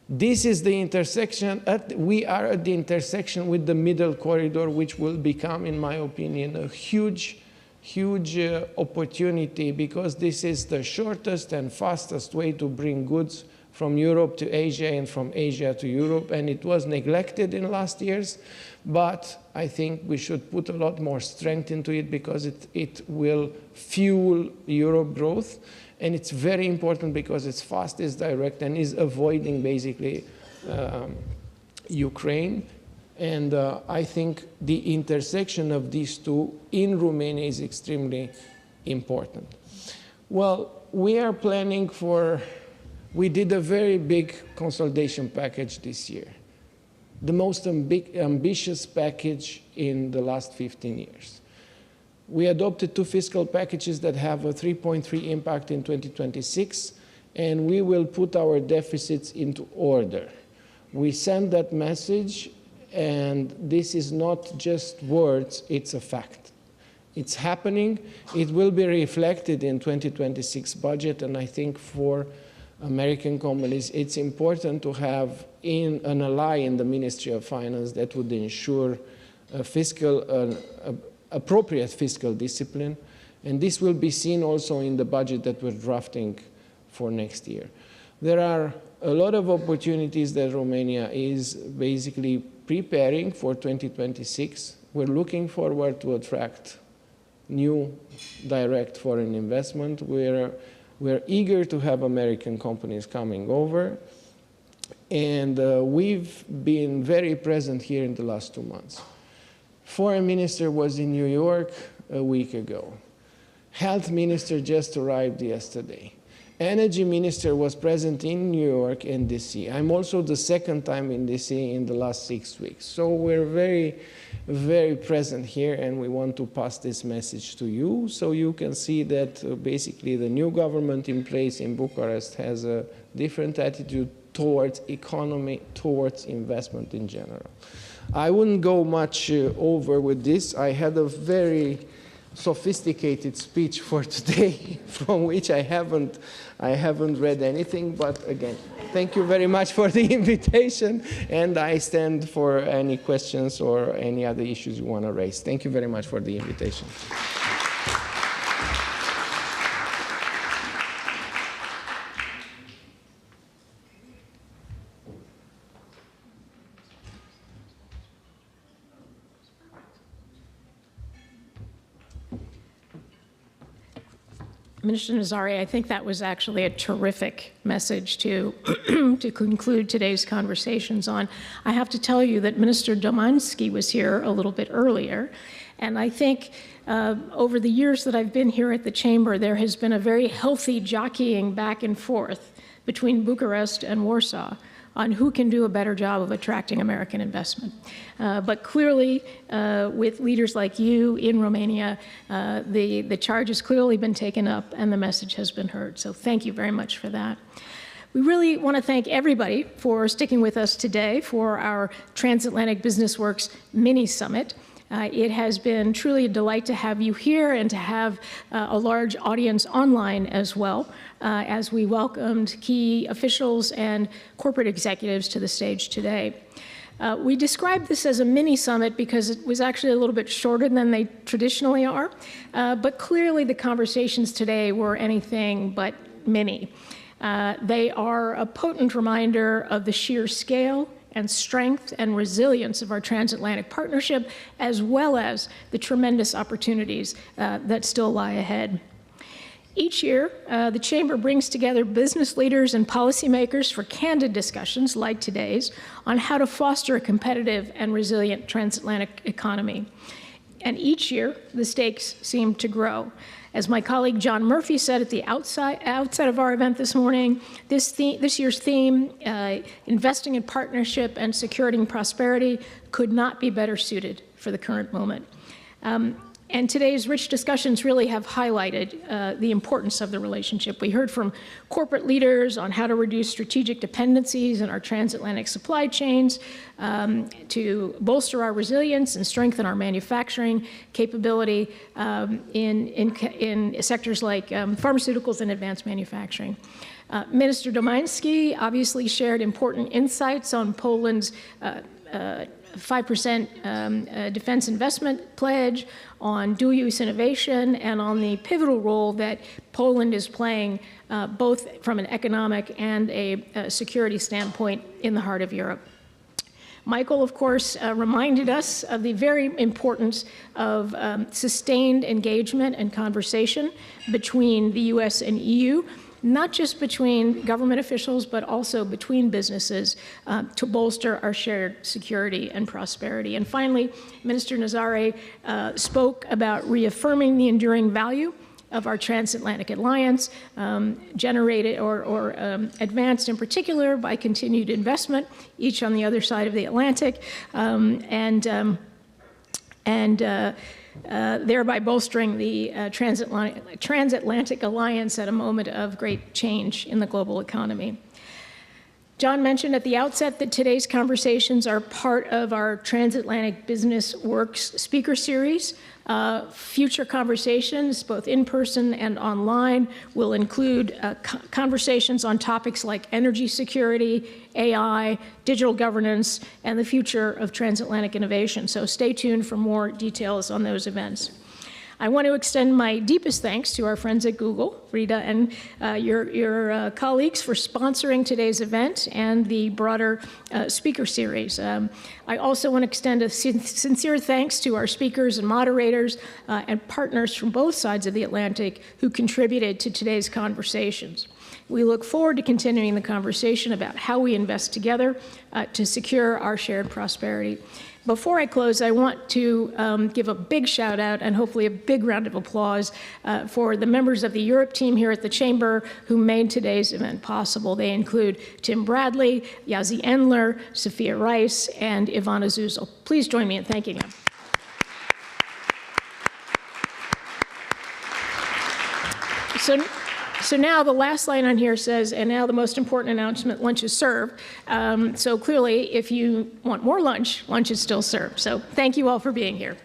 This is the intersection, we are at the intersection with the middle corridor, which will become, in my opinion, a huge opportunity, because this is the shortest and fastest way to bring goods from Europe to Asia and from Asia to Europe, and it was neglected in last years, but I think we should put a lot more strength into it, because it will fuel Europe growth, and it's very important because it's fast, it's direct, and is avoiding basically Ukraine. And I think the intersection of these two in Romania is extremely important. Well, we are planning we did a very big consolidation package this year, the most ambitious package in the last 15 years. We adopted 2 fiscal packages that have a 3.3 impact in 2026, and we will put our deficits into order. We send that message, and this is not just words, it's a fact. It's happening. It will be reflected in 2026 budget, and I think for American companies, it's important to have an ally in the Ministry of Finance that would ensure appropriate fiscal discipline. And this will be seen also in the budget that we're drafting for next year. There are a lot of opportunities that Romania is basically preparing for 2026. We're looking forward to attract new direct foreign investment. We're We're eager to have American companies coming over. And we've been very present here in the last 2 months. Foreign minister was in New York a week ago. Health minister just arrived yesterday. Energy minister was present in New York and DC. I'm also the second time in DC in the last 6 weeks. So we're very, very present here, and we want to pass this message to you so you can see that basically the new government in place in Bucharest has a different attitude towards economy, towards investment in general. I wouldn't go much over with this. I had a very sophisticated speech for today from which I haven't read anything, but again, thank you very much for the invitation, and I stand for any questions or any other issues you want to raise. Thank you very much for the invitation. Minister Nazare, I think that was actually a terrific message to, to conclude today's conversations on. I have to tell you that Minister Domanski was here a little bit earlier, and I think over the years that I've been here at the Chamber, there has been a very healthy jockeying back and forth between Bucharest and Warsaw on who can do a better job of attracting American investment. But clearly, with leaders like you in Romania, the charge has clearly been taken up and the message has been heard. So thank you very much for that. We really want to thank everybody for sticking with us today for our Transatlantic Business Works mini summit. It has been truly a delight to have you here and to have a large audience online as well, as we welcomed key officials and corporate executives to the stage today. We described this as a mini summit because it was actually a little bit shorter than they traditionally are, but clearly the conversations today were anything but mini. They are a potent reminder of the sheer scale and strength and resilience of our transatlantic partnership, as well as the tremendous opportunities that still lie ahead. Each year, the Chamber brings together business leaders and policymakers for candid discussions like today's on how to foster a competitive and resilient transatlantic economy. And each year, the stakes seem to grow. As my colleague John Murphy said at the outset of our event this morning, this year's theme, investing in partnership and securing prosperity, could not be better suited for the current moment. And today's rich discussions really have highlighted the importance of the relationship. We heard from corporate leaders on how to reduce strategic dependencies in our transatlantic supply chains, to bolster our resilience and strengthen our manufacturing capability in sectors like pharmaceuticals and advanced manufacturing. Minister Domanski obviously shared important insights on Poland's 5% defense investment pledge, on dual-use innovation, and on the pivotal role that Poland is playing both from an economic and a security standpoint in the heart of Europe. Michael, of course, reminded us of the very importance of sustained engagement and conversation between the U.S. and EU, not just between government officials, but also between businesses to bolster our shared security and prosperity. And finally, Minister Nazare spoke about reaffirming the enduring value of our transatlantic alliance, generated or advanced in particular by continued investment, each on the other side of the Atlantic, thereby bolstering the transatlantic alliance at a moment of great change in the global economy. John mentioned at the outset that today's conversations are part of our Transatlantic Business Works speaker series. Future conversations, both in person and online, will include conversations on topics like energy security, AI, digital governance, and the future of transatlantic innovation. So stay tuned for more details on those events. I want to extend my deepest thanks to our friends at Google, Rita, and your colleagues for sponsoring today's event and the broader speaker series. I also want to extend a sincere thanks to our speakers and moderators and partners from both sides of the Atlantic who contributed to today's conversations. We look forward to continuing the conversation about how we invest together to secure our shared prosperity. Before I close, I want to give a big shout out and hopefully a big round of applause for the members of the Europe team here at the Chamber who made today's event possible. They include Tim Bradley, Yazi Endler, Sophia Rice, and Ivana Zuzel. Please join me in thanking them. So now the last line on here says, and now the most important announcement, lunch is served. So clearly, if you want more lunch, lunch is still served. So thank you all for being here.